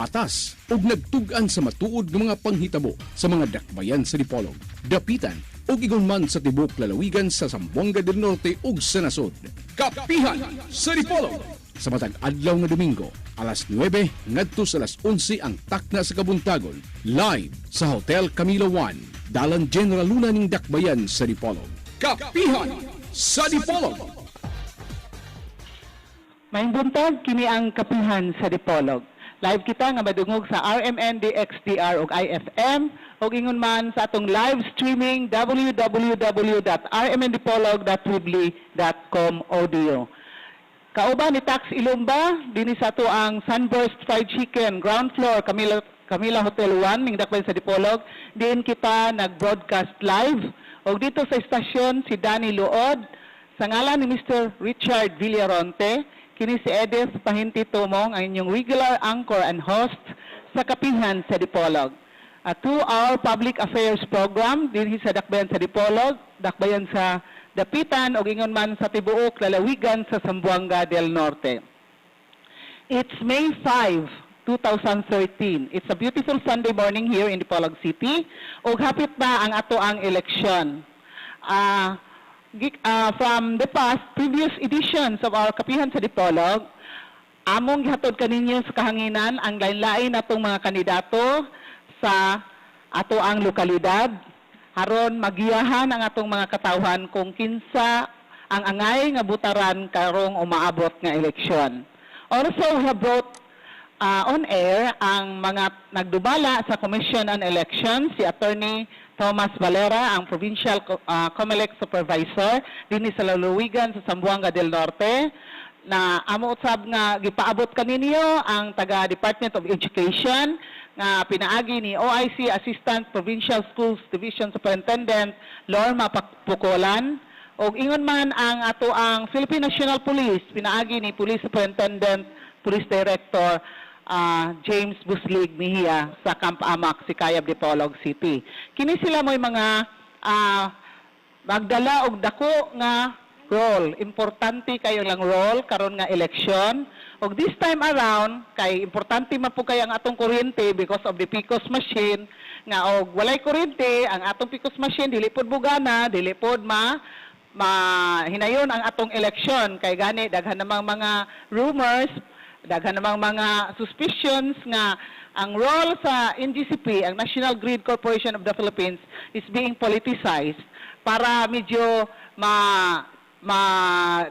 atas ug nagtug-an sa matuod ng mga panghitabo sa mga dakbayan sa Dipolog, Dapitan ug igon man sa tibok lalawigan sa Zamboanga del Norte ug sa nasod. Kapihan sa Dipolog! Sa matag adlaw nga Domingo, alas 9 ngadto sa alas 11 ang takna sa Kabuntagon, live sa Hotel Camilo 1, Dalan General Luna ning dakbayan sa Dipolog. Kapihan sa Dipolog! Maayong buntag, kini ang Kapihan sa Dipolog. Live kita nga madungog sa RMN, DXDR ug IFM ug ingon man sa atong live streaming www.rmndipolog.weebly.com audio. Kauban ni Tax Ilumba, dinhi sa ato ang Sunburst Fried Chicken, ground floor, Camila Hotel 1, ning dakbayan sa Dipolog. Diin kita nag-broadcast live. O dito sa istasyon, si Danny Luod, sa ngalan ni Mr. Richard Villaronte, kini si Edith Pahinti Tumong, ang inyong regular anchor and host sa Kapihan sa Dipolog. A 2-hour public affairs program, dinhi sa dakbayan sa Dipolog, dakbayan sa Dapitan o ingon man sa tibuok lalawigan sa Zamboanga del Norte. It's May 5, 2013. It's a beautiful Sunday morning here in Dipolog City. O hapit na ang ato ang eleksyon. From the past, previous editions of our Kapihan sa Dipolog, among gihatod kaninyo sa kahanginan ang lain-lain natong mga kandidato sa ato ang lokalidad. Haron magiyahan ang atong mga katawhan kung kinsa ang angay nga butaran karong umaabot nga eleksyon. Also, we have brought on air ang mga nagdubala sa Commission on Elections, si Attorney Thomas Valera, ang Provincial COMELEC Supervisor, dinhi sa lalawigan sa Zamboanga del Norte, na amo usab nga gipaabot kaninyo ang taga Department of Education nga pinaagi ni OIC Assistant Provincial Schools Division Superintendent Lorma Pukolan og ingon man ang ato ang Philippine National Police pinaagi ni Police Superintendent Police Director James Buslig Mejia sa Camp Amak, Sikayab, Dipolog City. Kini sila mo'y mga magdala og dako nga role. Importante kayo lang role karon nga eleksyon. Og this time around, kay importante man po kay ang atong kuryente because of the PCOS machine, nga og walay kuryente, ang atong PCOS machine, dili pod bugana, dili pod hinayon ang atong eleksyon. Kay gani, daghan namang mga rumors, daghan namang mga suspicions nga ang role sa NGCP, ang National Grid Corporation of the Philippines, is being politicized para medyo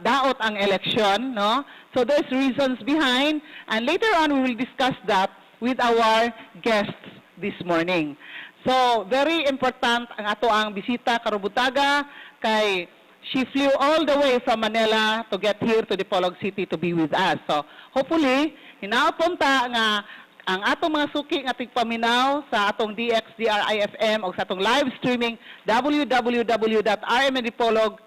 daot ang election, no? So there's reasons behind, and later on we will discuss that with our guests this morning. So very important ang ato ang bisita karubutaga kay she flew all the way from Manila to get here to Dipolog City to be with us. So hopefully hinapunta nga ang atong mga suki nga tigpaminaw sa atong DXDR IFM o sa atong live streaming www.rmndipolog.com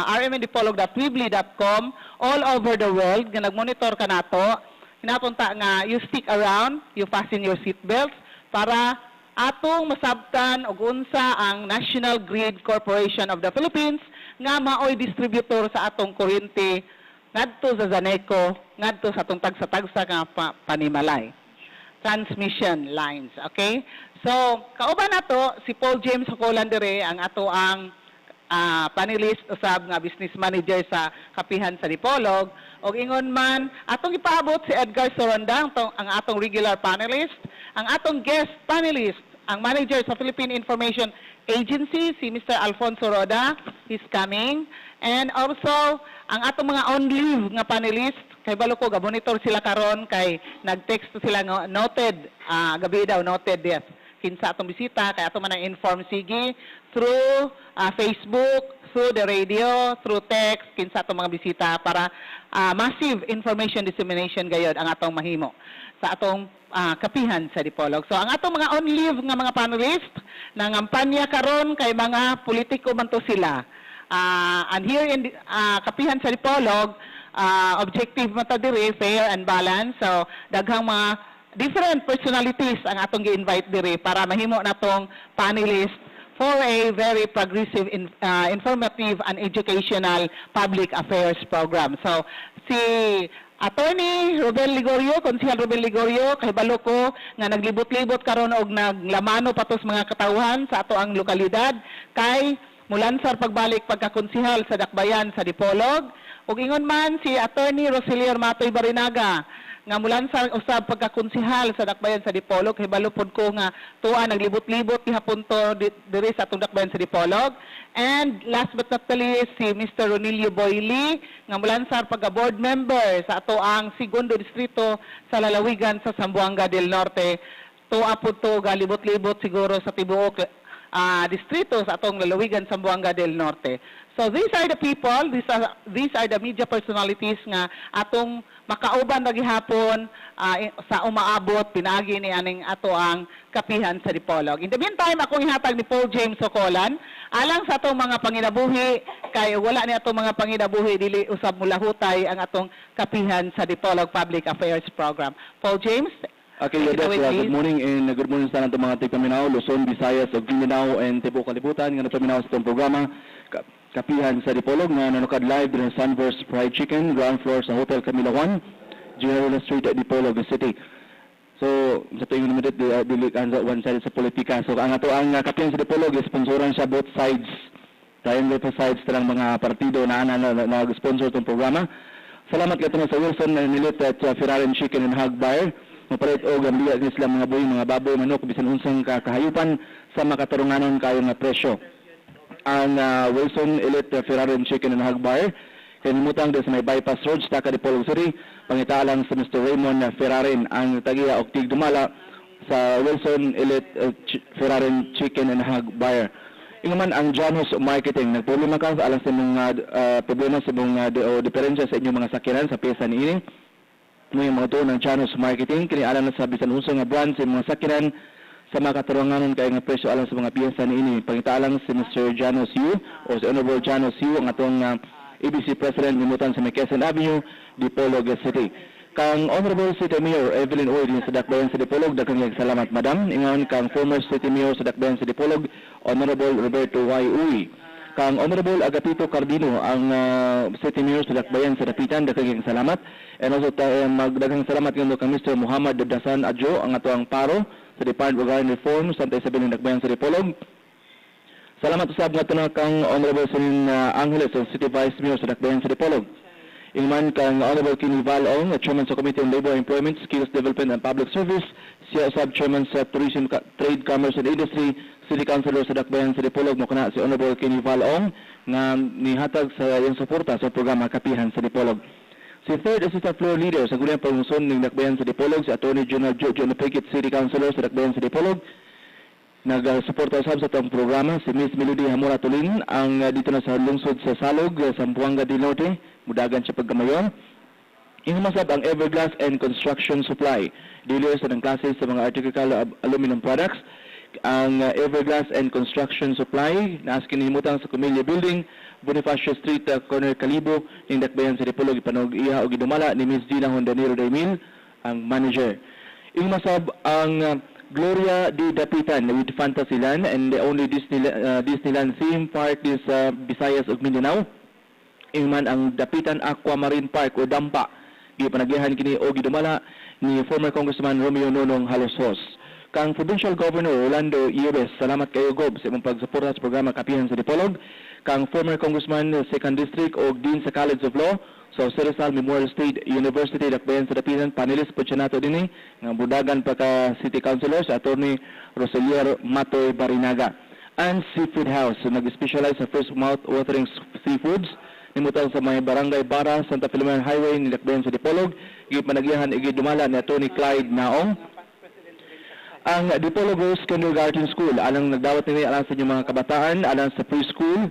rmndipolog.weebly.com all over the world nga nagmonitor ka nato. Hinapunta nga you stick around, you fasten your seatbelts para atong masabtan og unsa ang National Grid Corporation of the Philippines nga maoy distributor sa atong kuryente ngadto sa Zaneco, ngadto sa atong tagsa-tagsa nga panimalay. Transmission lines, okay? So, kauban nato si Paul James Hocolandere, ang ato ang panelist usab nga business manager sa Kapihan sa Dipolog. Og ingon man, atong ipaabot si Edgar Sorondang, ang atong regular panelist. Ang atong guest panelist, ang manager sa Philippine Information Agency, si Mr. Alfonso Roda, he's coming. And also, ang atong mga on-leave nga panelist, kay balo ko, gabonitor sila karon kay nag-text sila nga noted, gabi daw, noted yes. Kinsa atong bisita, kay atong man inform sige, through Facebook, through the radio, through text, kinsa atong mga bisita para massive information dissemination gayod ang atong mahimo sa atong Kapihan sa Dipolog. So ang atong mga on-leave nga mga panelist, nangampanya karon kay mga politiko man to sila. And here in Kapihan sa Dipolog, objective man ta diri, fair and balanced. So daghang mga different personalities ang atong gi-invite diri para mahimo natong panelist for a very progressive, informative and educational public affairs program. So si Attorney Robel Ligorio, Konsehal Robel Ligorio, kahibalo ko nga naglibot-libot karon og naglamano patos mga katawhan sa ato ang lokalidad kay mulansar pagbalik pagkakonsehal sa Dakbayan sa Dipolog. Ug ingon man si Attorney Roselier Matoy Barinaga nga mulansar usab pagkakonsehal sa Dakbayan sa Dipolog, kahibalo pod ko nga tuwa naglibot-libot gihapon to diri sa atong Dakbayan sa Dipolog. And last but not the least, si Mr. Ronilio Boyli, nga mulansar pagka-board member sa ato ang segundo distrito sa lalawigan sa Zamboanga del Norte. Tuwa po to, galibot-libot siguro sa tibuok distrito sa atong lalawigan sa Zamboanga del Norte. So these are the people, these are the media personalities nga atong makauban na gihapon sa umaabot pinagi ni aning ato ang kapihan sa Dipolog. In the meantime, akong ihatag ni Paul James Socolan alang sa atong mga panginabuhi kay wala ni atong mga panginabuhi dili usab mulahutay ang atong kapihan sa Dipolog Public Affairs Program. Paul James. Okay, take it Yodet, away, good please. morning and good morning sa nato mga tigpaminaw, Luzon, Visayas, ug Mindanao and Tibuok Kalibutan nga napaminaw sa itong programa Kapihan sa Dipolog nga nanukad live din sa Sunburst Fried Chicken, ground floor sa Hotel Camila 1, General Street at Dipolog City. So, sa tuwing limited, dili one side sa politika. So, ang ato ang Kapihan sa Dipolog, sponsoran sa both sides. Tayong both sides talang mga partido na nag-sponsor itong programa. Salamat kayo na sa Wilson na nilit at Ferrari Chicken and Hog Bar. Mapalit o gambiya sila mga buhay, mga baboy, manok, bisan unsang kahayupan sa makatarunganon kayo nga presyo. Ang Wilson Elite Ferrari Chicken and Hog Bar, kanimutan din sa may bypass road sa Dipolog City, pangitaalang sa Mr. Raymond Ferrari, ang tagiya o tigdumala sa Wilson Elite Ferrari Chicken and Hog Bar. Ingaman ang Janus Marketing, nagproblema ka alang sa mga problema sa mga diferensya sa inyong mga sakyanan sa pyesa ni ini. May mga tuon ng Janus Marketing, kinialam na sa bisan unsang nga brand sa mga sakyanan sa mga katarunganon kay nga presyo alang sa mga piyesa ni ini. Pangitaalang si Mr. Janus Yu o si Honorable Janus Yu, ang atong ABC President nimutan sa Quezon Avenue, Dipolog City. Kang Honorable City Mayor Evelyn Oy din sa Dakbayan sa Dipolog, daghang salamat madam. Ingon kang former City Mayor sa Dakbayan sa Dipolog, Honorable Roberto Y. Uy. Kang Honorable Agapito Cardino, ang City Mayor sa Dakbayan sa Dapitan, daghang salamat. And also magdaghang salamat ngadto kang Mr. Muhammad Dasan Adjo, ang ato ang paro sa Department of Agrarian Reform sa Isabel ng Dakbayan sa Dipolog. Salamat usab ngadto na kang Honorable Sin Angeles, ang City Vice Mayor sa Dakbayan sa Dipolog. Ingman kang Honorable Kenny Valong, Chairman sa Committee on Labor, Employment, Skills Development and Public Service, siya usab Chairman sa Tourism, Trade, Commerce and Industry, City Councilor sa Dakbayan sa Dipolog, mo kana si Honorable Kenny Valong nga nihatag sa iyang suporta sa programa Kapihan sa Dipolog. Si Third Assistant Floor Leader sa Gulyang Pangungson ng Dakbayan sa Dipolog, si Attorney General Jojo Napigit, City Councilor sa Dakbayan sa Dipolog. Nag-suporta usab sa itong programa si Miss Melody Hamura Tulin, ang dito na sa lungsod sa Salog, sa Zamboanga del Norte, mudagan siya pagkamayon. Inumasab ang Everglass and Construction Supply, dealer sa ng klase sa mga artificial aluminum products. Ang Everglass and Construction Supply, naas kinihimutang sa Comelia Building, Bonifacio Street, corner Calibo, ng Dakbayan sa Dipolog, ipanog iya o gidumala ni Miss Gina Hondanero Daimil, ang manager. Inumasab ang Gloria de Dapitan with Fantasyland and the only Disneyland theme park is Visayas ug Mindanao. Ingman ang Dapitan Aquamarine Park o Dampa. Gipanagihan kini o gidumala ni former Congressman Romeo Nonong Halosos. Kang Provincial Governor Orlando Iebes, salamat kayo Gob sa imong pagsuporta sa programa Kapihan sa Dipolog. Kang former Congressman 2nd District o Dean sa College of Law sa Rizal Memorial State University, Dakbayan sa Dapitan, panelist po siya nato din ng budagan pa ka City Councilor sa Attorney Roselier Matoy Barinaga. And Seafood House, so nag-specialize sa first mouth-watering seafoods, nimutang sa may Barangay Bara, Santa Filomena Highway, ni Dakbayan sa Dipolog, gipanagihan igidumala ni Attorney Clyde Naong. Ang Dipolog Rose Kindergarten School, alang nagdawat nila alang sa inyong mga kabataan, alang sa preschool,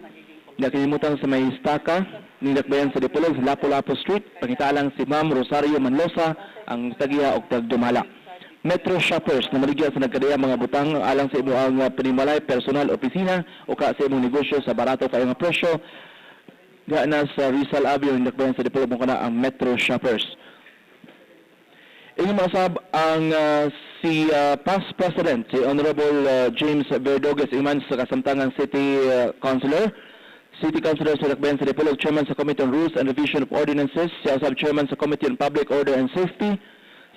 nakilimutan sa may Staka, ni Dakbayan sa Dipolog, sa Lapu-Lapu Street, pangitaalang si Ma'am Rosario Manlosa, ang tagiya o tagdumala. Metro Shoppers, na maligya sa nagkadaya mga butang, alang sa imo ang panimalay, personal, opisina, o ka sa imong negosyo sa barato kayo nga presyo, na sa Rizal Avenue, ni Dakbayan sa Dipolog, mo ka na ang Metro Shoppers. Inyong masab ang si past President, si Honorable James Verdogues Iman sa Kasamtangan City Councilor, City Councilor sa Dakbayan sa Dipolog, Chairman sa Committee on Rules and Revision of Ordinances, siya usab Chairman sa Committee on Public Order and Safety,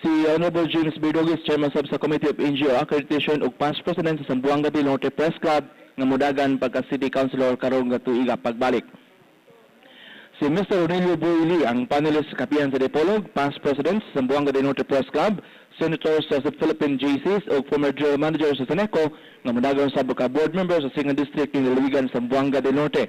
si Honorable James Berdogis, Chairman sab sa Committee of NGO Accreditation ug Past President sa Zamboanga del Norte Press Club nga modagan pagka City Councilor karon nga tuiga pagbalik. Si Mr. Aurelio Boyli, ang panelist sa Kapihan sa Dipolog, Past President sa Zamboanga del Norte Press Club, Senator sa Philippine JCs o former General Manager sa Seneco nga modagan sa board member sa Singan District ng Lalawigan sa Zamboanga del Norte.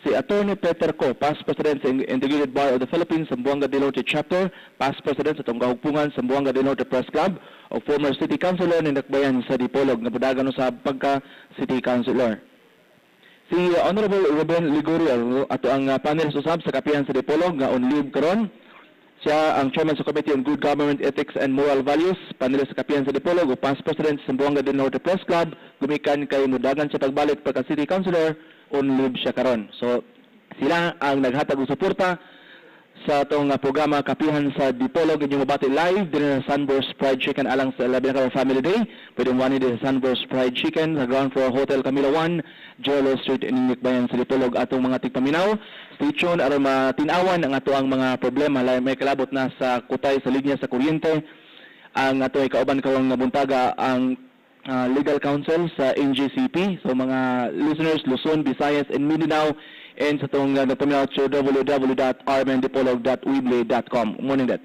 Si Attorney Peter Co, Past President sa Integrated Bar of the Philippines sa Zamboanga del Norte Chapter, Past President sa Tunggahugpungan sa Zamboanga del Norte Press Club o former City Councilor ng Dakbayan sa Dipolog nga modagan sa pagka City Councilor. Si Honorable Ruben Ligorio ato ang panel usab sa Kapihan sa Dipolog nga on leave karon. Siya ang Chairman sa Committee on Good Government Ethics and Moral Values, panel sa Kapihan sa Dipolog o Past President sa Zamboanga del Norte Press Club, gumikan kay mudagan sa pagbalik pagka City Councilor, on leave siya karon. So sila ang naghatag og suporta sa atong programa Kapihan sa Dipolog. Inyong mabati live din sa Sunburst Fried Chicken alang sa labi na Family Day. Pwede mo din sa Sunburst Fried Chicken sa ground floor Hotel Camila 1, Jolo Street in Nikbayan sa Dipolog. Atong mga tigpaminaw, stay tuned aron matinawan ang ato ang mga problema. May kalabot na sa kutay sa linya sa kuryente. Ang ato ay kauban kawang buntaga ang legal counsel sa NGCP. So mga listeners, Luzon, Visayas, and Mindanao, and sa itong napaminaw sa www.rmndipolog.weebly.com. Morning, Dad.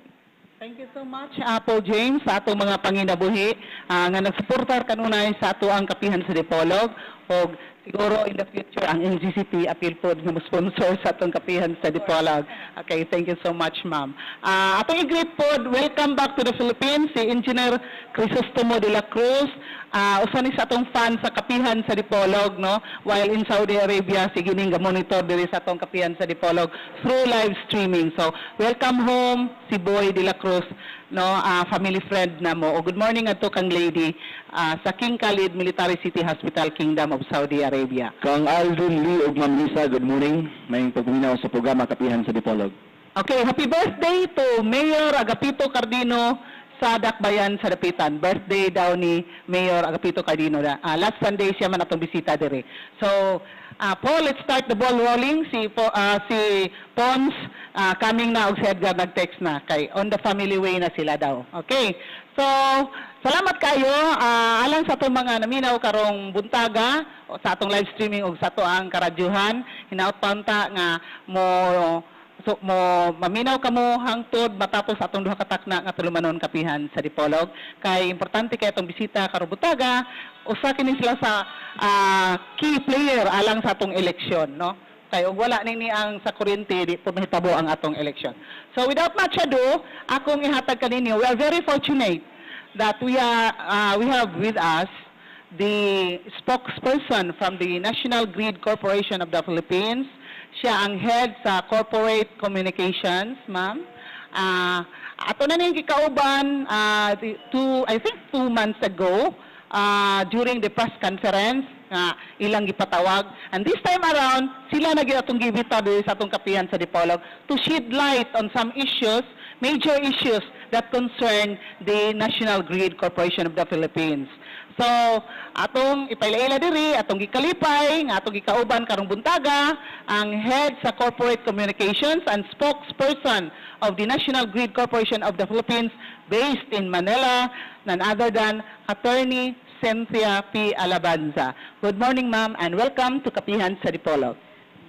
Thank you so much, Paul James, sa atong mga panginabuhi nga nagsuportar kanunay sa ato ang Kapihan sa Dipolog o siguro in the future ang NGCP appeal po nga sponsor sa atong Kapihan sa Dipolog. Okay, thank you so much, ma'am. Atong i-greet po, welcome back to the Philippines, si Engineer Crisostomo de la Cruz, usa ni sa atong fan sa Kapihan sa Dipolog, no? While in Saudi Arabia, si gining ga-monitor diri sa atong Kapihan sa Dipolog through live streaming. So, welcome home si Boy de la Cruz, no? Family friend na mo. O good morning adto kang lady sa King Khalid Military City Hospital, Kingdom of Saudi Arabia. Kang Aldrin Lee ug Ma'am Lisa, good morning. May pagpaminaw sa programa Kapihan sa Dipolog. Okay, happy birthday to Mayor Agapito Cardino sa Dakbayan sa Dapitan. Birthday daw ni Mayor Agapito Cardino. Last Sunday siya man atong bisita dire. So, Paul, let's start the ball rolling. Si Pons coming na og si Edgar nag-text na kay on the family way na sila daw. Okay. So, salamat kayo alang sa atong mga naminaw karong buntaga o sa atong live streaming og sa ato ang karadyuhan. Hinaut panta nga mo maminaw kamo hangtod matapos atong duha ka takna nga tulumanon Kapihan sa Dipolog. Kay importante kay atong bisita karong buntaga, usa kini sila sa key player alang sa atong eleksyon, no? Kay ug wala ni ang sa kuryente di po mahitabo ang atong eleksyon. So without much ado, akong ihatag kaninyo, we are very fortunate that we have with us the spokesperson from the National Grid Corporation of the Philippines. Siya ang head sa corporate communications, ma'am. Ato na niyang gikauban, I think 2 months ago, during the press conference, ilang gipatawag. And this time around, sila na atong gibita sa atong Kapihan sa Dipolog to shed light on some issues, major issues that concern the National Grid Corporation of the Philippines. So, atong ipailaila diri, atong gikalipay, nga atong gikauban karong buntaga, ang head sa corporate communications and spokesperson of the National Grid Corporation of the Philippines based in Manila, none other than Attorney Cynthia P. Alabanza. Good morning, ma'am, and welcome to Kapihan sa Dipolog.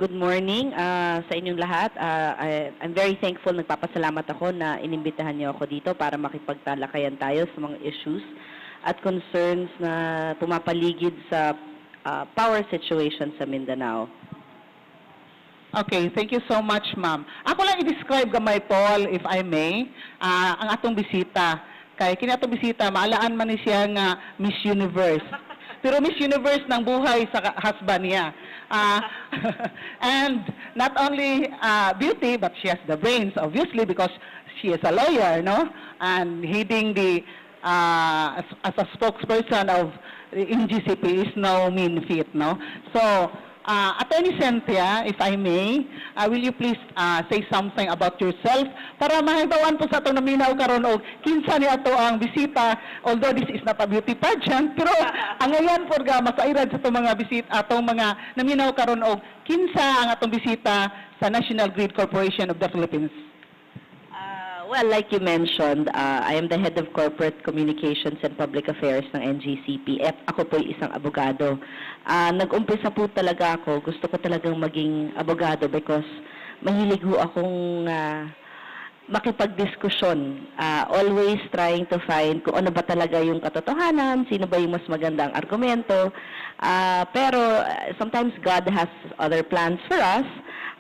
Good morning sa inyong lahat. I'm very thankful, nagpapasalamat ako na inimbitahan niyo ako dito para makipagtalakayan tayo sa mga issues at concerns na pumapaligid sa power situation sa Mindanao. Okay, thank you so much, ma'am. Ako lang i-describe gamay, Paul, if I may, ang atong bisita. Kay kini atong bisita, maalaan man ni siya nga Miss Universe. Pero Miss Universe ng buhay sa husband niya. And not only beauty, but she has the brains, obviously, because she is a lawyer, no? And heading the as a spokesperson of the NGCP is no mean feat, no? So, Attorney Cynthia, if I may, will you please say something about yourself para mahibawan po sa itong naminaw karon og kinsa ni ato ang bisita, although this is not a beauty pageant, pero ang ngayon po ga masairad sa itong mga bisita, atong mga naminaw karon og kinsa ang atong bisita sa National Grid Corporation of the Philippines. Well, like you mentioned, I am the head of corporate communications and public affairs ng NGCP. At ako po isang abogado. Nag-umpisa po talaga ako. Gusto ko talagang maging abogado because mahilig ho akong makipagdiskusyon. Always trying to find kung ano ba talaga yung katotohanan, sino ba yung mas magandang argumento. Pero sometimes God has other plans for us.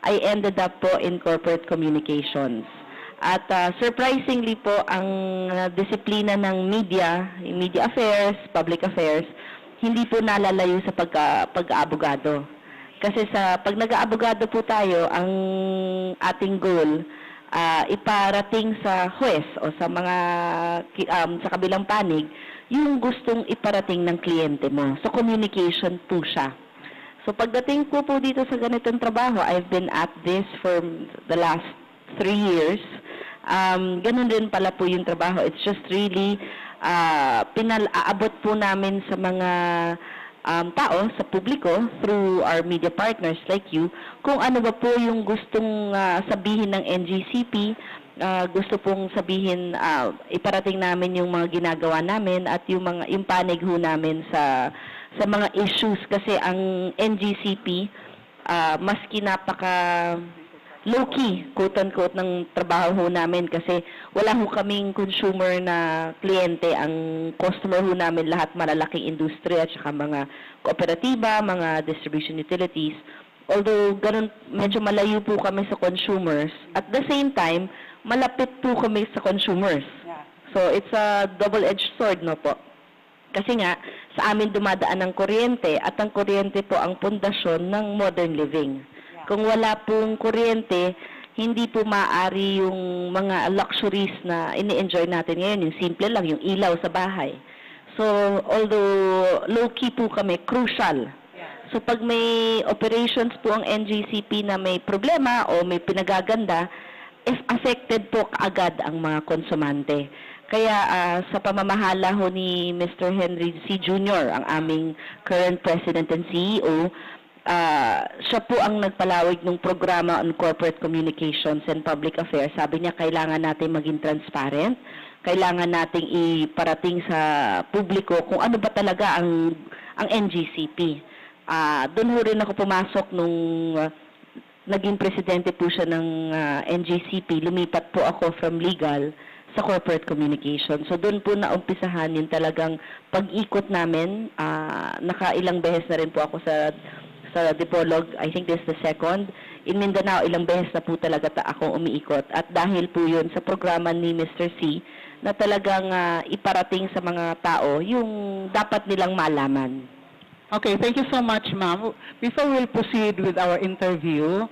I ended up po in corporate communications. At surprisingly po, ang disiplina ng media affairs, public affairs, hindi po nalalayo sa pag-aabogado. Kasi pag nag-aabogado po tayo, ang ating goal, iparating sa huwes o sa mga sa kabilang panig, yung gustong iparating ng kliyente mo. So communication po siya. So pagdating ko po dito sa ganitong trabaho, I've been at this for the last 3 years. Ganun din pala po yung trabaho. It's just really aabot po namin sa mga tao, sa publiko, through our media partners like you, kung ano ba po yung gustong sabihin ng NGCP, gusto pong sabihin, iparating namin yung mga ginagawa namin at yung panig ho namin sa mga issues. Kasi ang NGCP, maski napaka low-key, quote-unquote, ng trabaho ho namin kasi wala ho kaming consumer na kliyente. Ang customer ho namin lahat malalaking industriya at saka mga kooperatiba, mga distribution utilities. Although ganun, medyo malayo po kami sa consumers. At the same time, malapit po kami sa consumers. So it's a double-edged sword, no po? Kasi nga, sa amin dumadaan ang kuryente at ang kuryente po ang pundasyon ng modern living. Kung wala pong kuryente, hindi po maaari yung mga luxuries na ini-enjoy natin ngayon. Yung simple lang, yung ilaw sa bahay. So, although low-key po kami, crucial. So, pag may operations po ang NGCP na may problema o may pinagaganda, affected po kaagad ang mga konsumante. Kaya sa pamamahala ho ni Mr. Henry C. Jr., ang aming current President and CEO, siya po ang nagpalawig ng programa on corporate communications and public affairs. Sabi niya, kailangan natin maging transparent, kailangan nating iparating sa publiko kung ano ba talaga ang NGCP. Doon ho rin ako pumasok nung naging presidente po siya ng NGCP. Lumipat po ako from legal sa corporate communication. So doon po naumpisahan yung talagang pag-ikot namin. Nakailang beses na rin po ako sa Dipolog. I think this is the second. In Mindanao, ilang beses na po talaga akong umiikot. At dahil po yun sa programa ni Mr. C na talagang iparating sa mga tao yung dapat nilang malaman. Okay, thank you so much, ma'am. Before we'll proceed with our interview,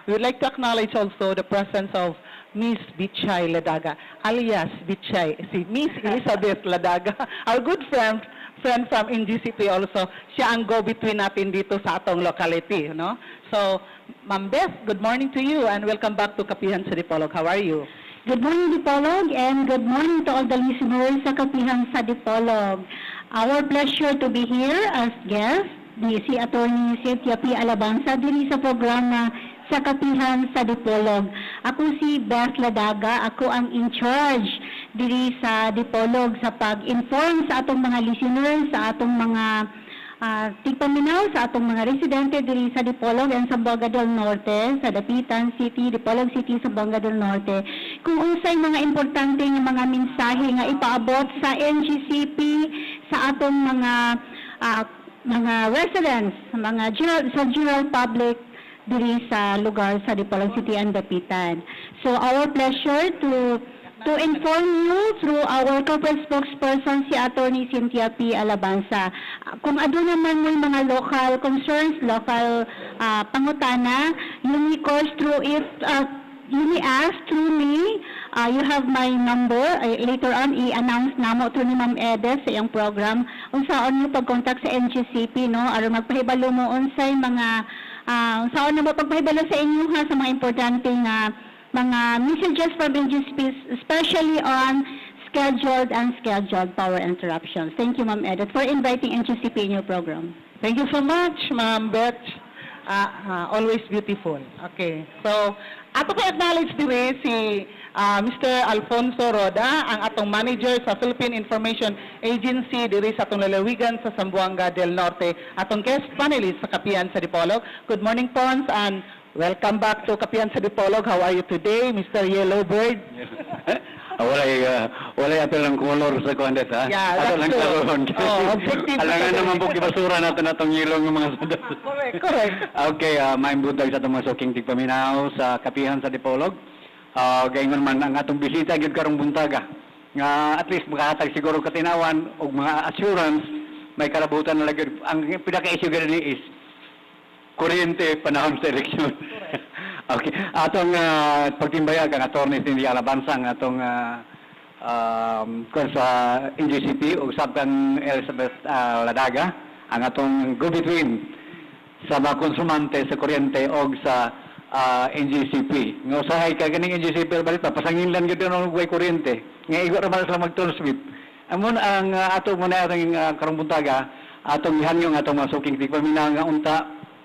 we would like to acknowledge also the presence of Miss Bichay Ladaga, alias Bichay, si Miss Elizabeth Ladaga, our good friend from NGCP also. Siya ang go-between natin dito sa atong locality, no? So, Ma'am Beth, good morning to you and welcome back to Kapihan sa Dipolog. How are you? Good morning, Dipolog, and good morning to all the listeners sa Kapihan sa Dipolog. Our pleasure to be here as guest, si Attorney Cynthia P. Alabanza, diri sa programa sa Kapihan sa Dipolog. Ako si Beth Ladaga, ako ang in charge diri sa Dipolog sa pag-inform sa atong mga listeners, sa atong mga tigpaminaw, sa atong mga residente diri sa Dipolog and Zamboanga del Norte, sa Dapitan City, Dipolog City, Zamboanga del Norte. Kung unsay mga importante nga mga mensahe nga ipaabot sa NGCP, sa atong mga residents, sa general public diri sa lugar sa Dipolog City and Dapitan. So our pleasure to inform you through our corporate spokesperson, si Attorney Cynthia P. Alabanza. Kung ano naman may mga local concerns, local pangutana, you may course through it, you may ask through me you have my number. Later on, i-announce na mo ito ni Ma'am Edes sa iyang program. Unsaon mo pag-contact sa NGCP, no? Aron magpahibalo mo unsay mga, saan na mo pagpahibalo sa inyo ha, sa mga importante nga mga messages from NGCP, especially on scheduled and unscheduled power interruptions. Thank you, Ma'am Edith, for inviting NGCP in your program. Thank you so much, Ma'am Beth. Always beautiful. Okay. So, ato ko acknowledge dire si Mr. Alfonso Roda, ang atong manager sa Philippine Information Agency dire sa atong lalawigan sa Zamboanga del Norte. Atong guest panelist sa Kapihan sa Dipolog. Good morning, Pons, and welcome back to Kapihan sa Dipolog. How are you today, Mr. Yellowbird? Walay apel ng color sa kuandet, ha? Yeah, Ato that's lang true. karon. Objective. Alangan naman po kibasura natin atong yilong ng mga sundalo. Correct. Okay, maimbuntag sa itong mga suking tigpaminaw sa Kapihan sa Dipolog. Gayon man ang atong bisita gyud karong buntaga. Nga at least makahatag siguro katinawan o mga assurance may karabutan na lagi. Ang pinaka-issue gani is kuryente panahon sa eleksyon. Okay. Atong pagtimbaya kang attorney Cindy Alabansang atong sa NGCP o usab kang Elizabeth Ladaga ang atong go-between sa mga konsumante sa kuryente o sa NGCP. Nga usahay ka ganing NGCP balit pasangin lang gyud ang way kuryente. Nga igo ra man sila mag-transmit. Amon ang ato mo na atong karong buntaga atong ihanyong atong mga suking tigpaminaw nga unta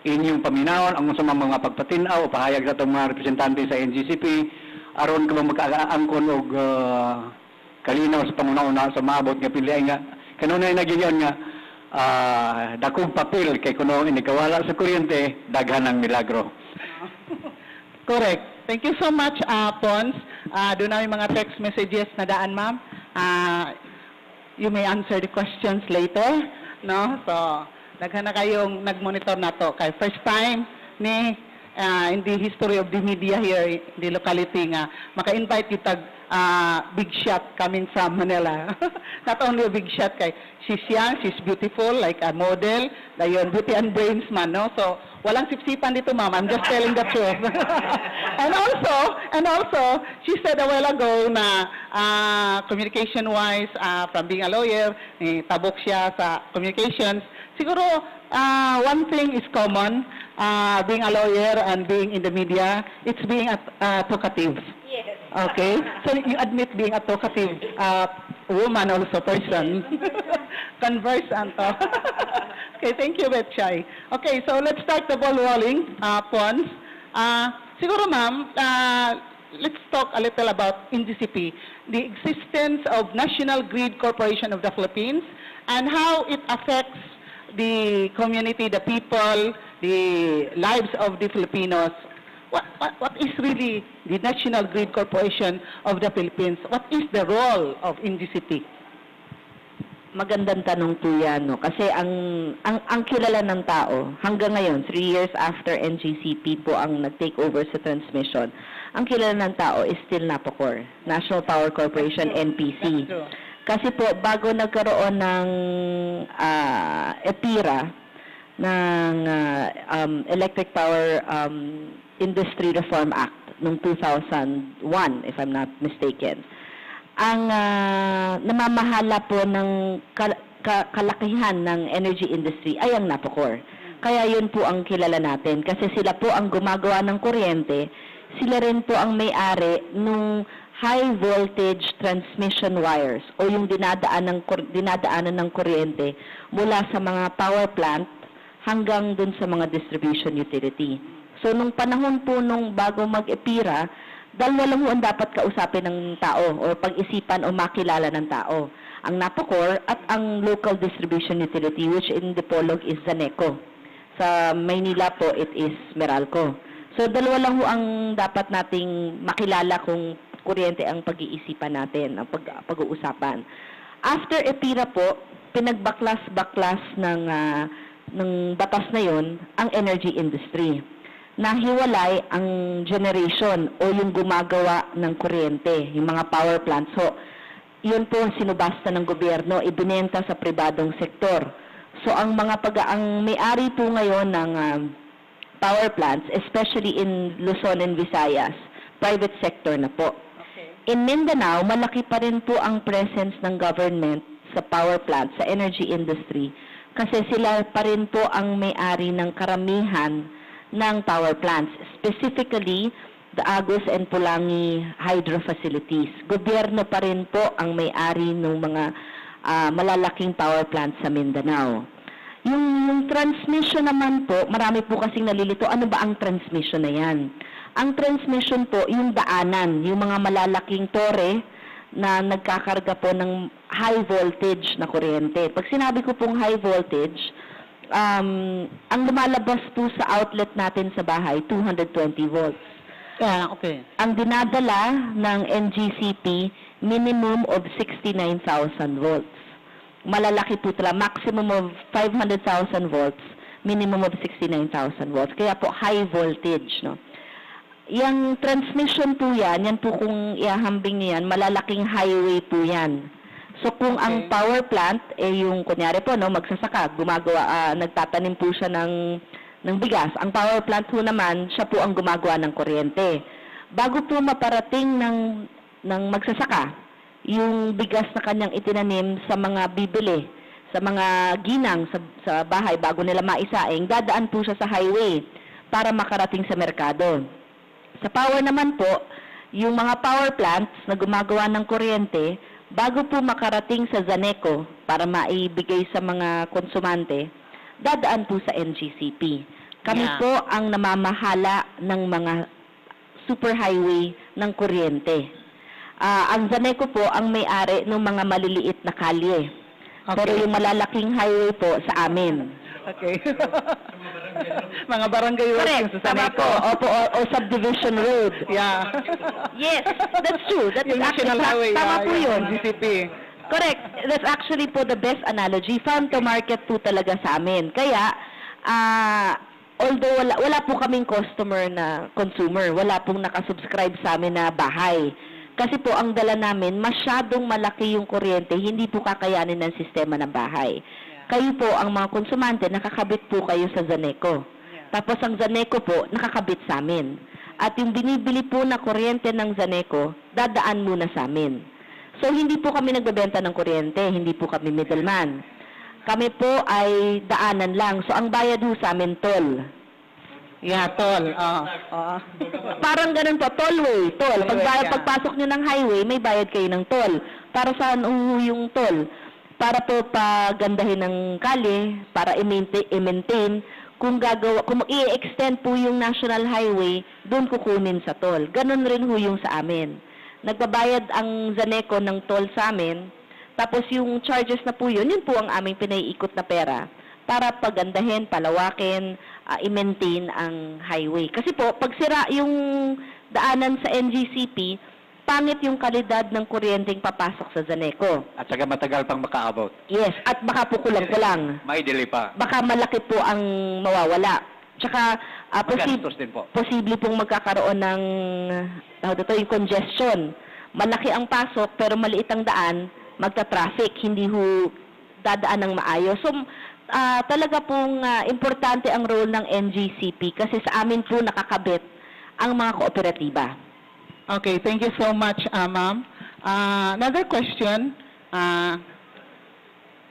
inyong paminawon ang sa mga pagpatinaw o pahayag sa itong mga representante sa NGCP aron ka mag-aangkon og kalinaw sa pangunauna sa maabot nga pilihan nga kanunay nagyingon nga dakong papel kay kuno inikawala sa kuryente daghan ang milagro. Correct. Thank you so much, Pons. Doon na yung mga text messages na daan, ma'am. You may answer the questions later, no? So, daghan na kayong nag-monitor na to. Kay first time ni in the history of the media here in the locality nga maka-invite kita big shot coming from Manila. Not only a big shot kay she's young, she's beautiful like a model, dayon beauty and brains man, no? So walang sipsipan dito, ma'am. I'm just telling the truth. and also she said a while ago na communication wise from being a lawyer, tabok siya sa communications. Siguro, one thing is common, being a lawyer and being in the media, it's being talkative. Yes. Okay? So you admit being a talkative woman also, person. Conversant. Okay, thank you, Betchay. Okay, so let's start the ball rolling, Pons. Siguro, ma'am, let's talk a little about NGCP, the existence of National Grid Corporation of the Philippines, and how it affects the community, the people, the lives of the Filipinos. What is really the National Grid Corporation of the Philippines? What is the role of NGCP? Magandang tanong po yan, no? Kasi ang kilala ng tao, hanggang ngayon, 3 years after NGCP po ang nag-take over sa transmission, ang kilala ng tao is still NAPOCOR, National Power Corporation, NPC. Kasi po, bago nagkaroon ng EPIRA, ng Electric Power Industry Reform Act noong 2001, if I'm not mistaken, ang namamahala po ng kalakihan ng energy industry ay ang NAPOCOR. Kaya yun po ang kilala natin kasi sila po ang gumagawa ng kuryente, sila rin po ang may-ari nung high voltage transmission wires o yung dinadaanan ng kuryente mula sa mga power plant hanggang dun sa mga distribution utility. So nung panahon po nung bago mag-EPIRA, dalawa lang ang dapat kausapin ng tao o pag-isipan o makilala ng tao. Ang NAPOCOR at ang local distribution utility, which in Dipolog is Zaneco. Sa Maynila po, it is Meralco. So dalawa lang ang dapat nating makilala kung kuryente ang pag-iisipan natin, ang pag-uusapan. After EPIRA po, pinagbaklas-baklas ng batas na yon ang energy industry. Nahiwalay ang generation o yung gumagawa ng kuryente, yung mga power plants. So, yun po sinubasta ng gobyerno, ibinenta sa pribadong sektor. So, ang may-ari po ngayon ng power plants, especially in Luzon and Visayas, private sector na po. in Mindanao, malaki pa rin po ang presence ng government sa power plant, sa energy industry, kasi sila pa rin po ang may-ari ng karamihan ng power plants, specifically the Agus and Pulangi hydro facilities. Gobyerno pa rin po ang may-ari ng mga malalaking power plants sa Mindanao. Yung transmission naman po, marami po kasing nalilito. Ano ba ang transmission na yan? Ang transmission po, yung daanan, yung mga malalaking tore na nagkakarga po ng high voltage na kuryente. Pag sinabi ko pong high voltage, ang lumalabas po sa outlet natin sa bahay, 220 volts. Okay. Ang dinadala ng NGCP, minimum of 69,000 volts. Malalaki po talaga, maximum of 500,000 volts, minimum of 69,000 volts. Kaya po high voltage, no? Yung transmission po yan po kung ihahambing niyan, malalaking highway po yan. So kung ang power plant, yung kunyari po, no, magsasaka, gumagawa, nagtatanim po siya ng bigas. Ang power plant po naman, siya po ang gumagawa ng kuryente. Bago po maparating ng magsasaka, yung bigas na kanyang itinanim sa mga bibili, sa mga ginang sa bahay bago nila maisaing, dadaan po siya sa highway para makarating sa merkado. Sa power naman po, yung mga power plants na gumagawa ng kuryente, bago po makarating sa Zaneco para maibigay sa mga konsumante, dadaan po sa NGCP. Kami po ang namamahala ng mga superhighway ng kuryente. Ang Zaneco po ang may-ari ng mga maliliit na kalye. Pero yung malalaking highway po sa amin. Okay. Mga barangay roads Correct, yung sa tama Saneco. po. Opo, o subdivision road. Yeah. Yes, that's true. That Yung is National Highway. tama po yun. GCP. Correct. That's actually po the best analogy. Farm to market po talaga sa amin. Kaya, although wala po kaming customer na consumer, wala pong nakasubscribe sa amin na bahay. Kasi po ang dala namin, masyadong malaki yung kuryente, hindi po kakayanin ng sistema ng bahay. Kayo po, ang mga konsumante, nakakabit po kayo sa Zaneco. Tapos ang Zaneco po, nakakabit sa amin. At yung binibili po na kuryente ng Zaneco, dadaan muna sa amin. So hindi po kami nagbebenta ng kuryente, hindi po kami middleman. Kami po ay daanan lang. So ang bayad ho sa amin, toll. Yeah, toll. Parang ganun po, tollway, toll. Tollway, yeah. Pagpasok nyo ng highway, may bayad kayo ng toll. Para saan yung toll? Para po pagandahin ng kalye, para i-maintain. Kung i-extend po yung national highway, doon kukunin sa toll. Ganun rin ho yung sa amin. Nagbabayad ang Zaneco ng toll sa amin, tapos yung charges na po yun po ang aming pinaiikot na pera para pagandahin, palawakin, i-maintain ang highway. Kasi po, pag sira yung daanan sa NGCP, pangit yung kalidad ng kuryenteng papasok sa Zaneco. At saka matagal pang makaabot. Yes, at baka po kulang-kulang. May delay pa. Baka malaki po ang mawawala. Tsaka, Magastos din po. posible pong magkakaroon ng yung congestion. Malaki ang pasok, pero maliit ang daan, magta-traffic, hindi ho dadaan ng maayos. So, talaga pong importante ang role ng NGCP kasi sa amin po nakakabit ang mga kooperatiba. Okay, thank you so much, ma'am. Another question.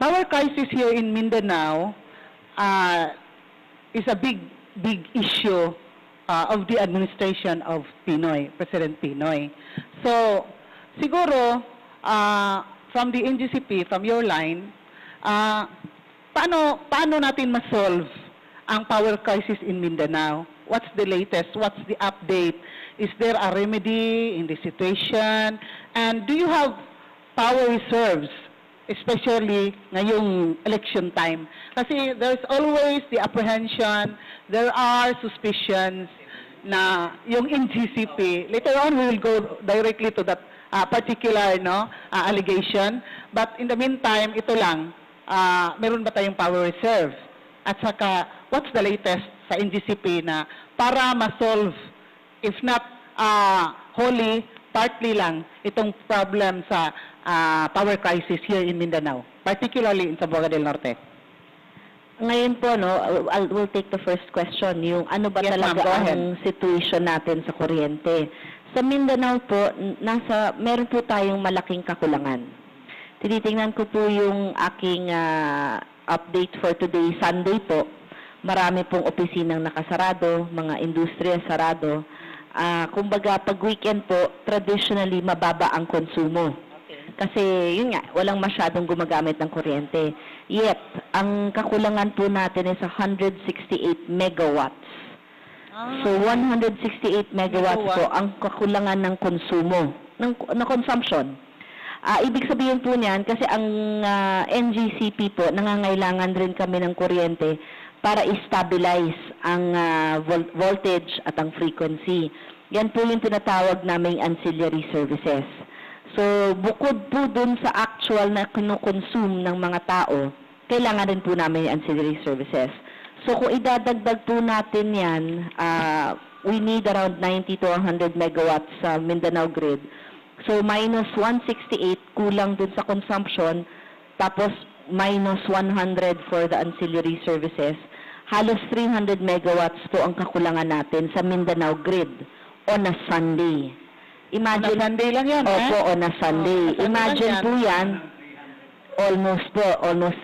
Power crisis here in Mindanao is a big issue of the administration of Pinoy, President Pinoy. So, siguro, from the NGCP, from your line, paano natin ma-solve ang power crisis in Mindanao? What's the latest? What's the update? Is there a remedy in the situation? And do you have power reserves, especially ngayong election time? Kasi there's always the apprehension, there are suspicions na yung NGCP, later on we will go directly to that particular allegation. But in the meantime, ito lang, meron ba tayong power reserve? At saka, what's the latest sa NGCP na para ma-solve, if not wholly, partly lang, itong problem sa power crisis here in Mindanao, particularly in Zamboanga del Norte? Ngayon po, we'll take the first question, yung ano ba Yes, talaga ma'am, go ahead. ang situation natin sa kuryente. Sa Mindanao po, meron po tayong malaking kakulangan. Tinitingnan ko po yung aking update for today, Sunday po. Marami pong opisinang nakasarado, mga industriya sarado. Kumbaga, pag weekend po, traditionally, mababa ang konsumo. Kasi, yun nga, walang masyadong gumagamit ng kuryente. Yet, ang kakulangan po natin is 168 megawatts. So, 168 megawatts po ang kakulangan ng konsumo, ng consumption. Ibig sabihin po niyan, kasi ang NGCP po, nangangailangan rin kami ng kuryente para i-stabilize ang voltage at ang frequency. Yan po yung tinatawag naming ancillary services. So, bukod po dun sa actual na kinukonsume ng mga tao, kailangan rin po namin yung ancillary services. So, kung idadagdag po natin yan, we need around 90 to 100 megawatts sa Mindanao grid. So, minus 168 kulang dun sa consumption, tapos minus 100 for the ancillary services. Halos 300 megawatts po ang kakulangan natin sa Mindanao grid on a Sunday. Imagine, On a Sunday lang yan, Opo, on a Sunday. Sunday Imagine lang yan. po yan, almost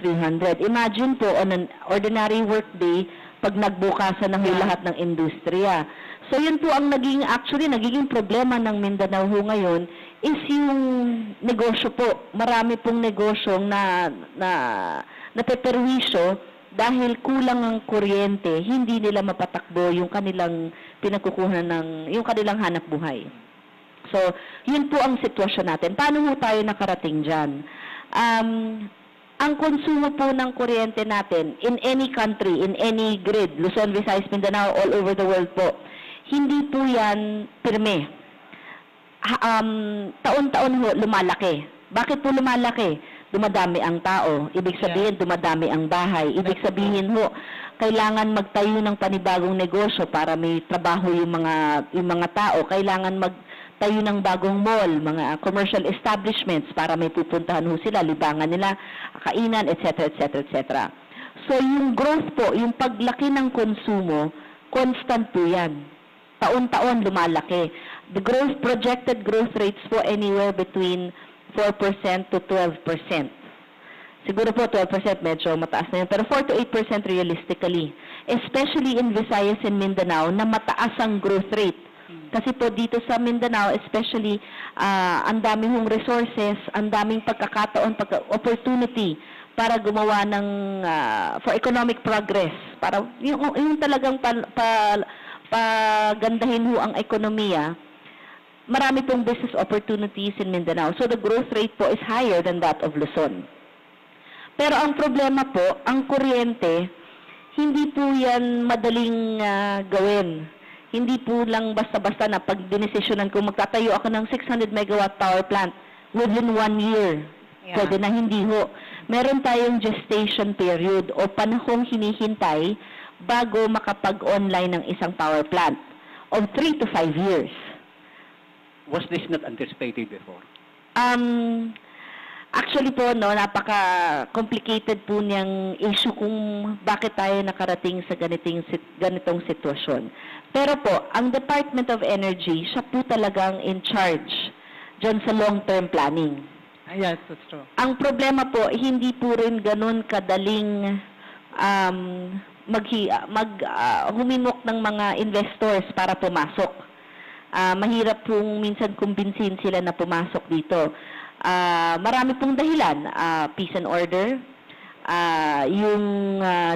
300. Imagine po, on an ordinary workday, pag nagbukasan ng lahat ng industriya. So, yun po ang nagiging problema ng Mindanao ho ngayon is yung negosyo po. Marami pong negosyong napeperwisyo dahil kulang ang kuryente, hindi nila mapatakbo yung kanilang pinagkukuhanan yung kanilang hanap buhay. So, yun po ang sitwasyon natin. Paano po tayo nakarating dyan? Ang konsumo po ng kuryente natin in any country, in any grid, Luzon, Visayas, Mindanao, all over the world po, hindi po yan pirme. Taon-taon ho, lumalaki. Bakit po lumalaki? Dumadami ang tao. Ibig sabihin, dumadami ang bahay. Ibig sabihin ho, kailangan magtayo ng panibagong negosyo para may trabaho yung mga tao. Kailangan magtayo ng bagong mall, mga commercial establishments para may pupuntahan ho sila, libangan nila, kainan, etc., etc., etc. So, yung growth po, yung paglaki ng konsumo, constant po yan. Taon-taon lumalaki. The projected growth rates po anywhere between 4% to 12%. Siguro po 12% medyo mataas na yun, pero 4 to 8% realistically. Especially in Visayas and Mindanao na mataas ang growth rate. Kasi po dito sa Mindanao, especially, ang daming hong resources, ang daming pagkakataon, opportunity para gumawa ng, for economic progress. Para yung talagang pagandahin ho ang ekonomiya, marami pong business opportunities in Mindanao. So the growth rate po is higher than that of Luzon. Pero ang problema po, ang kuryente, hindi po yan madaling gawin. Hindi po lang basta-basta na pag dinesisyonan ko, magtatayo ako ng 600 megawatt power plant within 1 year. Yeah. Pwede na, hindi ho. Meron tayong gestation period o panahong hinihintay bago makapag-online ng isang power plant of 3 to 5 years. Was this not anticipated before? Actually po, no, napaka-complicated po niyang issue kung bakit tayo nakarating sa ganitong sitwasyon. Pero po, ang Department of Energy, siya po talagang in charge dyan sa long-term planning. Yes, that's true. Ang problema po, hindi po rin ganun kadaling huminok ng mga investors para pumasok. Mahirap pong minsan kumbinsin sila na pumasok dito. Marami pong dahilan, peace and order, yung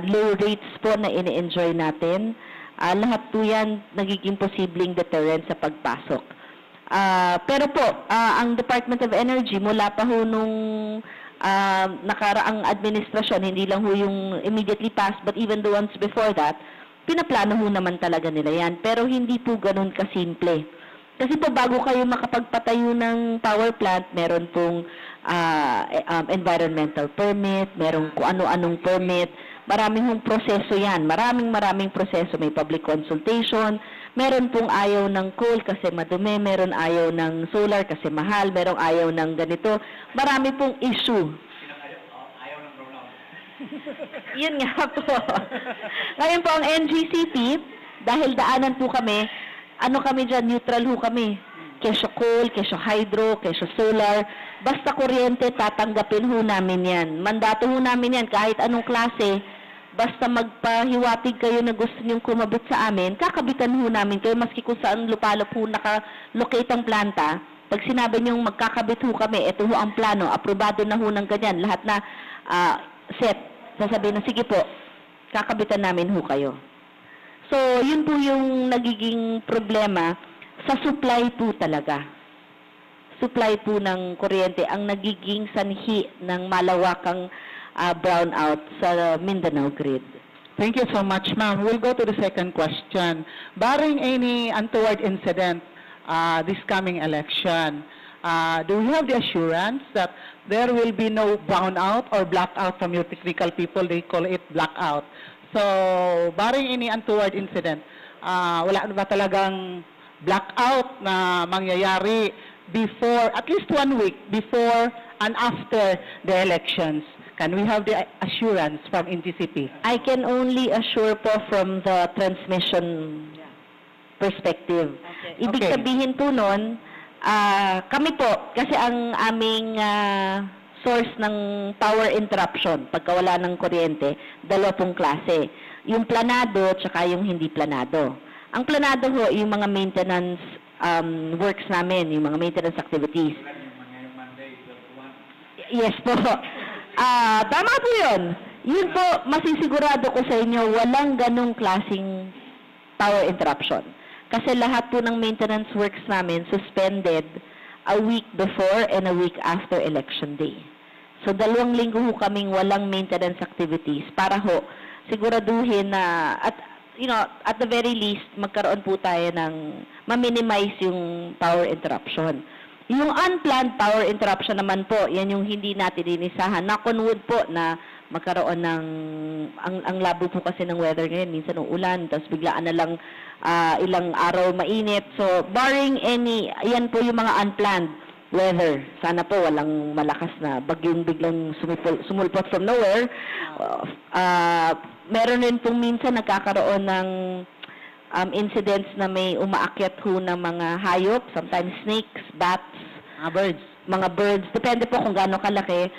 low rates po na ini-enjoy natin, lahat po yan nagiging posibleng deterrent sa pagpasok. Pero po, ang Department of Energy, mula pa ho nung nakaraang administrasyon, hindi lang ho yung immediately passed, but even the ones before that, pinaplano ho naman talaga nila yan. Pero hindi po ganun kasimple. Kasi po bago kayo makapagpatayo ng power plant, meron pong environmental permit, meron kung ano-anong permit, maraming hong proseso yan, maraming proseso, may public consultation, meron pong ayaw ng coal kasi madumi, meron ayaw ng solar kasi mahal, meron ayaw ng ganito, marami pong issue. Yun nga po. Ngayon po ang NGCP, dahil daanan po kami, ano kami dyan, neutral ho kami. kesyo coal, kesyo hydro, kesyo solar, basta kuryente, tatanggapin ho namin yan. Mandato ho namin yan, kahit anong klase, basta magpahiwatig kayo na gusto niyong kumabit sa amin, kakabitan ho namin kayo, maski kung saan lupalop ho nakalocate ang planta. Pag sinabi niyong magkakabit ho kami, ito ho ang plano, aprobado na ho ng ganyan, lahat na set, sasabihin na, sige po, kakabitan namin ho kayo. So, yun po yung nagiging problema sa supply po talaga. Supply po ng kuryente ang nagiging sanhi ng malawakang brownout sa Mindanao grid. Thank you so much, ma'am. We'll go to the second question. Barring any untoward incident this coming election, do we have the assurance that there will be no brownout or blackout from your technical people? They call it blackout. So, barring any untoward incident, wala ba talagang blackout na mangyayari before, at least 1 week before and after the elections? Can we have the assurance from NGCP? I can only assure po from the transmission perspective. Ibig Okay. sabihin po nun, kami po, kasi ang aming source ng power interruption, pagkawala ng kuryente, dalawa pong klase. Yung planado, tsaka yung hindi planado. Ang planado ho, yung mga maintenance works namin, yung mga maintenance activities. Yes po. Tama po yun. Yun po, masisigurado ko sa inyo, walang ganong klaseng power interruption. Kasi lahat po ng maintenance works namin suspended a week before and a week after election day. So 2 linggo ho kaming walang maintenance activities para ho siguraduhin na at the very least magkaroon po tayo ng ma-minimize yung power interruption. Yung unplanned power interruption naman po, yan yung hindi natin inisahan. Knock on wood po na magkaroon ng, ang labo po kasi ng weather ngayon, minsan ulan, tapos biglaan na lang ilang araw mainit. So, barring any, yan po yung mga unplanned weather. Sana po walang malakas na bagyong biglang sumulpot from nowhere. Meron rin pong minsan nagkakaroon ng incidents na may umaakyat ho ng mga hayop, sometimes snakes, bats, mga birds. Depende po kung gaano kalaki.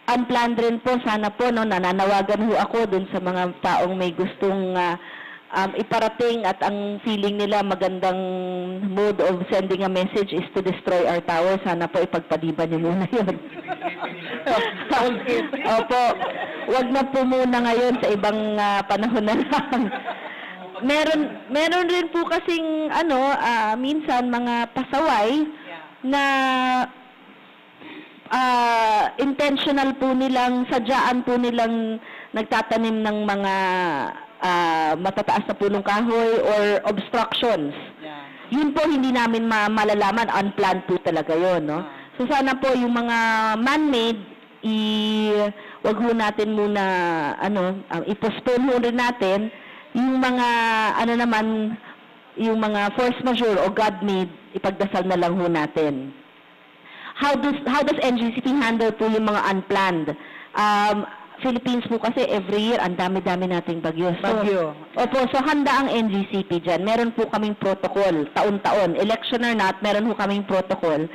Unplanned rin po, sana po, no, nananawagan ho ako dun sa mga taong may gustong iparating at ang feeling nila magandang mode of sending a message is to destroy our tower. Sana po ipagpadiban niyo muna yun. Opo, wag na po muna ngayon sa ibang panahon na lang. Meron rin po kasing minsan mga pasaway na intentional po nilang, sadyaan po nilang nagtatanim ng mga matataas na punong kahoy or obstructions. Yun po hindi namin malalaman, unplanned po talaga yun, no? So sana po yung mga man-made, wag ho natin muna, i-postpone ho rin natin. Yung mga, yung mga force majeure o God-made, ipagdasal na lang ho natin. How does NGCP handle po yung mga unplanned? Philippines po kasi every year, ang dami-dami nating bagyo. Bagyo. Opo, so handa ang NGCP dyan. Meron po kaming protocol, taon-taon. Election or not, meron po kaming protocol.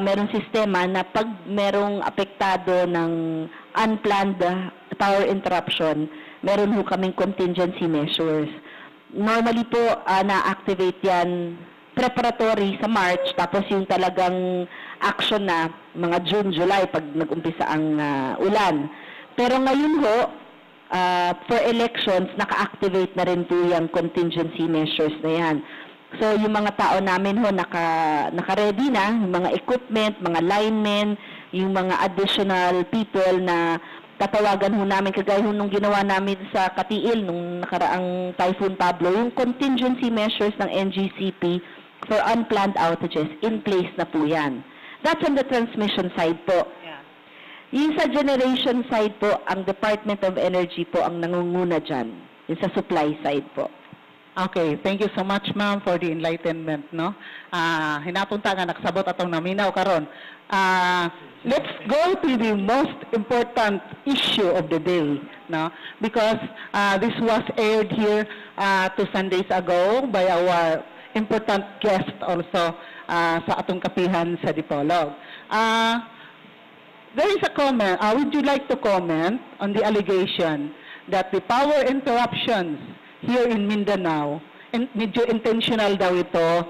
Merong sistema na pag merong apektado ng unplanned power interruption, meron po kaming contingency measures. Normally po, na-activate yan preparatory sa March, tapos yung talagang action na mga June, July, pag nag-umpisa ang ulan. Pero ngayon ho, for elections, naka-activate na rin po yung contingency measures na yan. So, yung mga tao namin ho, naka-ready na, yung mga equipment, mga linemen, yung mga additional people na tatawagan ho namin, kagaya ho nung ginawa namin sa Katiil, nung nakaraang Typhoon Pablo, yung contingency measures ng NGCP for unplanned outages, in place na po yan. That's on the transmission side po. Yung sa generation side po, ang Department of Energy po ang nangunguna dyan. Yung sa supply side po. Okay, thank you so much, ma'am, for the enlightenment, no? Hinapunta nga, nakasabot atong naminaw karon. Let's go to the most important issue of the day, no? Because this was aired here 2 Sundays ago by our important guest also sa atong kapihan sa Dipolog. There is a comment. Would you like to comment on the allegation that the power interruptions here in Mindanao, medyo intentional daw ito,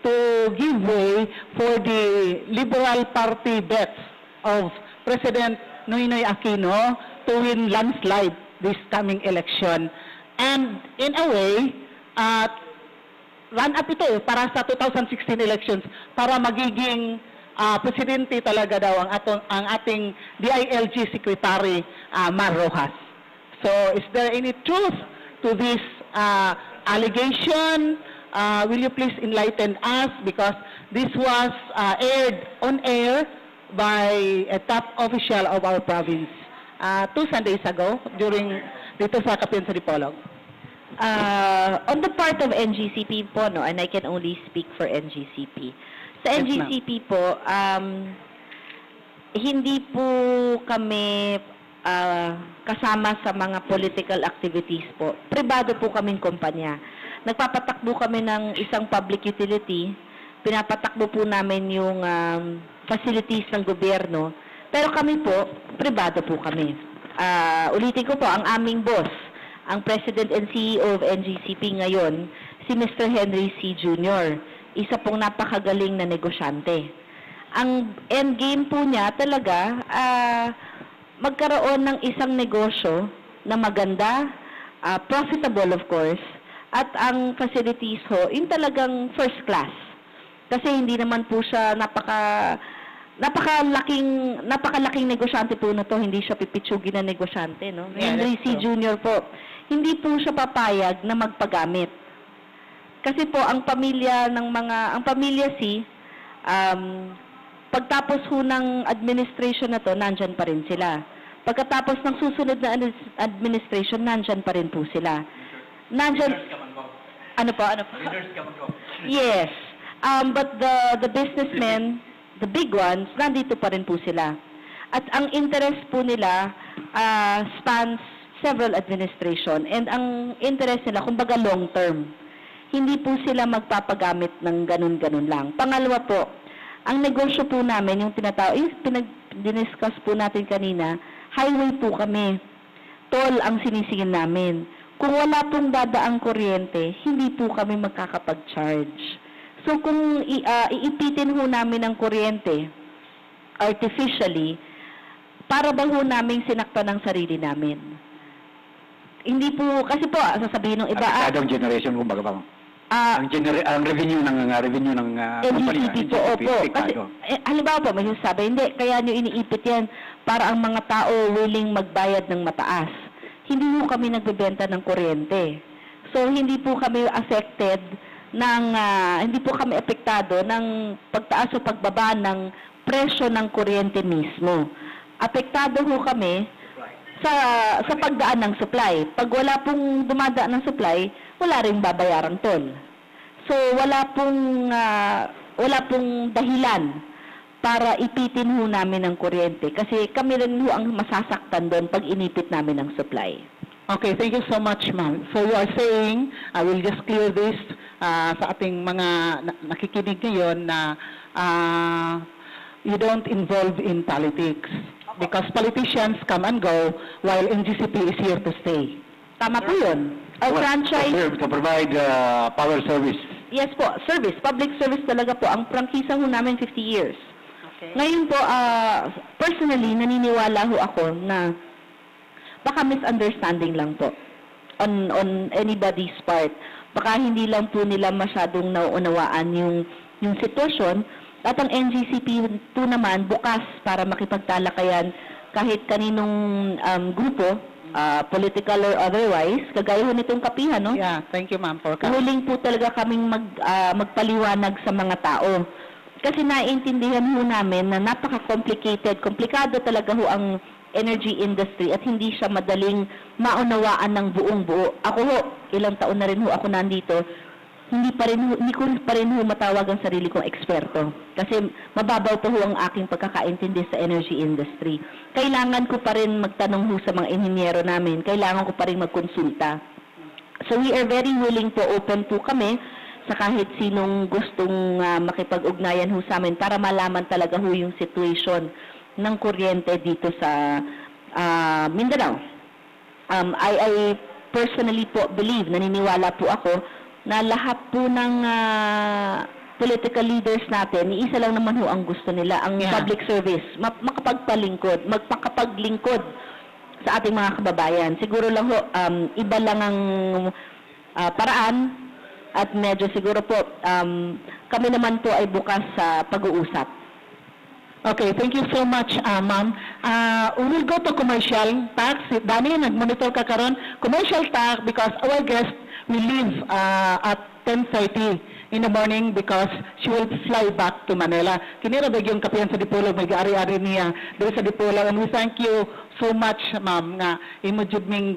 to give way for the Liberal Party bets of President Noynoy Aquino to win landslide this coming election. And in a way, run up ito para sa 2016 elections para magiging presidente talaga daw ang ating DILG Secretary Mar Rojas. So is there any truth to this allegation? Will you please enlighten us, because this was aired on air by a top official of our province 2 Sundays ago dito sa Kapihan sa Dipolog. On the part of NGCP po, no, and I can only speak for NGCP. Sa Yes, NGCP po, hindi po kami kasama sa mga political activities po. Pribado po kaming kumpanya. Nagpapatakbo kami ng isang public utility, pinapatakbo po namin yung facilities ng gobyerno, pero kami po, pribado po kami. Ulitin ko po, ang aming boss, ang President and CEO of NGCP ngayon, si Mr. Henry C. Jr., isa pong napakagaling na negosyante. Ang endgame po niya talaga, magkaroon ng isang negosyo na maganda, profitable of course, at ang facilities ho, yung talagang first class. Kasi hindi naman po siya napakalaking negosyante po na to, hindi siya pipitsugin na negosyante, no? Yeah, Henry that's C. true. Jr. po, hindi po siya papayag na magpagamit. Kasi po ang pamilya C, pagtapos ho ng administration na to, nandyan pa rin sila. Pagkatapos ng susunod na administration, nandyan pa rin po sila. Ano po? Yes. But the businessmen, the big ones, nandito pa rin po sila. At ang interest po nila spans several administration. And ang interest nila, kumbaga long term. Hindi po sila magpapagamit ng ganun-ganun lang. Pangalawa po, ang negosyo po namin, yung diniscuss po natin kanina, highway po kami. Toll ang sinisingin namin. Kung wala pong dadaang kuryente, hindi po kami magkakapag-charge. So kung iipitin ho namin ang kuryente artificially, para ba ho namin sinakpan ang sarili namin? Hindi po, kasi po, sasabihin ng iba, Apektadong generation, kumbaga ba? Ang revenue ng kumpanya. NGCP po, opo. Kasi, halimbawa po, may sabi, hindi, kaya nyo iniipit yan para ang mga tao willing magbayad ng mataas. Hindi po kami nagbebenta ng kuryente. So, hindi po kami affected hindi po kami apektado ng pagtaas o pagbaba ng presyo ng kuryente mismo. Apektado ho kami sa pagdaan ng supply. Pag wala pong dumadaan ng supply, wala ring babayarang toll. So wala pong dahilan para ipitin ho namin ng kuryente kasi kami rin ho ang masasaktan doon pag inipit namin ng supply. Okay, thank you so much, ma'am. So you are saying, I will just clear this sa ating mga nakikinig ngayon na you don't involve in politics because politicians come and go while NGCP is here to stay. Tama po yun. Our franchise... To provide power service. Yes po, service. Public service talaga po. Ang prangkisa ho namin 50 years. Okay. Ngayon po, personally, naniniwala ho ako na baka misunderstanding lang po on anybody's part. Baka hindi lang po nila masyadong nauunawaan yung sitwasyon. At ang NGCP po naman bukas para makipagtalakayan kahit kaninong grupo, political or otherwise, kagaya ho nitong kapihan, no? Yeah, thank you, ma'am, for coming. Huling po talaga kaming magpaliwanag sa mga tao. Kasi naiintindihan ho namin na napaka-complicated, komplikado talaga ho ang energy industry at hindi siya madaling maunawaan ng buong buo. Ako ho, ilang taon na rin ho ako nandito, hindi ko pa rin ho matawag ang sarili kong eksperto. Kasi mababaw pa ho ang aking pagkakaintindi sa energy industry. Kailangan ko pa rin magtanong ho sa mga inhinyero namin. Kailangan ko pa rin magkonsulta. So we are very willing po, open po kami sa kahit sinong gustong makipag-ugnayan ho sa amin para malaman talaga ho yung situation ng kuryente dito sa Mindanao. I personally po believe, naniniwala po ako na lahat po ng political leaders natin, isa lang naman ho ang gusto nila, ang public service, magpakapaglingkod sa ating mga kababayan. Siguro lang ho, iba lang ang paraan at medyo siguro po kami naman po ay bukas sa pag-uusap. Okay, thank you so much, ma'am. We will go to commercial tax. Dani, nag-monitor ka karon. Commercial tax because our guest will leave at 10:30 in the morning because she will fly back to Manila. Kinira ba yung kapihan sa Dipolog, may ari-ari niya dito sa Dipolog. And we thank you so much, ma'am, nga imo jud ming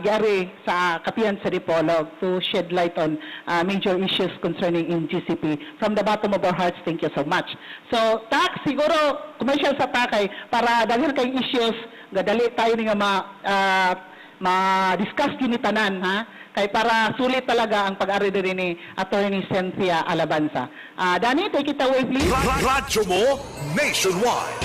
giari sa kapihan sa Dipolog to shed light on major issues concerning in GCP. From the bottom of our hearts, thank you so much. So, tax, siguro, commercial sa takay, para daghan kayong issues, gadali tayo nga ma-discuss yun ni tanan, ha? Kay para sulit talaga ang pag-ari din ni Attorney Cynthia Alabanza. Danny, take it away, please. Radyo mo nationwide.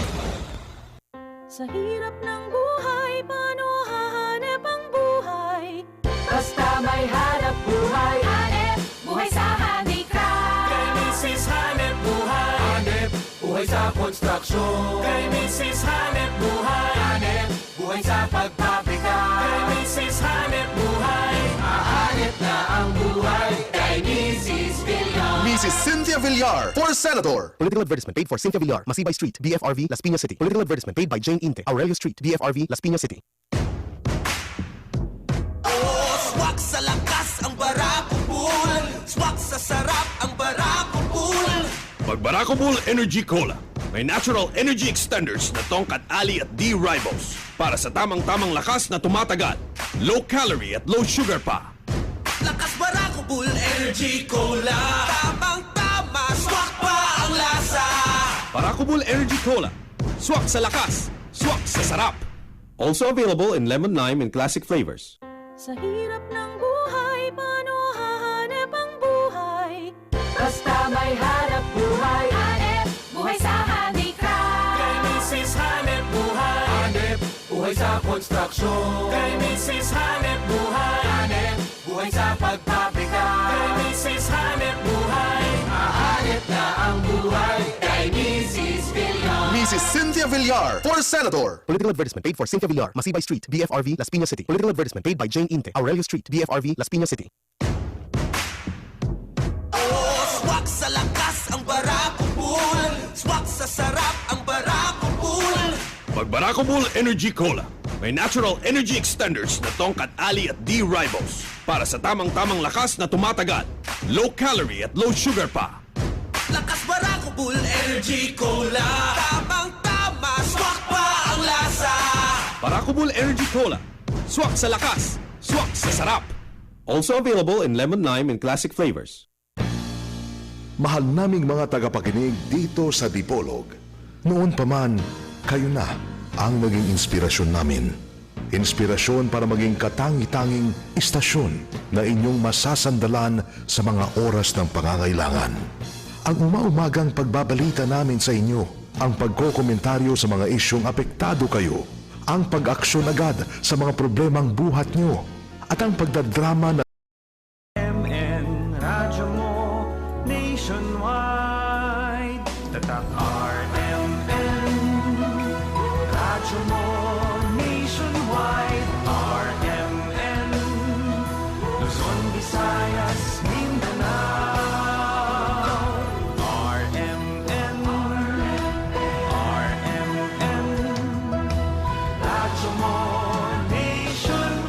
Sa hirap ng buhay, paano hahanap ang buhay? Basta may hanap buhay. Hanep, buhay sa handicraft. Kay Mrs. Hanep Buhay. Hanep, buhay sa konstruksyon. Kay Mrs. Hanep Buhay. Hanep, buhay sa pagpaplika. Kay Mrs. Hanep Buhay. Hahanep na ang buhay. Kay Mrs. Villar. Mrs. Cynthia Villar for Senator. Political advertisement paid for Cynthia Villar, Masibay Street, BFRV, Las Piñas City. Political advertisement paid by Jane Inte, Aurelio Street, BFRV, Las Piñas City. Swak sa lakas ang Baracobul. Swak sa sarap ang Baracobul. Mag Baracobul Energy Cola. May natural energy extenders na tongkat ali at D-ribose para sa tamang-tamang lakas na tumatagal. Low calorie at low sugar pa. Lakas Baracobul Energy Cola. Tamang-tama, swak pa ang lasa. Baracobul Energy Cola. Swak sa lakas, swak sa sarap. Also available in lemon lime and classic flavors. Sa hirap ng buhay, paano hahanap ang buhay? Basta may hanap buhay. Hanep, buhay sa handicraft. Kay Mrs. Hanep Buhay. Hanep, buhay sa konstruksyon. Kay Mrs. Hanep Buhay. Hanep, buhay sa pagpaplika. Kay Mrs. Hanep Buhay. Hahanep na ang buhay. Kay Mrs. Villar. Mrs. Cynthia Villar for Senator. Political advertisement paid for Cynthia Villar, Masibay Street, BFRV, Las Piñas City. Political advertisement paid by Jane Inte, Aurelio Street, BFRV, Las Piñas City. Swak sa lakas ang Baracobul. Swak sa sarap ang Baracobul. Mag Baracobul Energy Cola. May natural energy extenders na tongkat ali at D-ribose para sa tamang-tamang lakas na tumatagal. Low calorie at low sugar pa. Lakas Baracobul Energy Cola. Tamang-tama, swak pa ang lasa. Baracobul Energy Cola. Swak sa lakas, swak sa sarap. Also available in lemon lime and classic flavors. Mahal naming mga tagapakinig dito sa Dipolog. Noon pa man, kayo na ang naging inspirasyon namin. Inspirasyon para maging katangi-tanging istasyon na inyong masasandalan sa mga oras ng pangangailangan. Ang umaumagang pagbabalita namin sa inyo, ang pagkokomentaryo sa mga isyong apektado kayo, ang pag-aksyon agad sa mga problemang buhat nyo, at ang pagdadrama na MN Radyo mo nationwide. Tatak RMN Radyo mo nationwide. RMN Luzon, Visayas, Mindanao. RMN Radyo mo nationwide.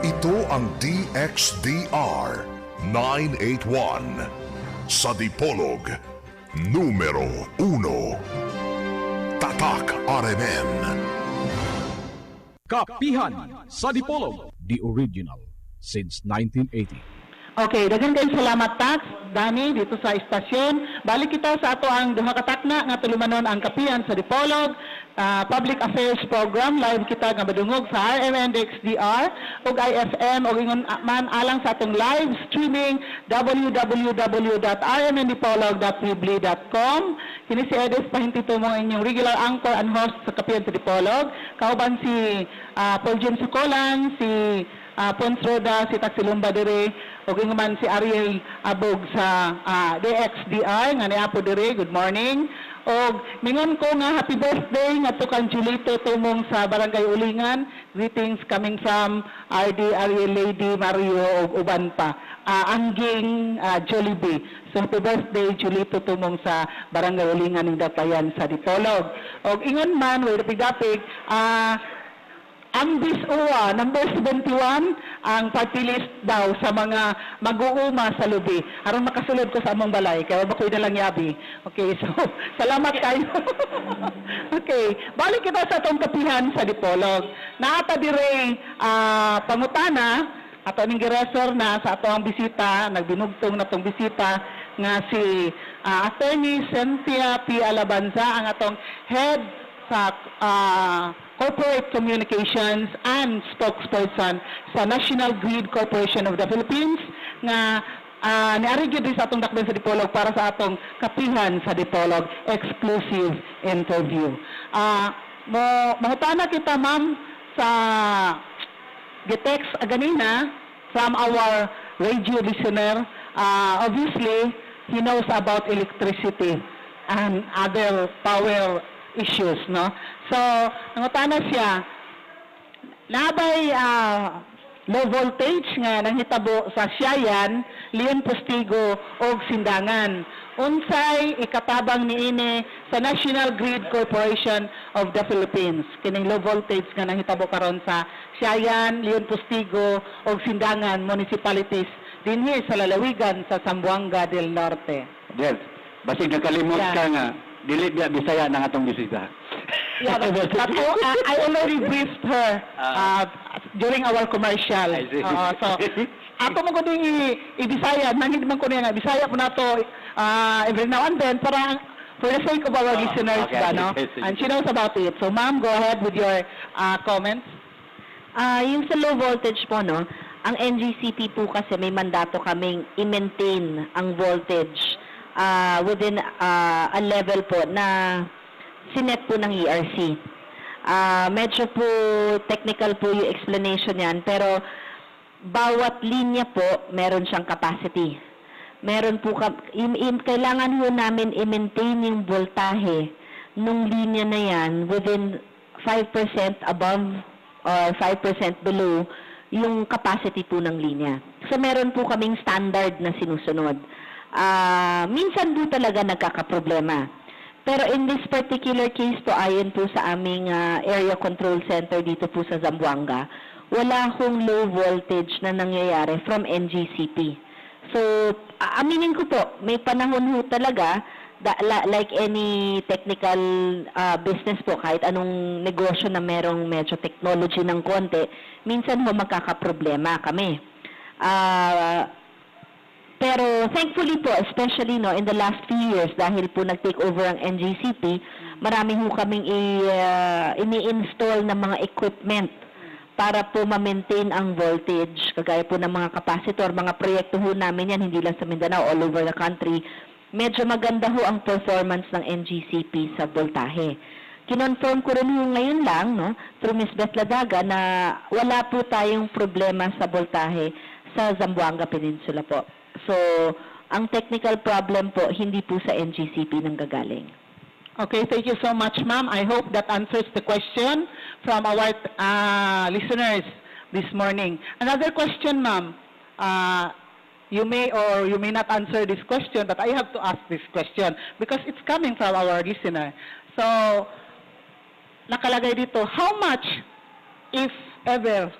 Ito ang DXDR 981 sa Dipolog, numero 1. Tatak RMN. Kapihan sa Dipolog. The original since 1980. Okay, daghang kayong salamat Tax, Dani, dito sa istasyon. Balik kita sa ato ang duha ka takna nga tulumanon ang kapihan sa Dipolog, Public Affairs Program, live kita nga madungog sa RMN XDR, ug IFM, ug ingon man alang sa atong live streaming www.rmndipolog.weebly.com. Kini si Edith Pahintito mo inyong regular anchor and host sa kapihan sa Dipolog. Kauban si Paul James Sucolan, si Pons Roda, si Taxilumba dire, o man si Ariel Abog sa DXDR, nga niapo dire, good morning. O mingon ko nga happy birthday nga to kang Julito tumong sa Barangay Ulingan. Greetings coming from RD, Ariel Lady, Mario, o uban pa. Angging Jollibee. So happy birthday Julito tumong sa Barangay Ulingan ng Datayan sa Dipolog. O ingon man, way dapig-dapig, ang BIS-UWA, number 71, ang party list daw sa mga mag-uuma sa lubi. Aron makasulod ko sa among balay, kaya bakoy na lang yabi. Okay, so, salamat kayo. Okay, balik kita sa atong kapihan sa Dipolog. Naata dire pangutana, ato ning giresor na sa ato ang bisita, nagbinugtong na tong bisita, nga si Attorney Cynthia P. Alabanza, ang atong head sa Corporate Communications and spokesperson sa National Grid Corporation of the Philippines nga niari gyud sa atong dakben sa Dipolog para sa atong kapihan sa Dipolog exclusive interview. Mahutana kita ma'am sa gitext ganina from our radio listener. Obviously, he knows about electricity and other power issues, no? So, nangutana siya, nabay low voltage nga nanghitabo sa Siayan, Leon Postigo o Sindangan. Unsay ikatabang niini sa National Grid Corporation of the Philippines. Kining low voltage nga nanghitabo karon sa Siayan, Leon Postigo o Sindangan municipalities dinhi sa lalawigan sa Zamboanga del Norte. Yes, basig nakalimot ka nga, dili biya Bisaya ng atong bisita. Yeah, but I already briefed her during our commercial. I see. So, ako mo ko din i-Bisaya, nangin man ko niya nga, Bisaya po na to every now and then, para for the sake of our listeners, okay, ba, no? And she knows about it. So, ma'am, go ahead with your comments. Yung sa low voltage po, no, ang NGCP po kasi may mandato kaming i-maintain ang voltage within a level po na sinet po ng ERC. Medyo po technical po yung explanation yan, pero bawat linya po meron siyang capacity. Meron po, kailangan po namin i-maintain yung voltahe nung linya na yan within 5% above or 5% below yung capacity po ng linya. So meron po kaming standard na sinusunod. Minsan po talaga nagkakaproblema. Pero in this particular case po, ayon po sa aming area control center dito po sa Zamboanga, wala hong low voltage na nangyayari from NGCP. So, aminin ko po, may panahon ho talaga, like any technical business po, kahit anong negosyo na merong medyo technology ng konti, minsan ho magkakaproblema kami. Pero thankfully po, especially no, in the last few years, dahil po nag-take over ang NGCP, marami ho kaming ini-install na mga equipment para po ma-maintain ang voltage. Kagaya po ng mga capacitor, mga proyekto ho namin yan, hindi lang sa Mindanao, all over the country. Medyo maganda ho ang performance ng NGCP sa voltahe. Kinonfirm ko rin ho ngayon lang, no, through Ms. Beth Ladaga, na wala po tayong problema sa voltahe sa Zamboanga Peninsula po. So, ang technical problem po, hindi po sa NGCP nanggagaling. Okay, thank you so much, ma'am. I hope that answers the question from our listeners this morning. Another question, ma'am. You may or you may not answer this question, but I have to ask this question because it's coming from our listener. So, nakalagay dito, how much, if ever,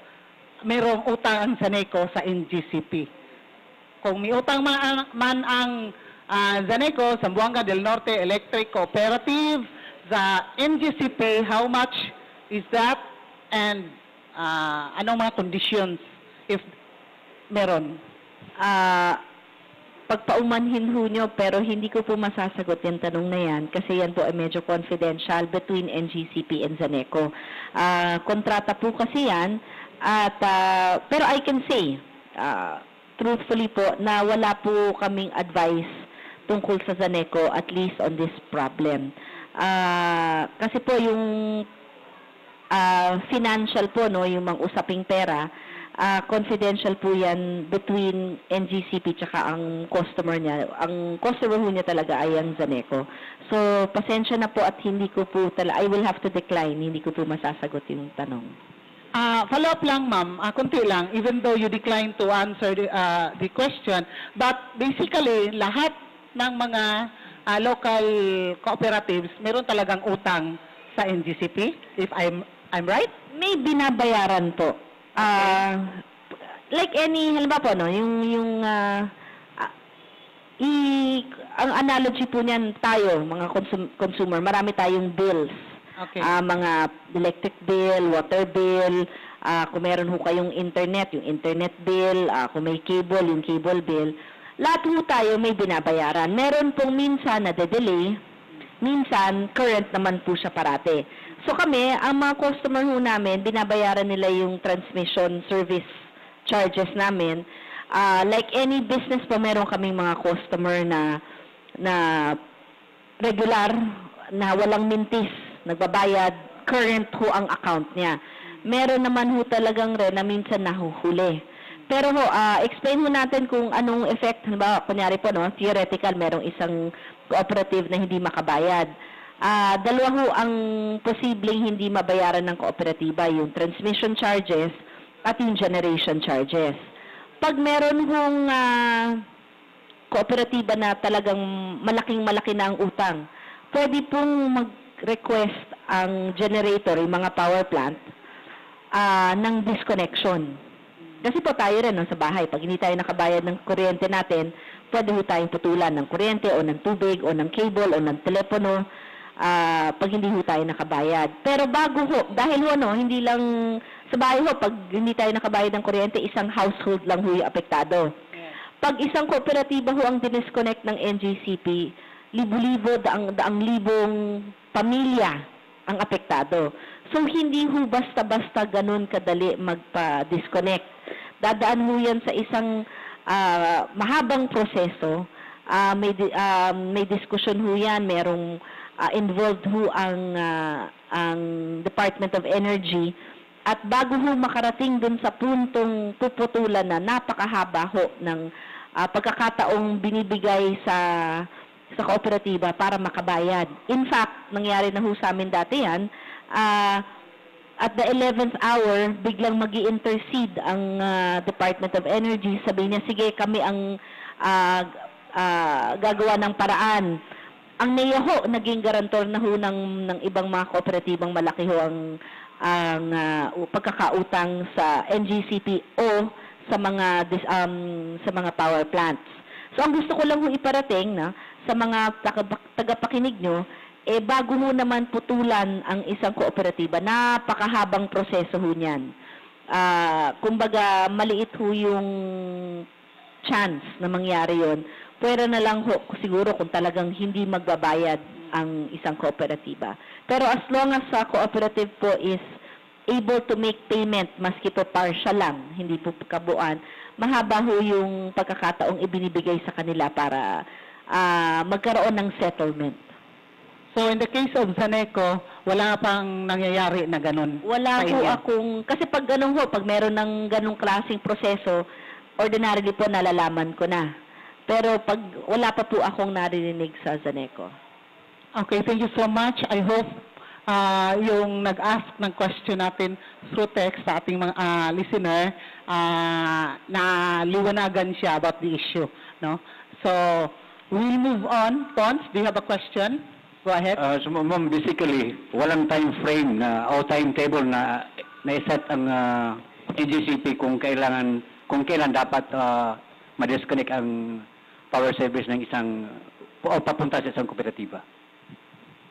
mayroong utang ang Zaneco sa NGCP? Kung may utang man ang Zaneco, Zamboanga del Norte Electric Cooperative, the NGCP, how much is that? And anong mga conditions if meron? pagpaumanhin ho nyo, pero hindi ko po masasagot yung tanong na yan kasi yan po ay medyo confidential between NGCP and Zaneco. Kontrata po kasi yan at pero I can say truthfully po na wala po kaming advice tungkol sa Zaneco at least on this problem. Kasi po yung financial po, no, yung mga usaping pera, confidential po yan between NGCP tsaka ang customer niya. Ang customer niya talaga ay ang Zaneco. So, pasensya na po at hindi ko po I will have to decline. Hindi ko po masasagot yung tanong. Follow up lang, ma'am. Kunti lang, even though you declined to answer the question, but basically, lahat ng mga local cooperatives, meron talagang utang sa NGCP, if I'm right? May binabayaran po. Like any, halimbawa po, no, ang analogy po niyan tayo, mga consumer, marami tayong bills. Okay. Mga electric bill, water bill, kung meron ho kayong internet, yung internet bill, kung may cable, yung cable bill. Lahat ho tayo may binabayaran. Meron pong minsan na delay, minsan current naman po siya parate. So kami, ang mga customer ho namin, binabayaran nila yung transmission service charges namin. Like any business po, meron kaming mga customer na regular, na walang mintis, nagbabayad, current ho ang account niya. Meron naman ho talagang rin na minsan nahuhuli. Pero ho, explain ho natin kung anong effect, halimbawa, kunyari po, no, theoretical, merong isang cooperative na hindi makabayad. Dalawa ho ang posibleng hindi mabayaran ng kooperatiba, yung transmission charges at yung generation charges. Pag meron hong kooperatiba na talagang malaking-malaki na ang utang, pwede pong mag-request ang generator, yung mga power plant, ng disconnection. Kasi po tayo rin, no, sa bahay, pag hindi tayo nakabayad ng kuryente natin, pwede ho tayong putulan ng kuryente o ng tubig o ng cable o ng telepono, pag hindi ho tayo nakabayad. Pero bago ho, dahil ho, no, hindi lang sa bahay ho, pag hindi tayo nakabayad ng kuryente, isang household lang ho yung apektado. Pag isang kooperatiba ho ang dinisconnect ng NGCP, libo-libo, daang libong pamilya ang apektado. So, hindi ho basta-basta ganun kadali magpa-disconnect. Dadaan ho yan sa isang mahabang proseso. May diskusyon ho yan, merong involved ho ang Department of Energy. At bago ho makarating dun sa puntong puputulan na napakahaba ho ng pagkakataong binibigay sa kooperatiba para makabayad. In fact, nangyari na ho sa amin dati yan, at the 11th hour, biglang magi-intercede ang Department of Energy. Sabi niya, sige, kami ang gagawa ng paraan. Ang NEA ho, naging garantor na ho ng ibang mga kooperatibang malaki ho ang pagkakautang sa NGCP o sa mga power plants. So, ang gusto ko lang ho iparating na sa mga tagapakinig nyo, bago ho naman putulan ang isang kooperatiba, napakahabang proseso ho niyan. Kumbaga, maliit ho yung chance na mangyari yon. Pwera na lang ho, siguro kung talagang hindi magbabayad ang isang kooperatiba. Pero as long as sa cooperative po is able to make payment, maski po partial lang, hindi po kabuuan, mahaba ho yung pagkakataong ibinibigay sa kanila para magkaroon ng settlement. So, in the case of Zaneco, wala pang nangyayari na ganun? Wala po akong, kasi pag ganun ho, pag meron ng ganung klaseng proseso, ordinarily po nalalaman ko na. Pero pag wala pa po akong narinig sa Zaneco. Okay, thank you so much. I hope yung nag-ask ng question natin through text sa ating mga listener, na liwanagan siya about the issue. No? So, we'll move on. Pons, do you have a question? Go ahead. So, ma'am, basically, walang time frame o timetable na na-set ang NGCP kung kailan dapat ma-disconnect ang power service ng isang o papunta sa isang kooperatiba.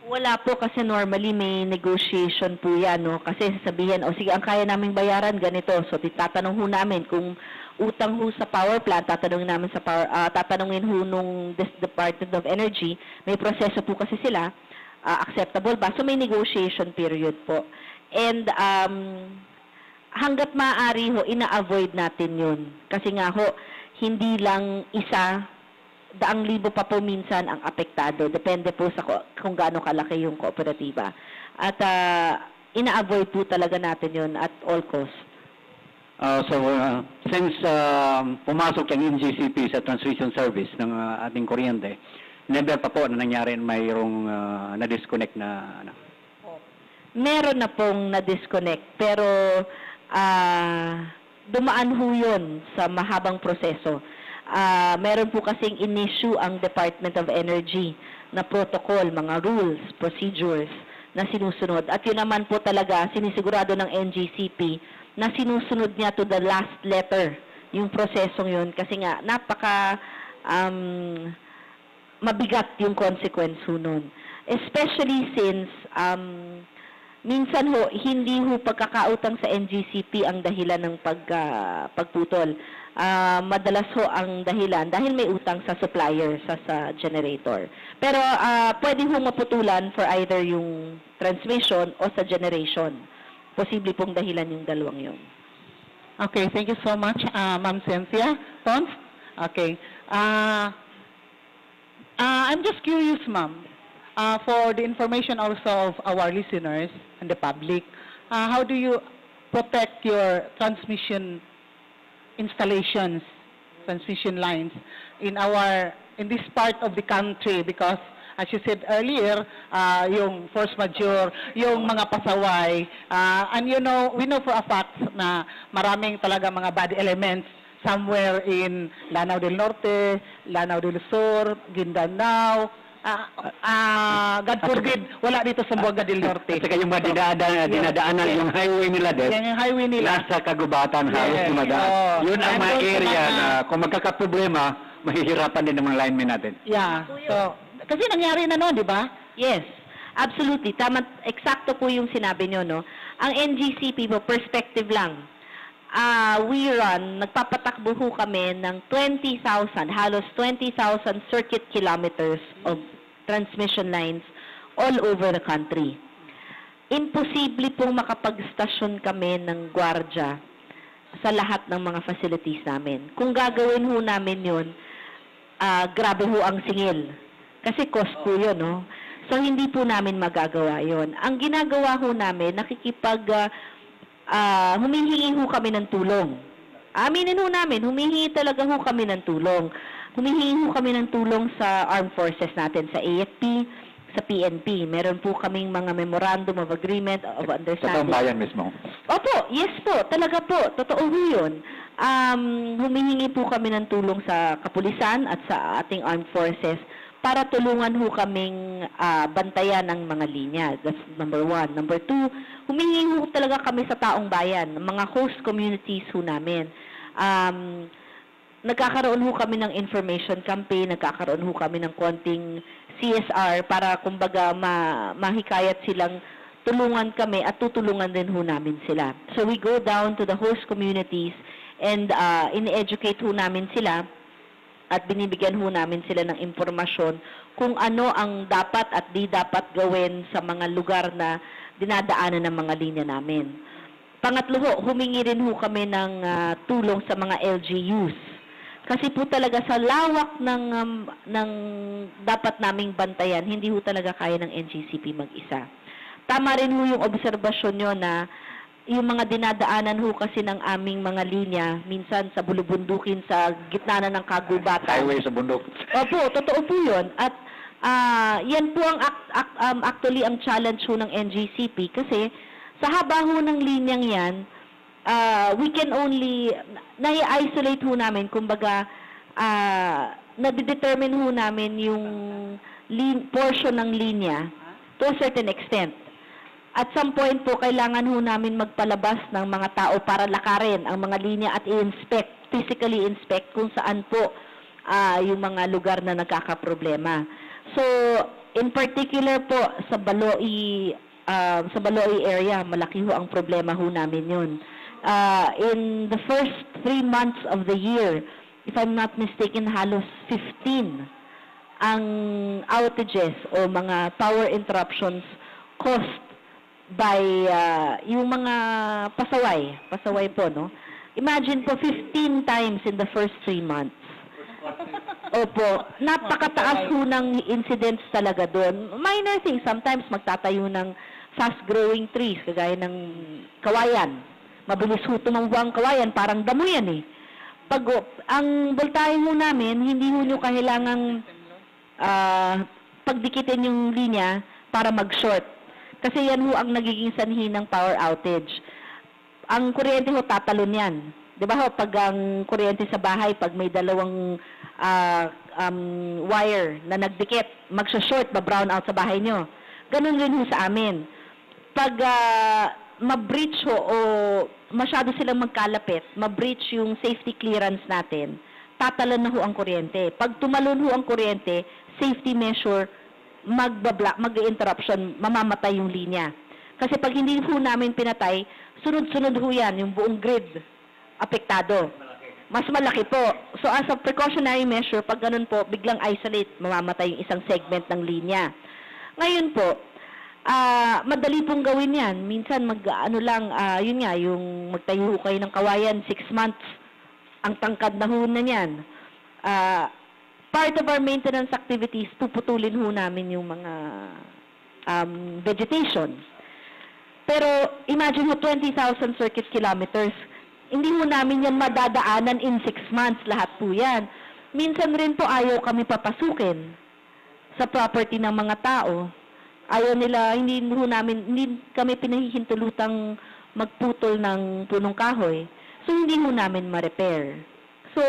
Wala po kasi normally may negotiation po yan, no? Kasi sasabihin, sige, ang kaya naming bayaran ganito. So, tatanong ho namin kung utang ho sa power plant, tatanungin namin sa tatanungin ho nung Department of Energy, may proseso po kasi sila, acceptable ba? So may negotiation period po. And hanggat maaari ho, ina-avoid natin yun. Kasi nga ho, hindi lang daang libo pa po minsan ang apektado. Depende po sa kung gaano kalaki yung kooperatiba. At ina-avoid po talaga natin yun at all cost. Since pumasok yung NGCP sa transmission service ng ating kuryente, never pa po na nangyari mayroong na-disconnect na Meron na pong na-disconnect, pero dumaan ho yun sa mahabang proseso. Meron po kasing in-issue ang Department of Energy na protocol, mga rules, procedures na sinusunod. At yun naman po talaga sinisigurado ng NGCP na sinusunod niya to the last letter yung prosesong yun. Kasi nga, napaka mabigat yung consequence ho nun. Especially since minsan ho, hindi ho pagkakautang sa NGCP ang dahilan ng pagputol. Madalas ho ang dahilan dahil may utang sa supplier, sa generator. Pero pwede ho maputulan for either yung transmission o sa generation. Posible pong dahilan yung dalawang yun. Okay, thank you so much, Ma'am Cynthia. Tons? Okay. I'm just curious, ma'am, for the information also of our listeners and the public, how do you protect your transmission installations, transmission lines in this part of the country? Because as you said earlier, yung force majeure, yung mga pasaway, and we know for a fact na maraming talaga mga bad elements somewhere in Lanao del Norte, Lanao del Sur, Guindanao, God forbid, wala dito sa Buanga del Norte. At saka yung mga dinadaanan, yung highway nila, Yan yung highway nila. nasa kagubatan, halos dumadaan. Yun ang mga area na kung magkakaproblema, mahihirapan din ng mga linemen natin. Yeah. So, kasi nangyari na noon, di ba? Yes, absolutely. Tama, eksakto po yung sinabi nyo, no? Ang NGCP po, perspective lang. Nagpapatakbo ho kami ng 20,000, halos 20,000 circuit kilometers of transmission lines all over the country. Imposible pong makapagstasyon kami ng gwardya sa lahat ng mga facilities namin. Kung gagawin ho namin yun, grabe ho ang singil. Kasi cost po yun, no? So, hindi po namin magagawa yun. Ang ginagawa ho namin, humihingi ho kami ng tulong. Aminin ho namin, humihingi talaga ho kami ng tulong. Humihingi ho kami ng tulong sa armed forces natin, sa AFP, sa PNP. Meron po kaming mga memorandum of agreement, of understanding. Sa bayan mismo. Opo, yes po, talaga po. Totoo ho yun. Humihingi po kami ng tulong sa kapulisan at sa ating armed forces para tulungan ho kaming bantayan ng mga linya. That's number one. Number two, humingi ho talaga kami sa taong bayan, mga host communities ho namin. Nagkakaroon ho kami ng information campaign, nagkakaroon ho kami ng konting CSR para kumbaga mahikayat silang tulungan kami at tutulungan din ho namin sila. So we go down to the host communities and in-educate ho namin sila at binibigyan ho namin sila ng impormasyon kung ano ang dapat at di dapat gawin sa mga lugar na dinadaanan ng mga linya namin. Pangatlo ho, humingi rin ho kami ng tulong sa mga LGUs. Kasi po talaga sa lawak ng dapat naming bantayan, hindi ho talaga kaya ng NGCP mag-isa. Tama rin ho yung obserbasyon nyo na yung mga dinadaanan ho kasi ng aming mga linya, minsan sa bulubundukin, sa gitna na ng kagubatan. Highway sa bundok. Opo, totoo po yun. At yan po ang actually ang challenge ho ng NGCP kasi sa haba ho ng linyang yan, we can only, nai-isolate ho namin, kumbaga, nadidetermine ho namin yung portion ng linya to a certain extent. At some point po, kailangan ho namin magpalabas ng mga tao para lakarin ang mga linya at i-inspect, physically inspect kung saan po yung mga lugar na nagkakaproblema. So, in particular po, sa Baloi area, malaki ho ang problema ho namin yun. In the first 3 months of the year, if I'm not mistaken, halos 15 ang outages o mga power interruptions caused by yung mga pasaway po, no? Imagine po, 15 times in the first 3 months. Opo, napakataas ho ng incidents talaga doon. Minor things, sometimes magtatayo ng fast-growing trees, kagaya ng kawayan. Mabilis ho tumanggo kawayan, parang damo yan eh. Pag ang voltahe ho namin, hindi ho nyo kailangang pagdikitin yung linya para mag-short. Kasi yan ho ang nagiging sanhi ng power outage. Ang kuryente ho, tatalon yan. Di ba ho, pag ang kuryente sa bahay, pag may dalawang wire na nagdikit, magsha-short, ba-brown out sa bahay nyo. Ganun rin ho sa amin. Pag ma-breach ho o masyado silang magkalapit, ma-breach yung safety clearance natin, tatalon na ho ang kuryente. Pag tumalon ho ang kuryente, safety measure, mag-interruption, mamamatay yung linya. Kasi pag hindi ho namin pinatay, sunod-sunod ho yan, yung buong grid, apektado. Mas malaki po. So as a precautionary measure, pag ganun po, biglang isolate, mamamatay yung isang segment ng linya. Ngayon po, madali pong gawin yan. Minsan yun nga, yung magtayo kayo ng kawayan, 6 months, ang tangkad na ho na yan. Part of our maintenance activities, puputulin ho namin yung mga vegetation. Pero imagine mo 20,000 circuit kilometers. Hindi mo namin yan madadaanan in 6 months, lahat po yan. Minsan rin po ayaw kami papasukin sa property ng mga tao. Ayaw nila, hindi kami pinahihintulutang magputol ng punong kahoy. So, hindi ho namin ma-repair. So,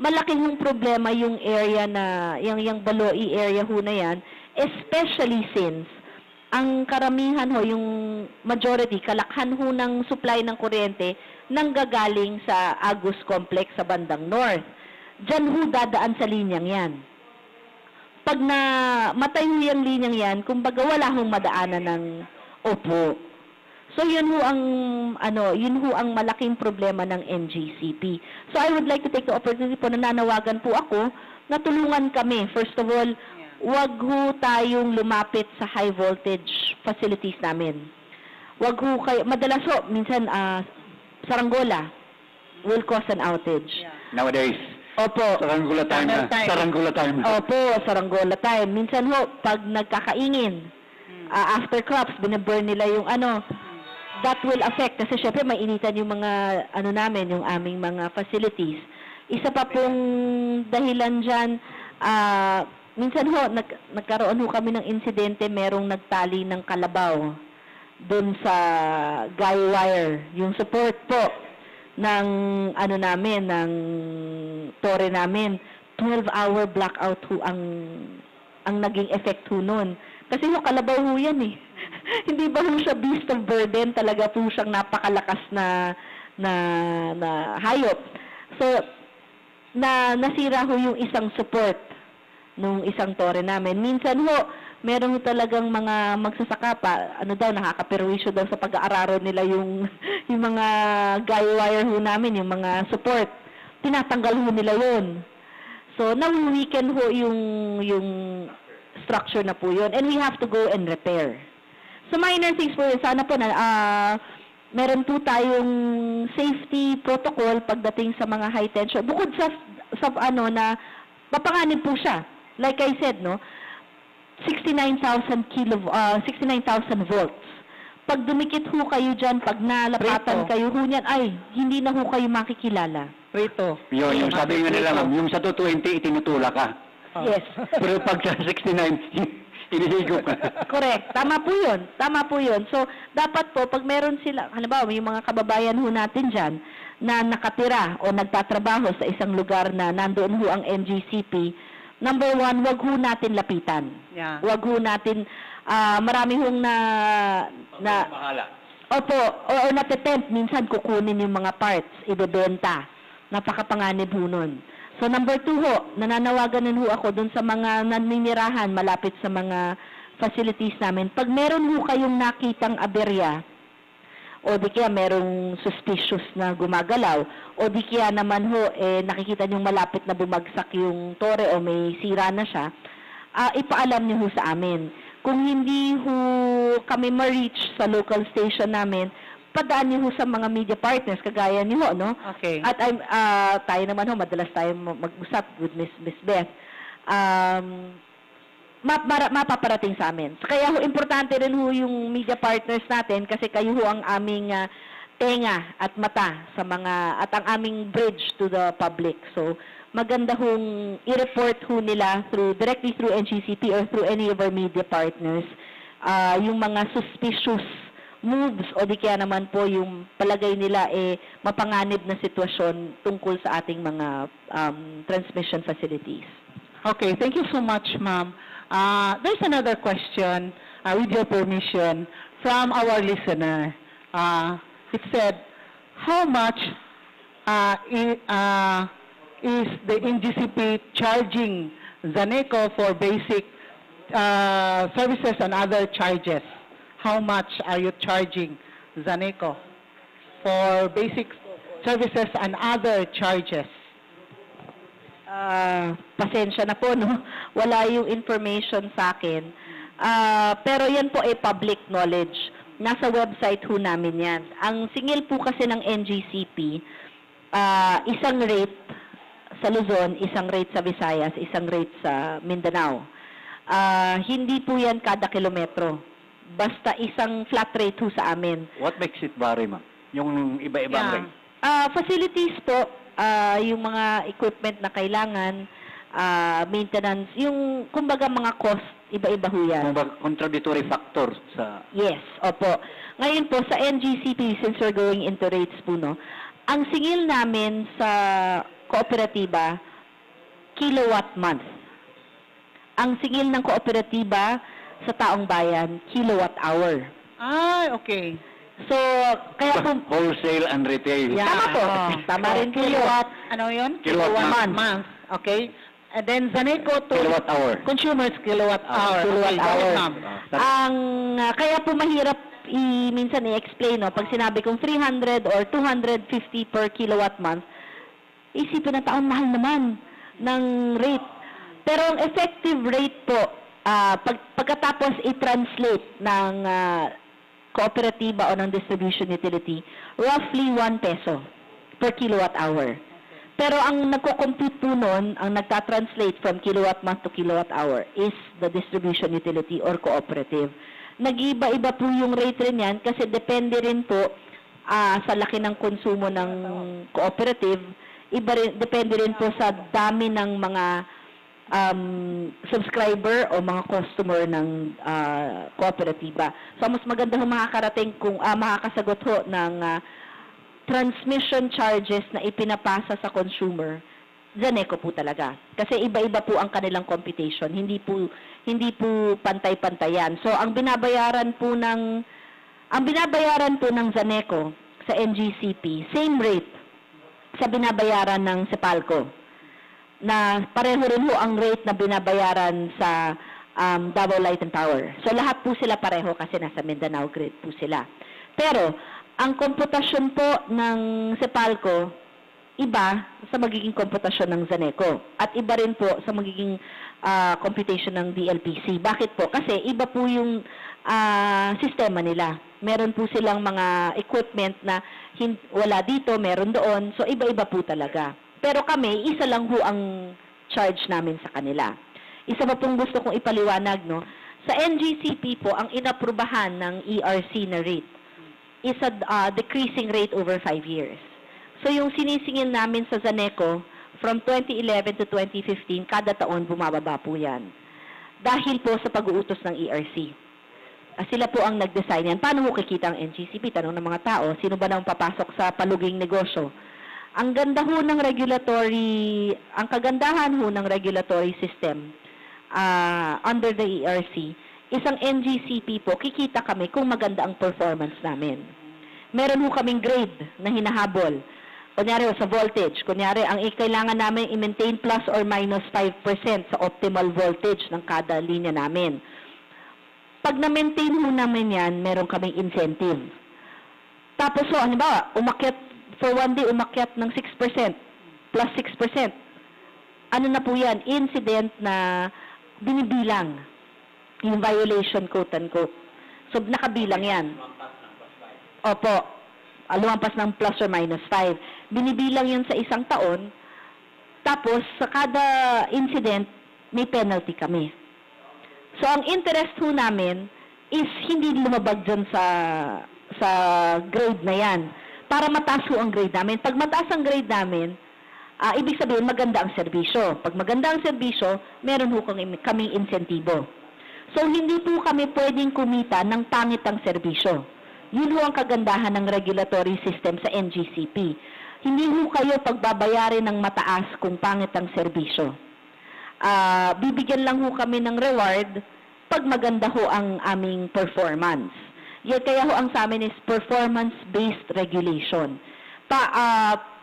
malaking yung problema yung area na, yung Baloi area ho na yan, especially since ang karamihan ho, yung majority, kalakhan ho ng supply ng kuryente nanggagaling sa Agus Complex sa bandang north. Diyan ho dadaan sa linyang yan. Pag namatay ho yung linyang yan, kumbaga wala hong madaanan ng opo. So yun ho ang malaking problema ng NGCP. So I would like to take the opportunity po, nananawagan po ako na tulungan kami. First of all, wag ho tayong lumapit sa high voltage facilities namin. Wag ho kayo, madalas ho, minsan saranggola will cause an outage. Nowadays, Opo. saranggola time. Opo, saranggola time. Minsan ho, pag nagkakaingin, after crops, binaburn nila yung that will affect. Kasi syempre, mainitan yung mga, namin, yung aming mga facilities. Isa pa pong dahilan dyan, minsan ho, nagkaroon ho kami ng insidente, merong nagtali ng kalabaw doon sa guy wire. Yung support po ng namin, ng tore namin, 12-hour blackout ho ang naging effect ho nun. Kasi ho, kalabaw ho yan eh. Hindi ba ho siya beast of burden? Talaga po siyang napakalakas na hayop. So, nasira ho yung isang support nung isang tore namin. Minsan ho, meron ho talagang mga magsasaka pa, nakakaperwisyo daw sa pag-aararo nila yung mga guy wire ho namin, yung mga support. Tinatanggal ho nila yun. So, na-weaken ho yung structure na po yun. And we have to go and repair. So, minor things po yun. Sana po na meron po tayong safety protocol pagdating sa mga high tension. Bukod sa na papanganib po siya. Like I said, 69,000 volts. Pag dumikit ho kayo dyan, pag nalapatan kayo ho niyan, ay, hindi na ho kayo makikilala. Rito. Yung sabi nga nila, yung sa 220, itinutula ka. Yes. Pero pag sa 69, inihigop ka. Correct. Tama po yun. So, dapat po, pag meron sila, halimbawa, yung mga kababayan ho natin dyan, na nakatira o nagtatrabaho sa isang lugar na nandoon ho ang NGCP, number 1, wag ho natin lapitan. Yeah. Wag ho natin, marami hong Bahala. opo, o natitempt, minsan kukunin yung mga parts, ibebenta. Napakapanganib ho nun. So number 2 ho, nananawagan ho ako dun sa mga naninirahan malapit sa mga facilities namin. Pag meron ho kayong nakitang aberya, o di kaya merong suspicious na gumagalaw, o di kaya naman ho, nakikita niyong malapit na bumagsak yung tore o may sira na siya, ipaalam niyo ho sa amin. Kung hindi ho kami ma-reach sa local station namin, padaan niyo ho sa mga media partners, kagaya niyo ho, no? Okay. At tayo naman ho, madalas tayo mag-usap with Miss Beth. Mapaparating sa amin. So, kaya ho, importante rin ho yung media partners natin kasi kayo ho ang aming tenga at mata sa mga, at ang aming bridge to the public. So, maganda hong i-report ho nila directly through NGCP or through any of our media partners yung mga suspicious moves o di kaya naman po yung palagay nila mapanganib na sitwasyon tungkol sa ating mga transmission facilities. Okay, thank you so much, ma'am. There's another question, with your permission, from our listener. It said, how much is the NGCP charging Zaneco for basic services and other charges? How much are you charging Zaneco for basic services and other charges? Pasensya na po, no? Wala yung information sa akin. Pero yan po ay public knowledge. Nasa website ho namin yan. Ang singil po kasi ng NGCP, isang rate sa Luzon, isang rate sa Visayas, isang rate sa Mindanao. Hindi po yan kada kilometro. Basta isang flat rate ho sa amin. What makes it vary, ma'am? Yung iba-ibang rate? Facilities po, yung mga equipment na kailangan, maintenance, yung kumbaga mga cost, iba-iba ho yan. Kumbaga, contradictory factors sa... Yes, opo. Ngayon po, sa NGCP, since we're going into rates po, no, ang singil namin sa kooperatiba, kilowatt month. Ang singil ng kooperatiba sa taong bayan, kilowatt hour. Okay. So, kaya po... Wholesale and retail. Yeah. Tama po. Tama rin po. Kilowatt, ano yun? Kilowatt month. Okay. And then Zaneco to Kilowatt hour. consumers, kilowatt hour. Kilowatt Okay, hour. ma'am. Kaya po mahirap minsan i-explain, no? Pag sinabi kong 300 or 250 per kilowatt month, isipin na taon, mahal naman ng rate. Pero ang effective rate po, pagkatapos i-translate ng kooperatiba o ng distribution utility, roughly 1 peso per kilowatt hour. Pero ang nagko-compute po nun, ang nagta-translate from kilowatt month to kilowatt hour is the distribution utility or cooperative. Nag-iba-iba po yung rate rin yan kasi depende rin po sa laki ng konsumo ng cooperative, depende rin po sa dami ng mga subscriber o mga customer ng kooperatiba. So, mas maganda ho makakarating kung makakasagot ho ng transmission charges na ipinapasa sa consumer, Zaneco po talaga. Kasi iba-iba po ang kanilang computation. Hindi po pantay-pantayan. So, ang binabayaran po ng Zaneco sa NGCP, same rate sa binabayaran ng Sepalco, na pareho rin ho ang rate na binabayaran sa Davao Light and Power. So, lahat po sila pareho kasi nasa Mindanao grid po sila. Pero, ang komputasyon po ng Sepalco, iba sa magiging komputasyon ng Zaneco. At iba rin po sa magiging computation ng DLPC. Bakit po? Kasi iba po yung sistema nila. Meron po silang mga equipment na wala dito, meron doon. So, iba-iba po talaga. Pero kami, isa lang ho ang charge namin sa kanila. Isa pa pong gusto kong ipaliwanag, no? Sa NGCP po, ang inaprubahan ng ERC na rate is a decreasing rate over 5 years. So yung sinisingil namin sa Zaneco, from 2011 to 2015, kada taon bumababa po yan. Dahil po sa pag-uutos ng ERC. Sila po ang nag-design yan. Paano mo kikita ang NGCP? Tanong ng mga tao, sino ba nang papasok sa paluging negosyo? Ang ganda ho ng ang kagandahan ho ng regulatory system under the ERC, isang NGCP po, kikita kami kung maganda ang performance namin. Meron ho kaming grade na hinahabol. Kunyari sa voltage, kunyari ang kailangan namin i-maintain plus or minus 5% sa optimal voltage ng kada linya namin. Pag na-maintain ho namin yan, meron kaming incentive. Tapos, so, halimbawa, umakyat, for one day, umakyat ng 6%, plus 6%. Ano na po yan? Incident na binibilang. Yung violation, quote-unquote. So, nakabilang yan. Opo. Lumampas ng plus or minus 5. Binibilang yun sa isang taon. Tapos, sa kada incident, may penalty kami. So, ang interest ho namin is hindi lumabag dyan sa grade na yan. Para mataas ho ang grade namin. Pag mataas ang grade namin, ibig sabihin maganda ang serbisyo. Pag maganda ang serbisyo, meron ho kaming insentibo. So, hindi po kami pwedeng kumita ng pangit ang serbisyo. Yun ho ang kagandahan ng regulatory system sa NGCP. Hindi ho kayo pagbabayarin ng mataas kung pangit ang serbisyo. Bibigyan lang ho kami ng reward pag maganda ho ang aming performance. Kaya ho ang sa amin is performance-based regulation.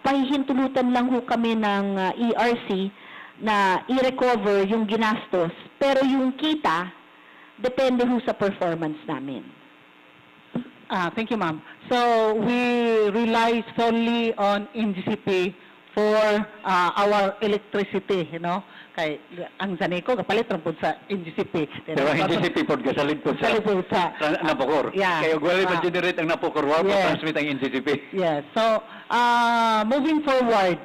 Pahihintulutan lang ho kami ng ERC na i-recover yung ginastos, pero yung kita, depende ho sa performance namin. Thank you, ma'am. So, we rely solely on NGCP for our electricity, you know. Kay ang Zaneco kapalit ra pud sa NGCP. Pero ang NGCP pod gasalid po sa Napocor. Yeah. Kaya wala ma-generate ang Napocor, wala Yes. transmit ang NGCP. Yes. So, moving forward,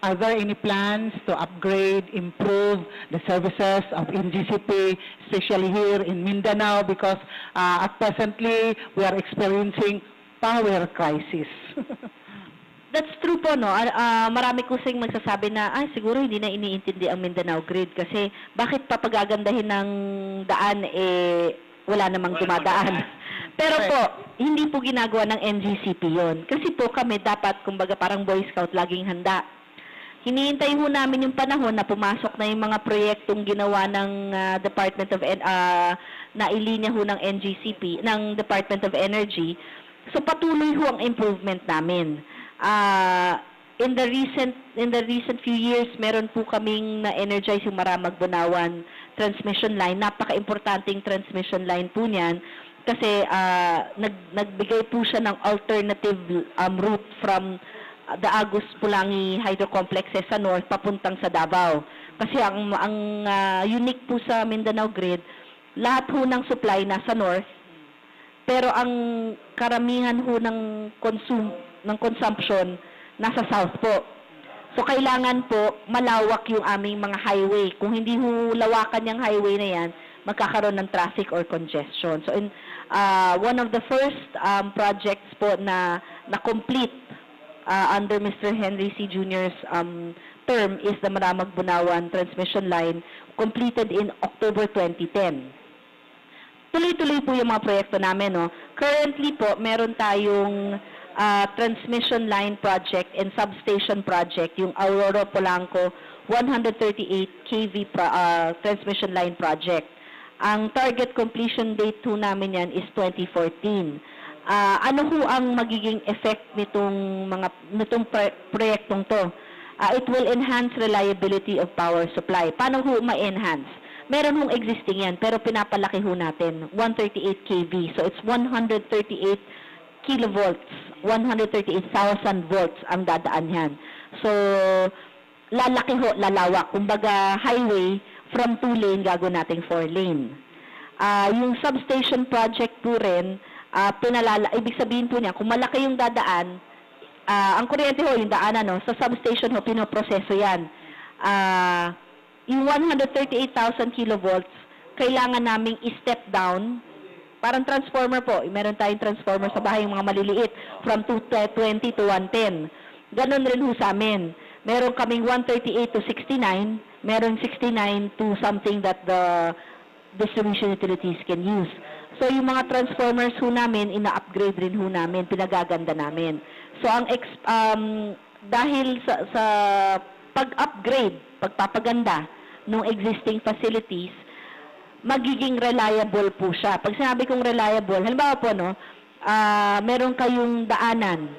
are there any plans to upgrade, improve the services of NGCP, especially here in Mindanao, because at presently we are experiencing power crisis. That's true po, no? Marami kusing magsasabi na, siguro hindi na iniintindi ang Mindanao Grid kasi bakit papagagandahin ng daan, wala namang dumadaan. Pero po, hindi po ginagawa ng NGCP yon. Kasi po kami dapat, kumbaga parang Boy Scout, laging handa. Hinihintay ho namin yung panahon na pumasok na yung mga proyektong ginawa ng Department of na ilinya ho ng NGCP, ng Department of Energy. So patuloy ho ang improvement namin. In the recent few years, meron po kaming na-energize yung Maramag-Bunawan transmission line. Napaka-importanting transmission line po niyan kasi nagbigay po siya ng alternative route from the Agus Pulangi Hydro Complexes sa north papuntang sa Davao. Kasi ang unique po sa Mindanao Grid, lahat ho ng supply nasa north, pero ang karamihan ho ng consumption nasa south po. So kailangan po malawak yung aming mga highway. Kung hindi ho lawakan yung highway na yan, magkakaroon ng traffic or congestion. So in one of the first projects po na complete under Mr. Henry C. Jr.'s term is the Maramag-Bunawan transmission line, completed in October 2010. Tuloy-tuloy po yung mga proyekto namin, no? Currently po, meron tayong transmission line project and substation project, yung Aurora Polanco 138 kV transmission line project. Ang target completion date po namin yan is 2014. Ano ho ang magiging effect nitong proyektong to? It will enhance reliability of power supply. Paano ho ma-enhance? Meron hong existing yan, pero pinapalaki ho natin, 138 kV. So it's 138 kilovolts, 138,000 volts ang dadaan yan. So, lalaki ho, lalawak. Kumbaga, highway, from 2 lane, gago nating 4 lane. Yung substation project po rin, ibig sabihin po niya, kung malaki yung dadaan, ang kuryente ho, yung daanan, no, sa substation ho, pinoproseso yan. Yung 138,000 kilovolts, kailangan naming i-step down. Parang transformer po. Meron tayong transformer sa bahay, yung mga maliliit, from 220 to 110. Ganon rin ho sa amin. Meron kaming 138 to 69, meron 69 to something that the distribution utilities can use. So, yung mga transformers ho namin, ina-upgrade rin ho namin, pinagaganda namin. So, dahil sa pag-upgrade, pagpapaganda ng existing facilities, magiging reliable po siya. Pag sinabi kong reliable, halimbawa po, no, meron kayong daanan,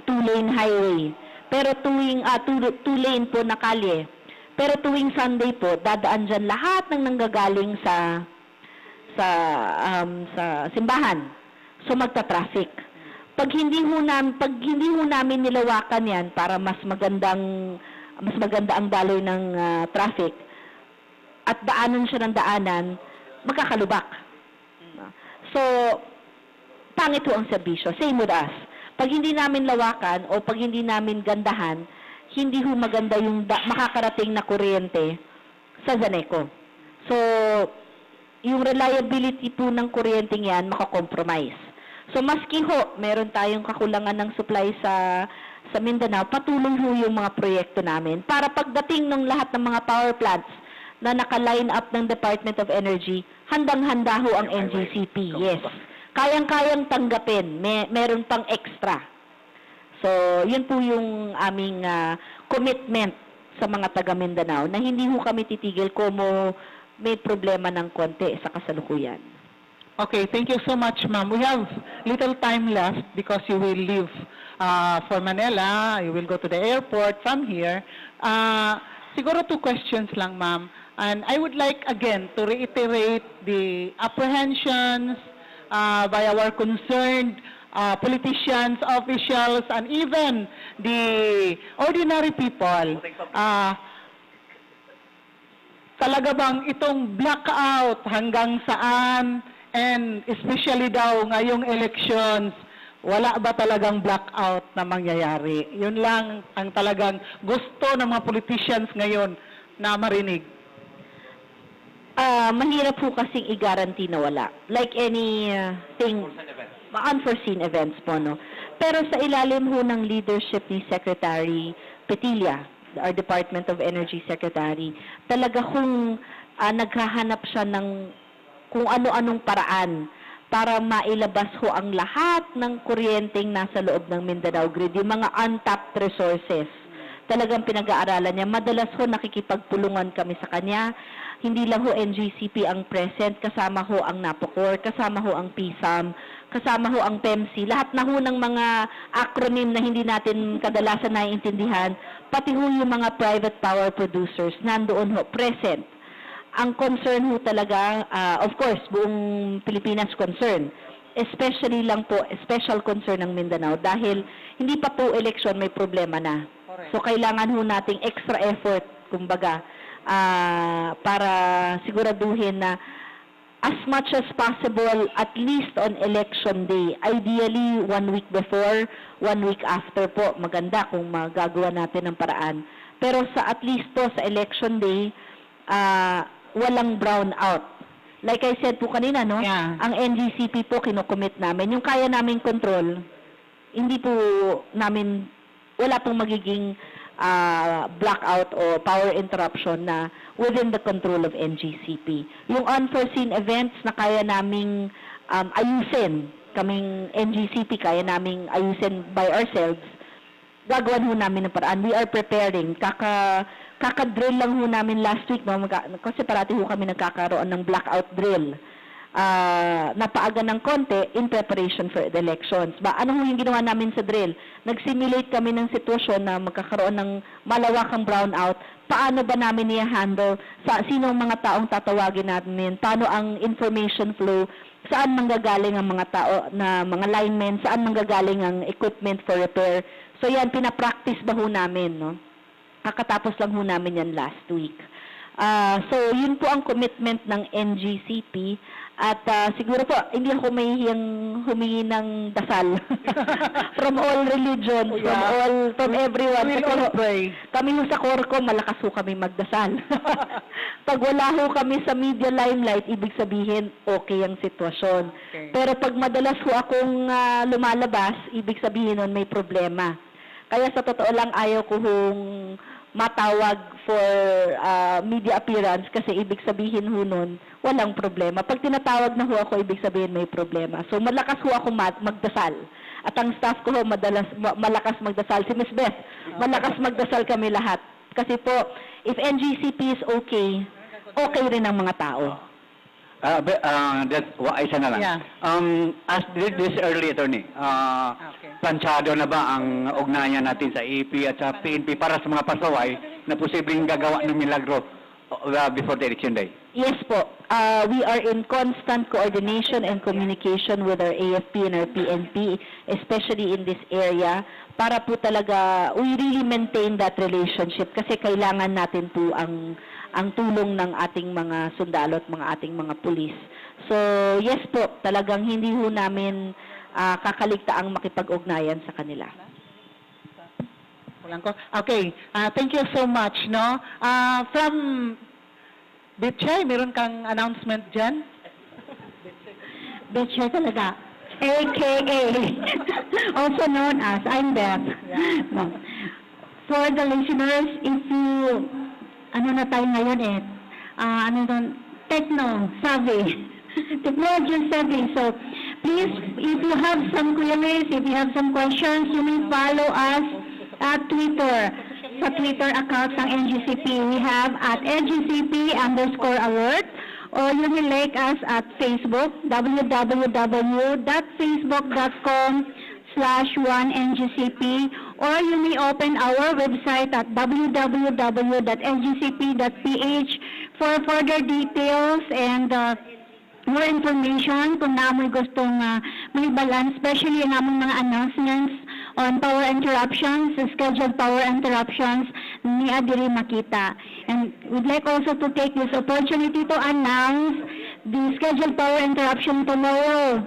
2-lane highway, pero tuwing 2-lane po na kalye, pero tuwing Sunday po, dadaan dyan lahat ng nanggagaling sa simbahan. So magta-traffic. Pag hindi ho namin nilawakan 'yan para mas maganda ang daloy ng traffic at daanan siya ng daanan, magkakalubak. So pangit ho ang serbisyo. Same with us. Pag hindi namin lawakan o pag hindi namin gandahan, hindi ho maganda yung makakarating na kuryente sa Zaneco. So, yung reliability po ng kuryenteng yan, makakompromise. So, maski ho, meron tayong kakulangan ng supply sa Mindanao, patuloy ho yung mga proyekto namin para pagdating ng lahat ng mga power plants na naka-line up ng Department of Energy, handang-handa ho ang NGCP. Yes. Kayang-kayang tanggapin. Meron pang extra. So, yun po yung aming commitment sa mga taga Mindanao na hindi ho kami titigil kung may problema ng konti sa kasalukuyan. Okay, thank you so much, ma'am. We have little time left because you will leave for Manila. You will go to the airport from here. Siguro 2 questions lang, ma'am. And I would like, again, to reiterate the apprehensions by our concerned politicians, officials, and even the ordinary people. Talaga bang itong blackout hanggang saan, and especially daw ngayong elections, wala ba talagang blackout na mangyayari? Yun lang ang talagang gusto ng mga politicians ngayon na marinig. Mahirap po kasing i-guarantee na wala. Like anything, unforeseen events po, no? Pero sa ilalim ho ng leadership ni Secretary Petilla, our Department of Energy Secretary, talaga kung naghahanap siya ng kung ano-anong paraan para mailabas ho ang lahat ng kuryenteng nasa loob ng Mindanao Grid, yung mga untapped resources. Talagang pinag-aaralan niya. Madalas ho nakikipagpulungan kami sa kanya. Hindi lang ho NGCP ang present, kasama ho ang NAPOCOR, kasama ho ang PSAM, kasama ho ang PEMC, lahat na ho ng mga acronym na hindi natin kadalasan naiintindihan, pati ho yung mga private power producers, nandoon ho, present. Ang concern ho talaga, of course, buong Pilipinas concern, especially lang po, special concern ng Mindanao dahil hindi pa po eleksyon, may problema na. So kailangan ho nating extra effort, kumbaga, para siguraduhin na as much as possible, at least on election day, ideally 1 week before, 1 week after po, maganda kung magagawa natin ng paraan. Pero sa at least po sa election day, walang brown out. Like I said po kanina, no? Yeah. Ang NGCP po kinocommit namin. Yung kaya naming control, hindi po namin, wala pong magiging blackout o power interruption na within the control of NGCP. Yung unforeseen events na kaya naming ayusin, kaming NGCP, kaya naming ayusin by ourselves, gagawan ho namin ng paraan. We are preparing. Kaka-drill lang ho namin last week, no? Kasi parati ho kami nagkakaroon ng blackout drill. Napaaga ng konti in preparation for the elections. Ano ho yung ginawa namin sa drill? Nag-simulate kami ng sitwasyon na magkakaroon ng malawakang brownout. Paano ba namin i-handle? Sino ang mga taong tatawagin namin? Paano ang information flow? Saan manggagaling ang mga tao na mga linemen? Saan manggagaling ang equipment for repair? So yan, pinapractice ba ho namin, no? Kakatapos lang ho namin yan last week. So yun po ang commitment ng NGCP. At siguro po, hindi ako mahihiyang humingi ng dasal from all religions, from everyone. We all pray. Kami ho sa Corco, malakas ho kami magdasal. Pag wala ho kami sa media limelight, ibig sabihin, okay ang sitwasyon. Okay. Pero pag madalas ho akong lumalabas, ibig sabihin nun may problema. Kaya sa totoo lang, ayaw ko hong matawag for media appearance kasi ibig sabihin ho nun, walang problema. Pag tinatawag na ho ako, ibig sabihin may problema. So malakas ho ako magdasal. At ang staff ko ho, malakas magdasal. Si Ms. Beth, malakas magdasal kami lahat. Kasi po, if NGCP is okay, okay rin ang mga tao. Isa na lang. Yeah. As this early attorney, planchado na ba ang ugnayan natin sa EP at sa PNP para sa mga pasaway na posibleng gagawa ng milagro before the election day? Yes po. We are in constant coordination and communication with our AFP and our PNP, especially in this area, para po talaga we really maintain that relationship kasi kailangan natin po ang tulong ng ating mga sundalo at mga ating mga pulis. So, yes po, talagang hindi ho namin kakaligtaang makipag-ugnayan sa kanila. Okay, thank you so much, no? From Bitchay, meron kang announcement dyan? Betcha talaga. AKA, also known as I'm Beth. No. For the listeners, if you, ano na tayo ngayon techno-savvy, technology-savvy. So, please, if you have some queries, if you have some questions, you may follow us at Twitter. Sa Twitter account ng NGCP, we have at NGCP_alert, or you may like us at Facebook, www.facebook.com/1NGCP, or you may open our website at www.ngcp.ph for further details and more information kung naamoy gustong may balance, especially ang among mga announcements on power interruptions, scheduled power interruptions, ni adiri makita. And we'd like also to take this opportunity to announce the scheduled power interruption tomorrow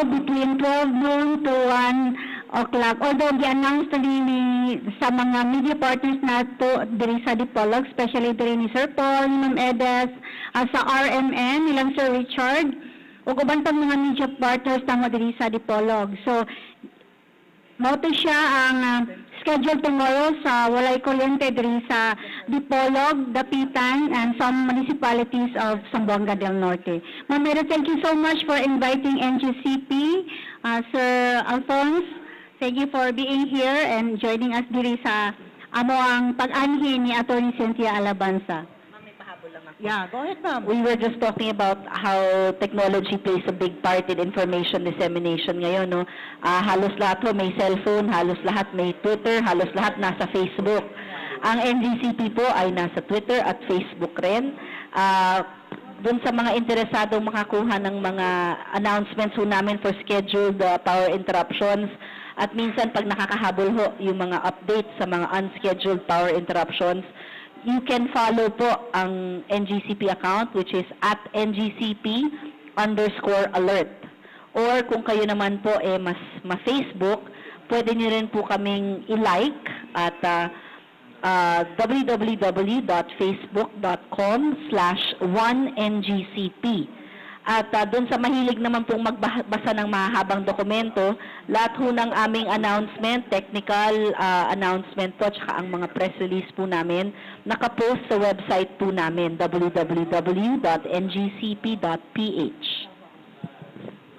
between 12 noon to 1 o'clock. Although gi-announce na ni sa mga media partners nato diri sa Dipolog, especially diri ni Sir Paul, ni Ma'am Edes, sa RMN, nilang Sir Richard, ug uban pang mga media partners tamo diri sa Dipolog. So, mauto siya ang schedule tomorrow sa walay kuryente diri sa Dipolog, Dapitan, and some municipalities of Zamboanga del Norte. Ma'am Mary, thank you so much for inviting NGCP. Sir Alphonse, thank you for being here and joining us diri sa amo ang pag-anhi ni Attorney Cynthia Alabanza. Yeah, go ahead, ma'am. We were just talking about how technology plays a big part in information dissemination ngayon, no? Halos lahat ho may cellphone, halos lahat may Twitter, halos lahat nasa Facebook. Ang NGCP po ay nasa Twitter at Facebook rin. Doon sa mga interesadong makakuha ng mga announcements ho namin for scheduled power interruptions, at minsan pag nakakahabol ho yung mga updates sa mga unscheduled power interruptions, you can follow po ang NGCP account, which is at NGCP_alert. Or kung kayo naman po mas Facebook, pwede niyo rin po kaming i-like at www.facebook.com/1NGCP. At doon sa mahilig naman pong magbasa ng mahabang dokumento, lahat ho ng aming announcement, technical announcement po, tsaka ang mga press release po namin, nakapost sa website po namin, www.ngcp.ph.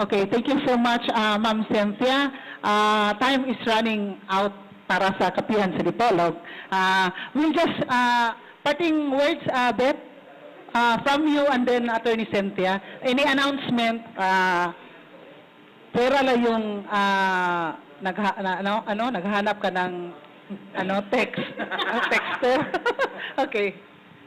Okay, thank you so much, Ma'am Cynthia. Time is running out para sa kapihan sa Dipolog. We'll just, parting words, Beth, from you and then Attorney Cynthia, any announcement, pera lang yung naghahanap ka ng text, texter. Okay.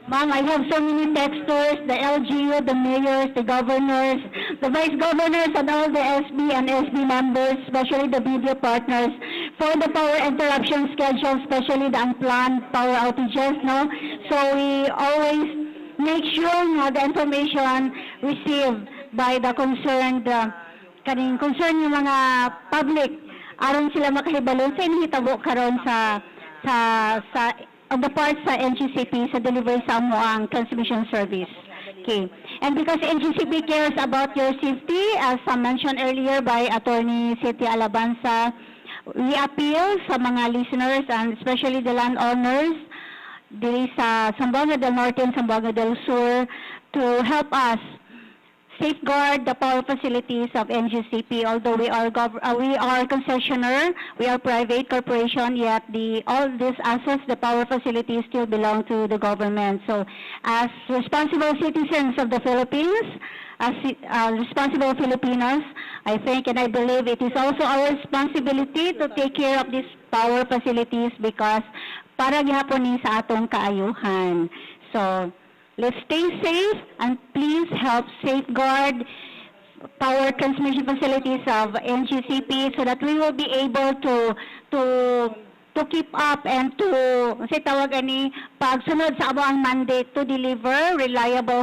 Ma'am, I have so many texters, the LGU, the mayors, the governors, the vice governors, and all the SB and SB members, especially the media partners, for the power interruption schedule, especially the unplanned power outages, no? So we always make sure na the information received by the concerned, concerned yung mga public, aron sila makahibalo sa inihitabo karon sa on the part sa NGCP sa delivery sa mo ang transmission service. Okay. And because NGCP cares about your safety, as mentioned earlier by Attorney Cynthia Alabanza, we appeal sa mga listeners and especially the landowners diri sa Zamboanga del Norte and Zamboanga del Sur to help us safeguard the power facilities of NGCP. Although we are concessionaire, we are private corporation, yet all these assets, the power facilities still belong to the government. So as responsible citizens of the Philippines, as responsible Filipinos, I think and I believe it is also our responsibility to take care of these power facilities because para gihapon ni sa atong kaayuhan. So let's stay safe and please help safeguard power transmission facilities of NGCP so that we will be able to keep up and to say tawag ani pagsunod sa amo ang mandate to deliver reliable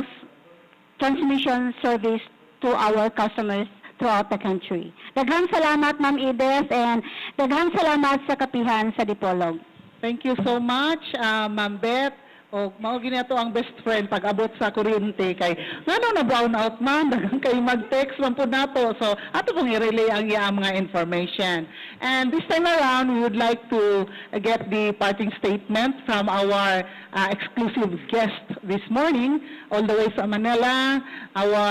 transmission service to our customers throughout the country. Daghang salamat Ma'am Edith and daghang salamat sa kapihan sa Dipolog. Thank you so much, Ma'am Beth. O mao gini ato ang best friend pag abot sa kuryente kay ngano na brown out man daghang kay mag-text man pud nato, so ato pong i-relay ang iyang mga information. And this time around we would like to get the parting statement from our exclusive guest this morning all the way from Manila, our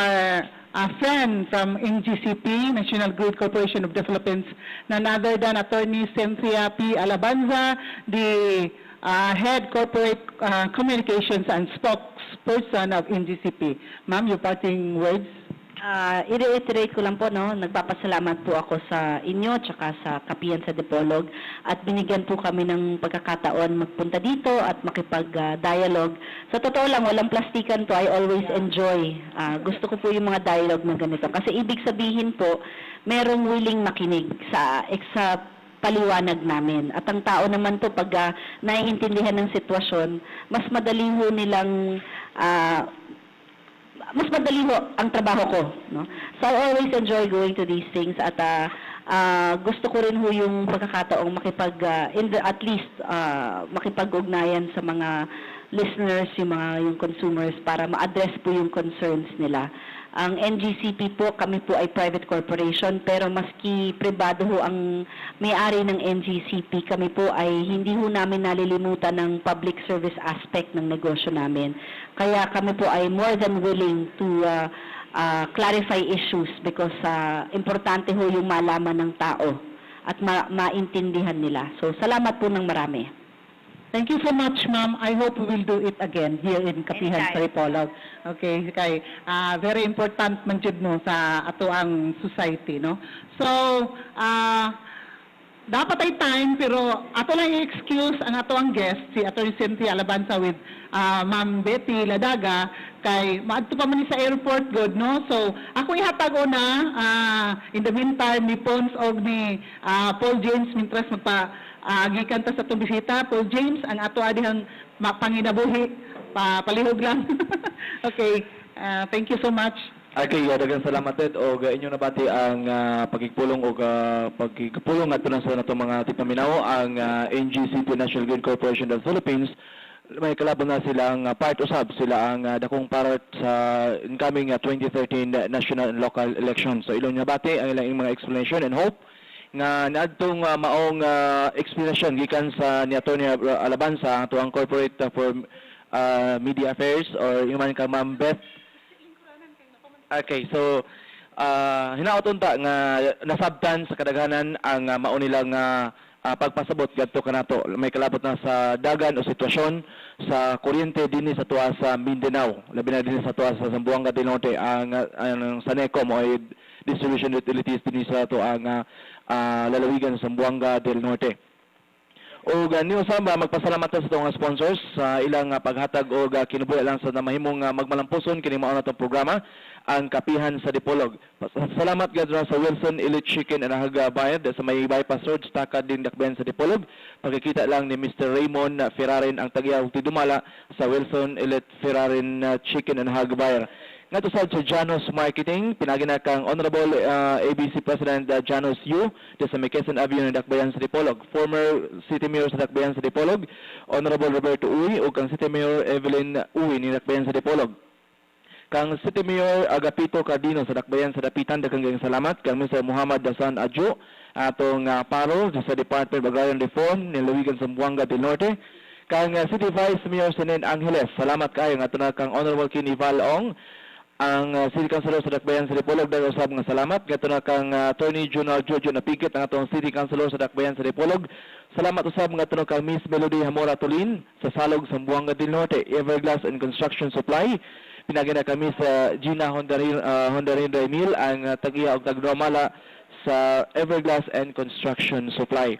friend from NGCP, National Grid Corporation of the Philippines, none other than Attorney Cynthia P. Alabanza, the Head Corporate Communications and Spokesperson of NGCP. Ma'am, your parting words? I-reiterate ko lang po, no, nagpapasalamat po ako sa inyo tsaka sa kapihan sa Dipolog at binigyan po kami ng pagkakataon magpunta dito at makipag-dialogue. Sa totoo lang, walang plastikan to. I always enjoy. Gusto ko po yung mga dialogue na ganito. Kasi ibig sabihin po, merong willing makinig sa paliwanag namin. At ang tao naman po, pag naiintindihan ng sitwasyon, mas madali ho nilang mas madali ho ang trabaho ko, no? So I always enjoy going to these things at gusto ko rin ho yung pagkakataong at least makipag-ugnayan sa mga listeners, yung consumers para ma-address po yung concerns nila. Ang NGCP po, kami po ay private corporation, pero maski pribado ho ang may-ari ng NGCP, kami po ay hindi ho namin nalilimutan ng public service aspect ng negosyo namin. Kaya kami po ay more than willing to clarify issues because importante ho yung malaman ng tao at maintindihan nila. So, salamat po ng marami. Thank you so much, ma'am. I hope we will do it again here in Kapihan sa Dipolog. Okay, kay very important man jud no sa ato ang society, no. So, dapat ay time pero ato lang i-excuse ang ato ang guest si Attorney Cynthia Alabanza with Ma'am Betty Ladaga kay maadto pa man ni sa airport good, no. So, ako ihatag una in the meantime ni Pons og ni Paul James mintras gikan ta sa itong bisita. Paul James, ang ato adihang panginabuhi, palihog lang. Okay, thank you so much. Okay, daghang salamat Ted o inyo nabati ang pagigpulong o pagigpulong ato na sa nato mga tipaminaw ang NGCP National Grid Corporation of the Philippines. May kalaban na silang part usab sila ang dakong part sa incoming 2013 national and local elections. So ilong nabati ang ilang mga explanation and hope nga naadtong maong explanation gikan sa ni Attorney Alabanza ato ang corporate for media affairs or yung man ka Ma'am Beth. Okay, so hinaoton ta nga nasabtan sa kadaghanan ang mao nilang pagpasabot gadto kanato. May kalabot na sa dagan o sitwasyon sa kuryente dinhi sa tuwa sa Mindanao, labi na dinhi sa tuwa sa Zamboanga del Norte ang Sanecom o distribution utilities dinhi sa to ang lalawigan sa Zamboanga del Norte. O niyo samba magpasalamat sa itong sponsors sa ilang paghatag o kinubuhi lang sa namahimong magmalampuson kini mao na itong programa ang Kapihan sa Dipolog. Salamat gadra sa Wilson Elite Chicken and Haga Bayad sa may bypass road stakad din dakbayan sa Dipolog. Pagkikita lang ni Mr. Raymond Ferrarin ang tagyaw tidumala sa Wilson Elite Ferrarin Chicken and Haga Bayad. Ngato sa Janos Marketing, pinagina kang Honorable ABC President Janos Yu sa may Quezon Avenue ng Dakbayan sa Dipolog. Former City Mayor sa Dakbayan sa Dipolog, Honorable Roberto Uy o kang City Mayor Evelyn Uy ni Dakbayan sa Dipolog. Kang City Mayor Agapito Cardino sa Dakbayan sa Dapitan, daghang salamat. Kang Mr. Muhammad Dasan Adjo, atong paro sa Department of Agrarian Reform ni Lawigan sa Zamboanga del Norte. Kang City Vice Mayor Senen Angeles, salamat kayo nga na kang Honorable Kini Valong, ang City Councilor sa Dakbayan sa Dipolog, dahil usab nga salamat. Gato na kang Attorney General Jojo Napikit, ang atong City Councilor sa Dakbayan sa Dipolog. Salamat usab nga tunog kang Miss Melody Hamora Tulin sa Salog sa Zamboanga del Norte, Everglass and Construction Supply. Pinagina kami sa Gina Hondarin Raimil, ang tagiya og tagdramala sa Everglass and Construction Supply.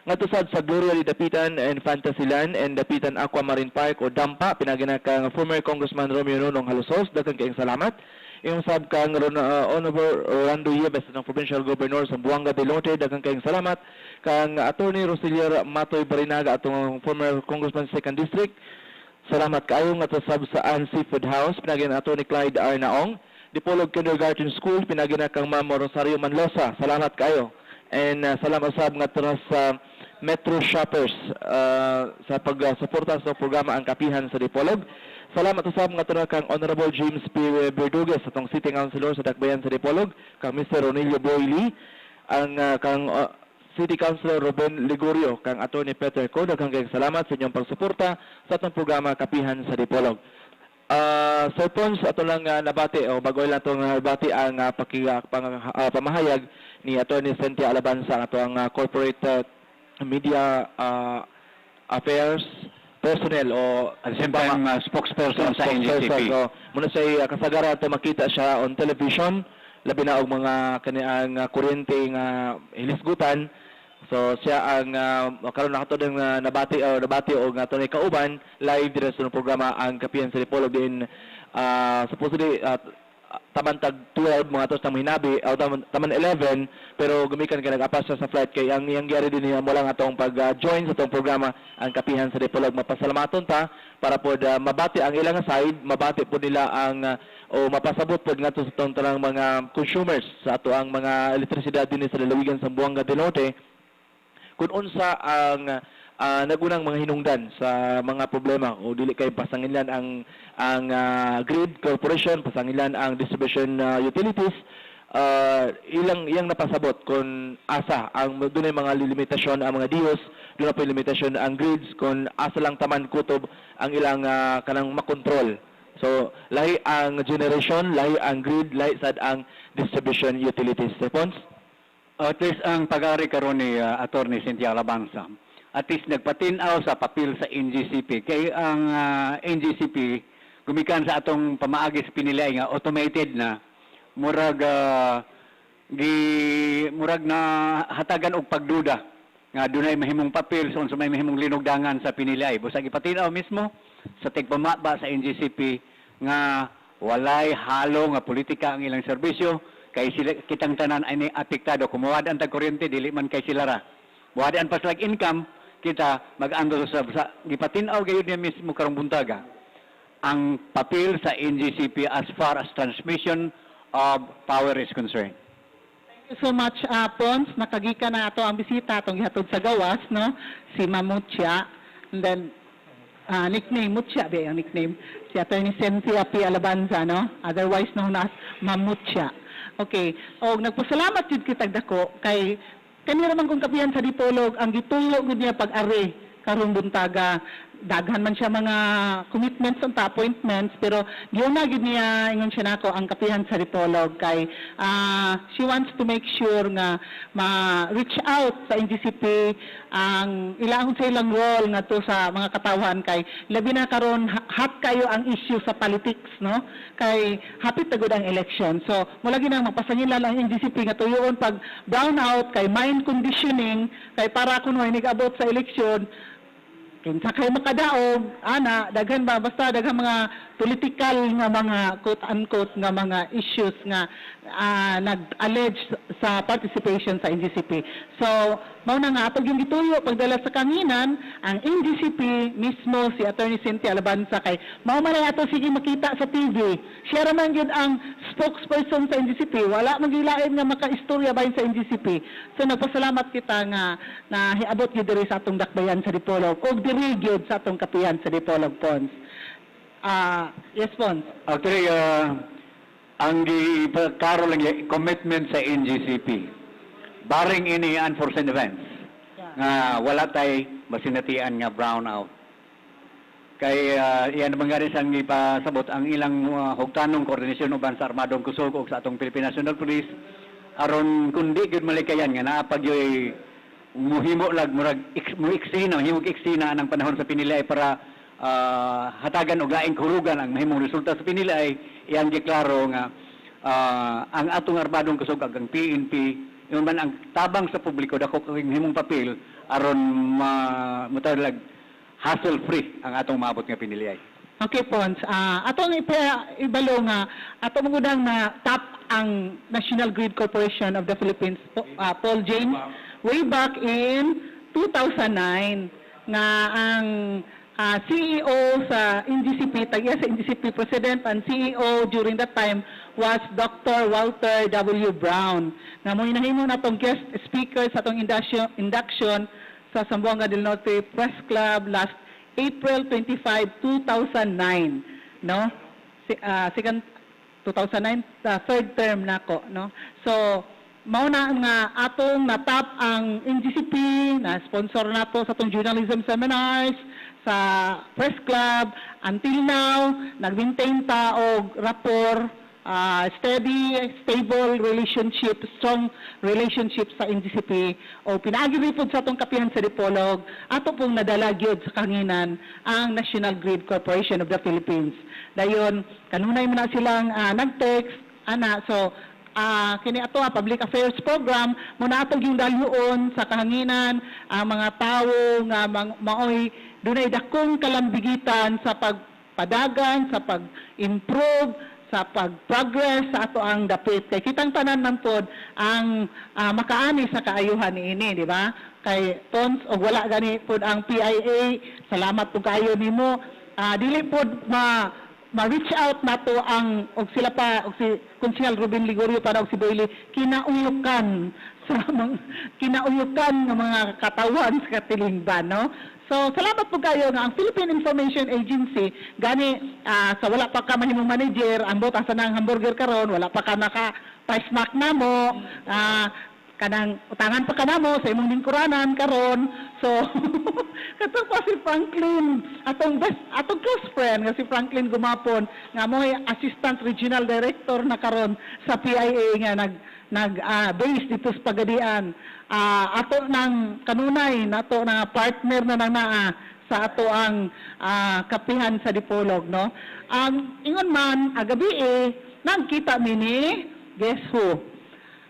ngadto sad sa Gloria de Dapitan and Fantasyland and Dapitan Aquamarine Park o DAMPA pinagina kang former Congressman Romeo Nonong Halusos, daghang kayong salamat. Yung sab kang Honorable Rolando Yebes ng Provincial Governor sa Buanga del Norte, daghang kayong salamat. Kang Attorney Roselier Matoy Barinaga atong former Congressman 2nd District, salamat kayo nga to sab sa Ann Seafood House pinagina Attorney Clyde Arnaong. Dipolog Kindergarten School pinagina kang Ma'am Rosario Manlosa, salamat kayo. And salamat sab nga to sa Metro Shoppers sa pagsuporta sa programa Ang Kapihan sa Dipolog. Salamat usab nga to kang Honorable James P. Berdugues atong City Councilor sa Dakbayan sa Dipolog, kang Mr. Ronilio Boyli, ang kang City Councilor Ruben Ligorio, kang Attorney Peter Co. Daghang kayong salamat sa inyong pagsuporta sa atong programa Kapihan sa Dipolog. Sir Pons, ato lang nabati o bago lang itong nabati ang pamahayag ni Attorney Cynthia Alabanza ato ang corporate media affairs personnel o At the same time, spokesperson sa NGCP. Muna siya kasagaran ito makita siya on television, labi na og mga kaniang kuryente nga hilisgutan. So siya ang karon na katod ng nabati o nga tunay kauban live dire sa programa Ang Kapihan sa Dipolog din supposedly tamantag 12 mga tos tamang hinabi o taman 11 pero gumikan ka nag-apas siya sa flight kay ang iyang gyari din niya mo lang atong pag-join sa atong programa Ang Kapihan sa Dipolog. Mapasalamaton ta para pod mabati ang ilang side, mabati po nila ang o mapasabot pod ngadto sa atong tanang mga consumers sa ato ang mga elektrisidad din sa lalawigan sa Buanga del Norte kung unsa ang nagunang mga hinungdan sa mga problema o dili kay pasangilan ang grid corporation, pasangilan ang distribution utilities, iyang napasabot kung asa ang dunay mga limitasyon ang mga DIOs, dunay pa limitasyon ang grids kung asa lang taman kutob ang ilang kanang makontrol. So lahi ang generation, lahi ang grid, lahi sad ang distribution utilities. Response? At least ang pag-ari karon ni Attorney Cynthia Alabanza, at least nagpatinaw sa papel sa NGCP. Kay ang NGCP, gumikan sa atong pamaagi sa pinilay nga automated na, murag na hatagan og pagduda nga dunay mahimong papel sa unsa may mahimong linugdangan sa pinilay. Busag ipatinaw mismo sa tigpamaba sa NGCP nga walay halo nga politika ang ilang serbisyo, kay sila kitang tanan ay may apektado kung mawad ang tag-kuryente dili man kay sila ra mawad ang paslag income kita mag-ando sa gipatinaw gayud niya mismo karong buntaga ang papel sa NGCP as far as transmission of power is concerned. Thank you so much, Pons. Nakagika na ato ang bisita atong gihatod sa gawas, no? Si Mamutya. And then nickname Mutya ba ang nickname? Si Attorney Cynthia P. Alabanza, no? Otherwise known as Mamutya. Okay. O nagpasalamat jud kitag dako kay kanira man kung kapihan sa Dipolog ang gitulo gud niya pag-ari karong buntaga. Daghan man siya mga commitments and appointments pero giuna gid niya ingon siya nako ang kapihan sa Dipolog kay she wants to make sure nga ma-reach out sa NGCP ang ilang sa ilang role nga to sa mga katawhan kay labi na karon hot kayo ang issue sa politics, no? Kay hapit na gud ang election. So mula ginang magpasangilan ang NGCP nga tuyoon pag brownout kay mind conditioning kay para kuno nigabot sa election kinsa kay makadaog ana daghan ba basta daghan mga political nga mga quote unquote nga mga issues nga nag-allege sa participation sa NGCP. So mao na nga atog yung gituyo pagdala sa kanginan ang NGCP mismo si Attorney Cynthia Alabanza kay mao man ato sige makita sa TV. Siya ra man gyud ang spokesperson sa NGCP. Wala man gilain nga makaistorya bahin sa NGCP. So nagpasalamat kita nga na hiabot gyud diri sa atong dakbayan sa Dipolog ug diri gyud sa atong kapihan sa Dipolog Pons. Yes, Pons. Actually, ang ipakaro lang yung commitment sa NGCP, barring any unforeseen events, nga wala tay masinatian nga brownout. Kay iyan naman nga rin sang ipasabot ang ilang hugtanong koordinasyon uban sa Armadong Kusog o sa atong Philippine National Police, aron kundi gud malikayan nga naapag yoy muhimo lag murag muiksina, himog iksina ang panahon sa pinilay para hatagan og laing kurugan ang mahimong resulta sa pinilay. Iyang giklaro nga ang atong Armadong Kusog ag ang PNP yung man ang tabang sa publiko dako kay himong papel aron mutalag hassle-free ang atong maabot nga piniliay. Okay, Pons. Atong ibalo nga, atong mangudang na top ang National Grid Corporation of the Philippines, Paul James, way back in 2009, nga ang CEO sa NGCP, sa NGCP President and CEO during that time was Dr. Walter W. Brown. Nga mo inahimo na itong guest speaker sa itong induction sa Zamboanga del Norte Press Club last April 25, 2009. No? Second 2009, third term nako, no? So, mao na nga atong natap ang NGCP na sponsor nato sa itong journalism seminars sa Press Club. Until now, nag-maintain ta og rapport, steady, stable relationship, strong relationship sa NGCP. O pinaagi po sa itong kapihan sa Dipolog, ato pong nadala gyud sa kanginan ang National Grid Corporation of the Philippines. Dayon, kanunay mo na silang nag-text, so, kini ato public affairs program muna atong yung daluon sa kahanginan ang mga tawo nga maoy dunay dakong kalambigitan sa pagpadagan, sa pag-improve, sa pag-progress sa ato ang dapit. Kay kitang tanan man pod ang makaani sa kaayuhan niini, di ba? Kay Tons og wala gani pod ang PIA. Salamat po kayo nimo. Dili pod ma-reach out nato ang og sila pa og si Konsehal Ruben Ligorio para og si Boyle kinauyukan ng mga katawan sa katilingban, no? So salamat po kayo nga ang Philippine Information Agency gani sa wala pa ka mahimong manager ambot asa nang hamburger karon, wala pa ka naka price mark namo, kanang utangan pa ka namo sa imong lingkuranan karon. So katong pa si Franklin, atong close friend nga si Franklin Gumapon nga mo'y Assistant Regional Director na karon sa PIA nga base dito sa Pagadian. Ato ng kanunay nato na partner na nang naa sa ato ang kapihan sa Dipolog, no? Ang ingon man agabi nagkita mini guess who?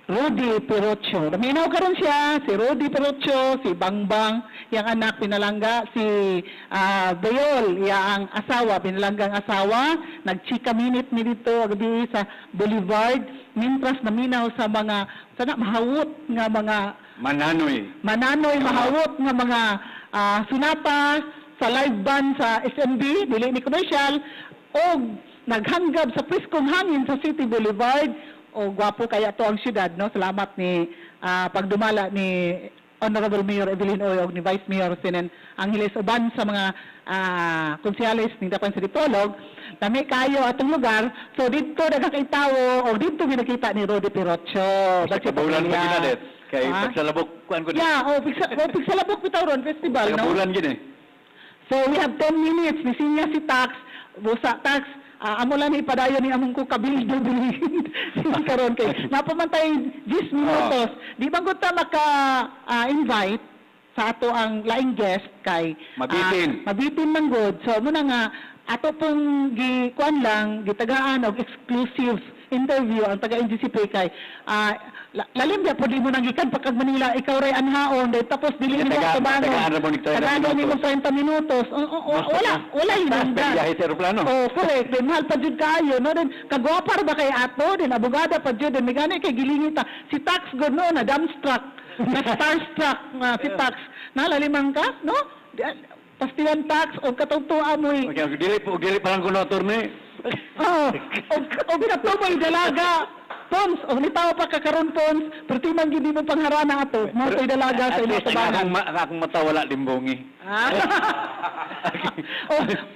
Rudy Perocho. Naminaw karon siya, si Rudy Perocho, si Bangbang, yang anak pinalangga, si Bayol, yang asawa, pinalanggang asawa, nagchika minute ni dito agabi sa Boulevard, mintras naminaw sa mga, sana mahawot nga mga Mananoy, mahawot nga mga sunata sa live band sa SMB, dili ni commercial, o naghanggab sa priskong hangin sa City Boulevard. O gwapo kaya to ang syudad, no? Salamat ni pagdumala ni Honorable Mayor Evelyn Oy og ni Vice Mayor Sinen Angeles uban sa mga konsehalis ni Dapan sa Dipolog. Dami kayo atong lugar. So dito nagkakaitawo o dito ginakita ni Rudy Perocho. Sa bulan pa ginadet kay pagsalabok kuan ko. Yeah, pagsalabok bitaw ron festival, no? Bulan gid So we have 10 minutes ni sinya si Tax, busa Tax. Amo lang ipadayon ni among ko kabildo karon kay napamantay 10 minutos. Di ba gud ta maka-invite sa ato ang laing guest kay mabitin man gud. So muna nga ato pong gikuan lang gitagaan og exclusive interview ang taga NGCP kay lalim dia pud mo nang gikan pagkag Manila ikaw ray anhaon day tapos dili mo tabangon tagaan mo 30 minutos wala hinanda correct din mahal pa jud kayo no din kagwapa ba kay ato din abogada pa jud din migani kay gilingita si Tax god no na dumbstruck na starstruck si Tax nalalimang ka no pastilan Tax o katungtuan mo dili pa lang kuno attorney o binatumoy dalaga Pons, o nitaw pa kakaroon Pons, perti man gindi mo pangharana ato, mo to'y dalaga sa ilo tabangan. Akong mata wala limbongi.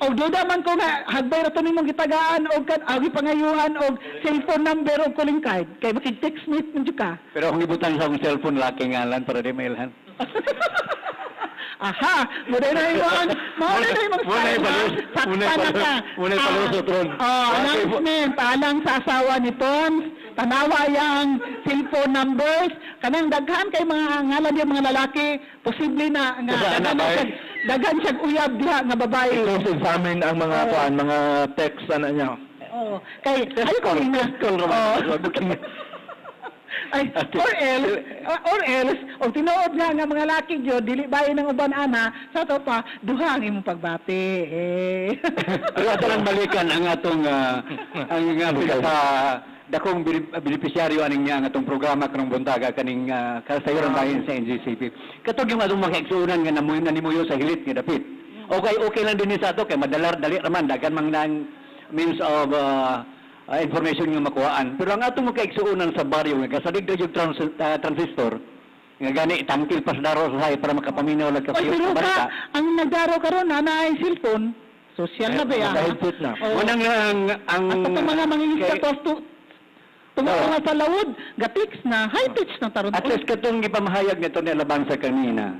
O duda man ko nga, hagbay na to nimong gitagaan, o agi pangayuhan, o cellphone number, o calling card. Kaya makig-text me, nandiyo ka. Pero akong ibutan sa akong cellphone, laki ngalan para di mailhan. Aha, muna na yung announcement, alang sa asawa ni Tons, tanawa yang cellphone numbers, kanang daghan kay mga ngalan yung mga lalaki, posible na nga daghan siyang uyab diha nga babae. Examine ang mga mga text niya. Kay ay ko Ay, or else, o tinuod nga nga mga laki dyo, dili bayin ng uban ana, sa to pa, duha ang imong pagbati. Pero ato lang balikan ang atong ang pinaka dakong beneficiaryo aning nga ang atong programa kanang buntaga kaning kasayuran bahin sa NGCP. Katog yung atong mga igsuunan nga nanimuyo sa hilit nga dapit. Okay lang din sa ato kay dali raman dagan man nang means of information nga makuhaan. Pero ang atong mga igsuunan sa baryo nga kasadig yung transistor nga gani itangkil pas daro sa hay para makapaminaw lang Oy, pero ka, ang nagdaro karon na ay cellphone, social na ba yan? Headset na. Unang ang At itong mga mangingisda tunga sa lawod, gatiks na, high pitch na taron. At least katong ipamahayag nito ni Alabanza kanina,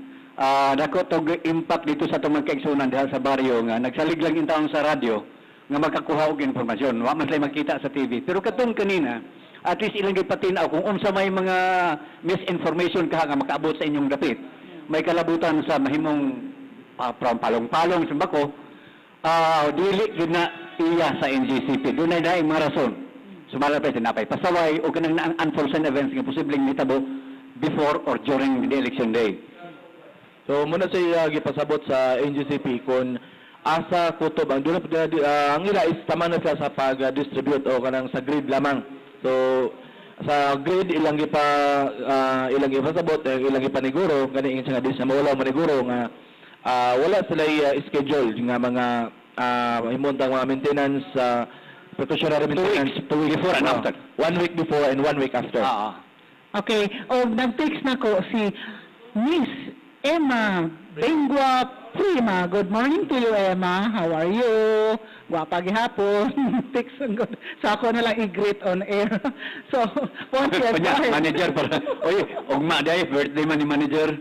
dako tog impact dito sa itong magkaigsunan diha sa baryo nga nagsalig lang in taon sa radyo nga magkakuha og informasyon. Wa man sila makita sa TV. Pero katong kanina, at least ilang gipatinaw kung unsa may mga misinformation ka nga makaabot sa inyong dapit. May kalabutan sa mahimong palong-palong sa bako, dili gid na iya sa NGCP. Doon ay daing mga rason. Sumala pa sinapay pasaway o kanang unforeseen events nga posibleng mitabo before or during the election day. So muna sa gipasabot sa NGCP kung asa kutob ang dula ang ila is tama na sila sa pag-distribute o kanang sa grid lamang. So sa grid ilang ipasabot ilang ipaniguro gani nga dis na mawala maniguro nga wala sila schedule nga mga himuntang mga maintenance precautionary maintenance 2 weeks before and after. 1 week before and 1 week after. Okay, nag-text na ko si Miss Emma Bengua Prima. Good morning to you, Emma. How are you? Gwapa gihapon. Text ang good. So ako na lang i-greet on air. So, once you have Manager para. Oy, ugma day birthday man ni manager.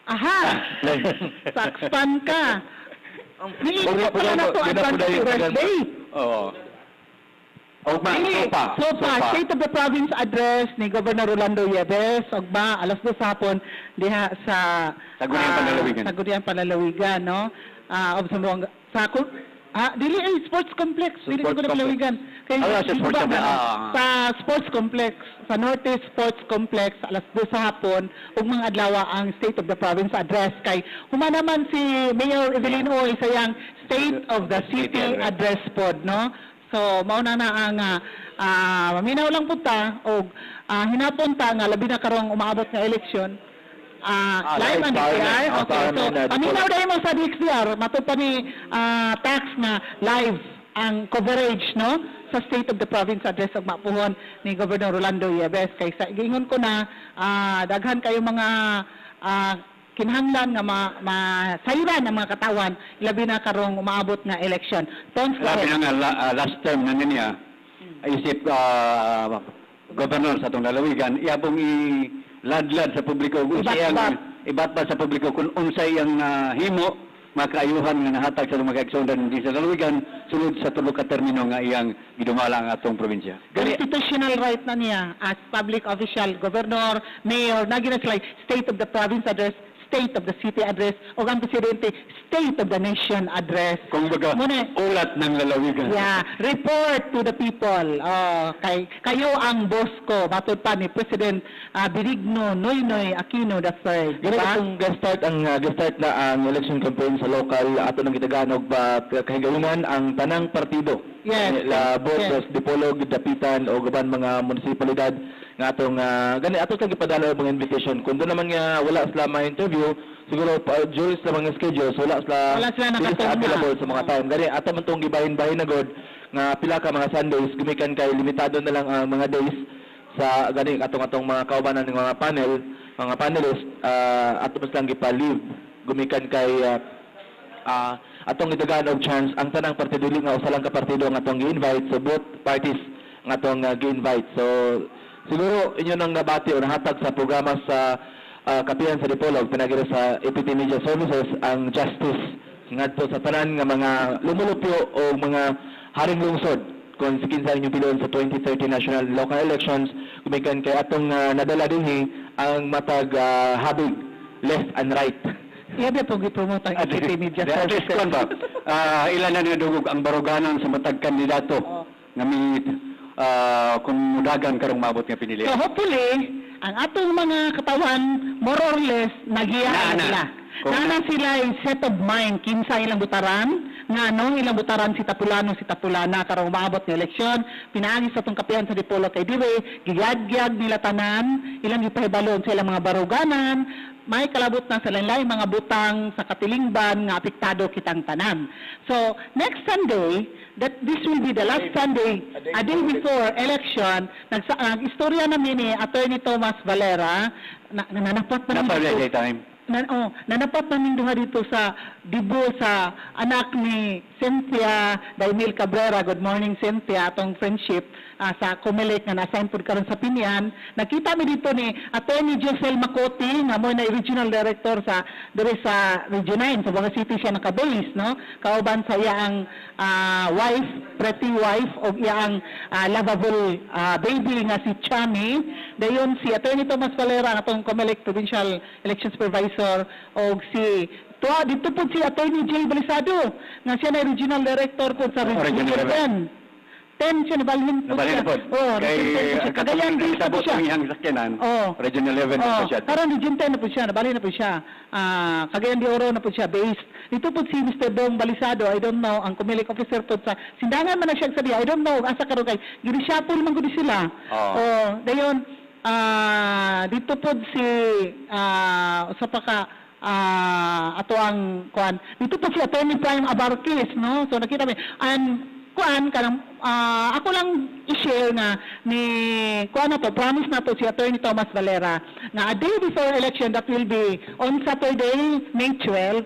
Aha! Sakspan ka. Niinit pa na to advance birthday. Oo. Ugma, Sopa, State of the Province Address ni Governor Rolando Yebes, Ogba, alas 2 hapon diha sa Guniang Panlalawigan. Sa Guniang Panlalawigan, no? Dili ay sports complex, dili sa Guniang Panlalawigan. Sa sports complex. Sa sports complex, sa Norte Sports Complex, alas 2 hapon, ug mga adlaw ang State of the Province Address kay humanaman si Mayor Evelyn Oy sa yang State of the City Address pod, no? So, mauna na ang maminaw lang punta o hinapunta nga labi na karong umaabot nga eleksyon. Live ang DXDR. Okay, so paminaw dahil mo sa DXDR, matod pa ni tax na live ang coverage, no? Sa State of the Province Address og mapuhon ni Governor Rolando Yebes. Kay sa gingon ko na daghan kayo mga kinahanglan nga masayuran ang mga katawan labi na karong umaabot nga election. Labi na nga last term na niya isip governor sa itong lalawigan iyabong iladlad sa publiko ibatbat sa publiko kung unsay ang himo makaayuhan nga nahatag sa mga kaigsunan hindi sa lalawigan sulod sa tulo ka termino nga iyang gidumala ang atong probinsya. Constitutional right na niya as public official, governor, mayor, nagina sila State of the Province Address, State of the City Address, o ang Presidente, State of the Nation Address. Kung baga, ulat ng lalawigan. Yeah, report to the people. Kayo ang boss ko, matod pa ni President Benigno Noynoy Aquino III. Diba? Itong gestart na ang election campaign sa local ato ng Kitaganog kahigalunan ang tanang partido. Yes. Both Dipolog, Dapitan o gaban mga munisipalidad nga atong ato sa gipadala mga invitation. Kung doon naman nga wala sila ma-interview, siguro during sa mga schedules wala sila available sa mga time. Gani ato man tong gibahin-bahin na god nga pila ka mga Sundays gumikan kay limitado na lang ang mga days sa gani atong mga kaubanan ng mga panelists ato mas lang gipa-leave gumikan kay atong idagaan og chance ang tanang partido nga usa lang ka partido nga atong gi-invite so both parties nga atong gi-invite. So siguro inyo nang nabati o nahatag sa programa sa Kapihan sa Dipolog pinagiro sa APT Media Services ang justice ngadto sa tanan nga mga lumulupyo o mga haring lungsod kung kinsa inyong pilon sa 2030 national local elections gumikan kay atong nadala dinhi ang matag habig left and right. Iya ba pong i-promote ang APT Media Services? Ilan na nadugog ang baruganan sa matag kandidato nga may kung mudagan karong maabot nga pinili. So hopefully, ang atong mga katawan, more or less, naghiyaan na sila. Kung Nana sila yung set of mind, kinsa ilang butaran, nga no, ilang butaran si Tapulano, si Tapulana, karong maabot ng eleksyon, pinaagi sa itong kapihan sa Dipolo kay Diwe, gigyag nila tanan, ilang ipahibalon sa ilang mga baruganan, may kalabot na sa lain mga butang sa katilingban nga apektado kitang tanan. So, next Sunday, this will be the last Sunday, a day before election, nag-istorya namin ni Attorney Thomas Valera, nanapat pa Napalagay time. nanapat namin duha dito sa Dibo sa anak ni Cynthia Daimil Cabrera. Good morning, Cynthia, atong friendship sa Comelec nga na-assign po karon sa Pinyan. Nakita mi dito ni Attorney Josel Makoti nga mo na regional director sa dire sa Region 9 sa Buanga City siya nakabulis, no? Kauban sa iyang wife, pretty wife o iyang lovable baby nga si Chami. Dayon si Attorney Thomas Valera atong Comelec Provincial Election Supervisor o si dito po si Attorney Jay Balisado nga siya na regional director po sa Region 10 siya nabalhin po siya. Kagayan din po siya. Region 11 na po siya. Parang Region 10 na po siya, nabalhin na po siya. Cagayan de Oro na po siya, based. Dito po si Mr. Dong Balisado, I don't know, ang Comelec officer po sa sindangan man na siya sa diya, I don't know, asa karon kay girisapol man gud sila. Dayon dito po si usa pa ka ato ang kuan dito po si Attorney Prime Abarquez, no? So nakita mi and kuan kanang ako lang i-share na ni kuan na to, promise na to si Attorney Thomas Valera na a day before election, that will be on Saturday, May 12,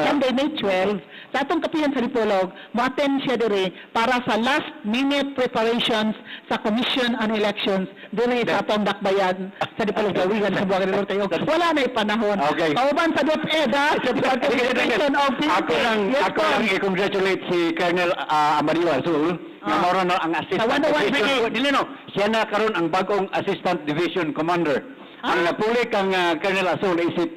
Sunday, May 12, sa atong kapihan sa Dipolog, mo-attend siya dire para sa last minute preparations sa Commission on Elections dire sa atong dakbayan sa Dipolog Lawigan sa Buanga del Norte. Wala na panahon. Okay. Kauban sa DepEd, sa Federation of Ako lang i-congratulate si Colonel Amarillo Azul na moro na ang Assistant Division. Dili no, siya na karon ang bagong Assistant Division Commander. Ang napuli kang Colonel Azul isip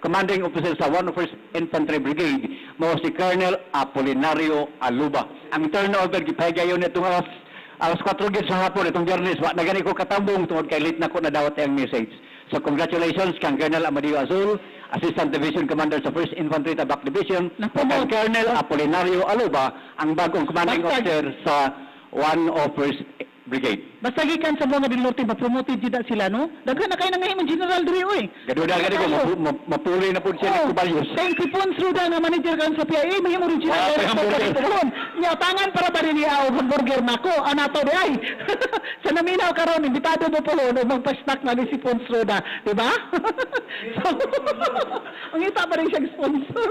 Commanding Officer sa 101st Infantry Brigade mo si Colonel Apolinario Aluba. Ang turnover gipahigayon nitong alas 4 gid sa hapon itong Biyernes, wa na gani ko katambong tungod kay late na ko nadawat ang message. So congratulations kang Colonel Amarillo Azul, Assistant Division Commander sa 1st Infantry Tabak Division, kang Colonel Apolinario Aluba, ang bagong Commanding Officer sa 101st Brigade. Basta gikan sa Buanga del Norte, ma-promoted jud sila, no? Daghan na kayo nangahimong general diri oy. Gaduda gani ko mapuli na pud siya ni Kubalyos. Thank you Pons Ruda nga manager kan sa PIA, may original director. Nya tangan para ba ni og hamburger nako, anato di ay. Sa naminaw karon imbitado mo po no magpa-snack na ni si Pons Ruda, di ba? So, ang ita pa rin siya sponsor.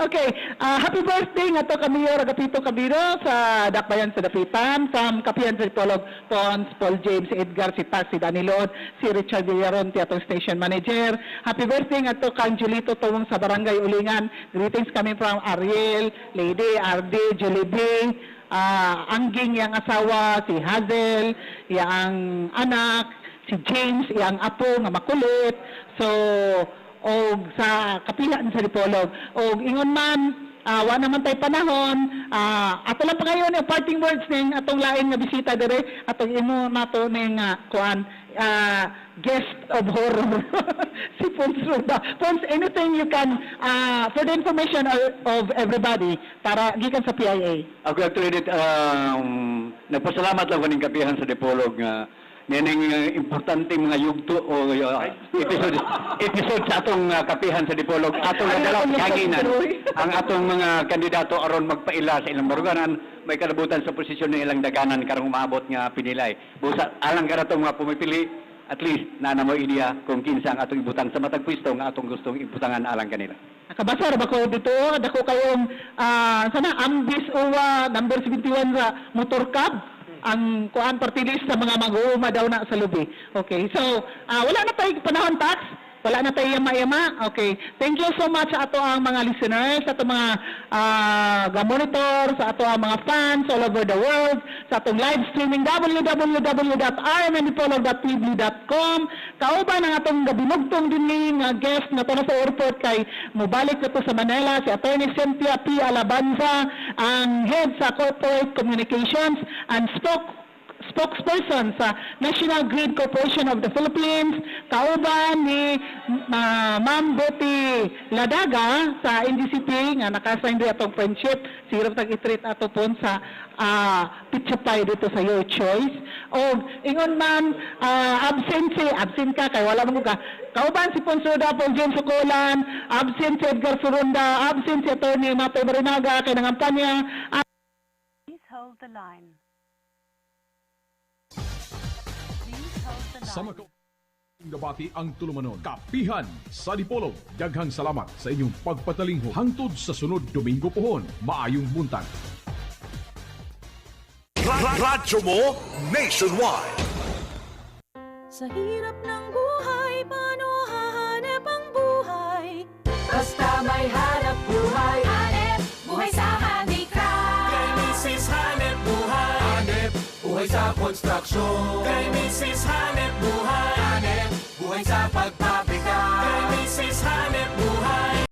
Okay, happy birthday nga to kami Agapito Cabiro sa Dakbayan sa Dapitan, sa kapihan sa Dipolog, Pons, Paul James, si Edgar, si Paz, si Danilod, si Richard Villaronte, atong station manager. Happy birthday nga to kang Julito Tuwong sa Barangay Ulingan. Greetings kami from Ariel, Lady, RD, Jollibee, Angging, yang asawa, si Hazel, yang anak, si James, yang apo, nga makulit. So, o sa kapihan sa Dipolog. O ingon man, wa naman tay panahon, ato lang pa ngayon yung parting words ning atong lain nga bisita dire, atong imo nato ning kuan guest of horror si Pons Ruda. Pons, anything you can for the information of everybody para gikan sa PIA. Ako actually nagpasalamat lang kaning kapihan sa Dipolog nga Neneng importante mga yugto o episode sa atong kapihan sa Dipolog. Atong nadalak kaginan ang atong mga kandidato aron magpaila sa ilang baruganan, may kalabutan sa posisyon ng ilang daganan karong maabot nga pinilay. Busa alang karatong mga pumipili, at least na mo idea kung kinsa ang atong ibutang sa matag pwesto nga atong gustong ibutangan alang kanila. Nakabasa ra ba ko dito? Dako kayong sana Ambis Uwa number 71 sa Motor Cab. Ang kuan party list sa mga mag-uuma daw na sa lubi. Okay, so wala na tayo panahon tax. Wala na tayo yama-yama? Okay. Thank you so much sa ato ang mga listeners, sa ato mga ga-monitor, sa ato ang mga fans all over the world, sa atong live streaming www.rmndipolog.tv.com. Kauban ang atong gabinugtong din nga guest na to na sa airport kay mubalik na to sa Manila, si Attorney Cynthia P. Alabanza, ang head sa Corporate Communications and spokesperson sa National Grid Corporation of the Philippines, kauban ni Ma'am Betty Ladaga sa NGCP nga nakasign din atong friendship, siguro tag-itreat ato pon sa Pitsapay dito sa Your Choice. O ingon man absent ka kay wala mo ka. Kauban si Ponsoda Paul James Sucolan, absent si Edgar Surunda, absent si Attorney Mateo Barinaga kay nangampanya. Please hold the line. Sama ko gabati ang tulumanon. Kapihan sa Dipolog. Daghang salamat sa inyong pagpatalingho. Hangtod sa sunod Domingo pohon. Maayong buntag. Radyo mo nationwide. Sa hirap ng buhay, paano hahanap ang buhay? Basta may hanap buhay. Hanep buhay sa handicraft. Kay Mrs. Hanep buhay. Hanep buhay sa konstruksyon. Kay Mrs. Hanep buhay. Hanep buhay sa pagpapabigat. Kay Mrs. Hanep buhay.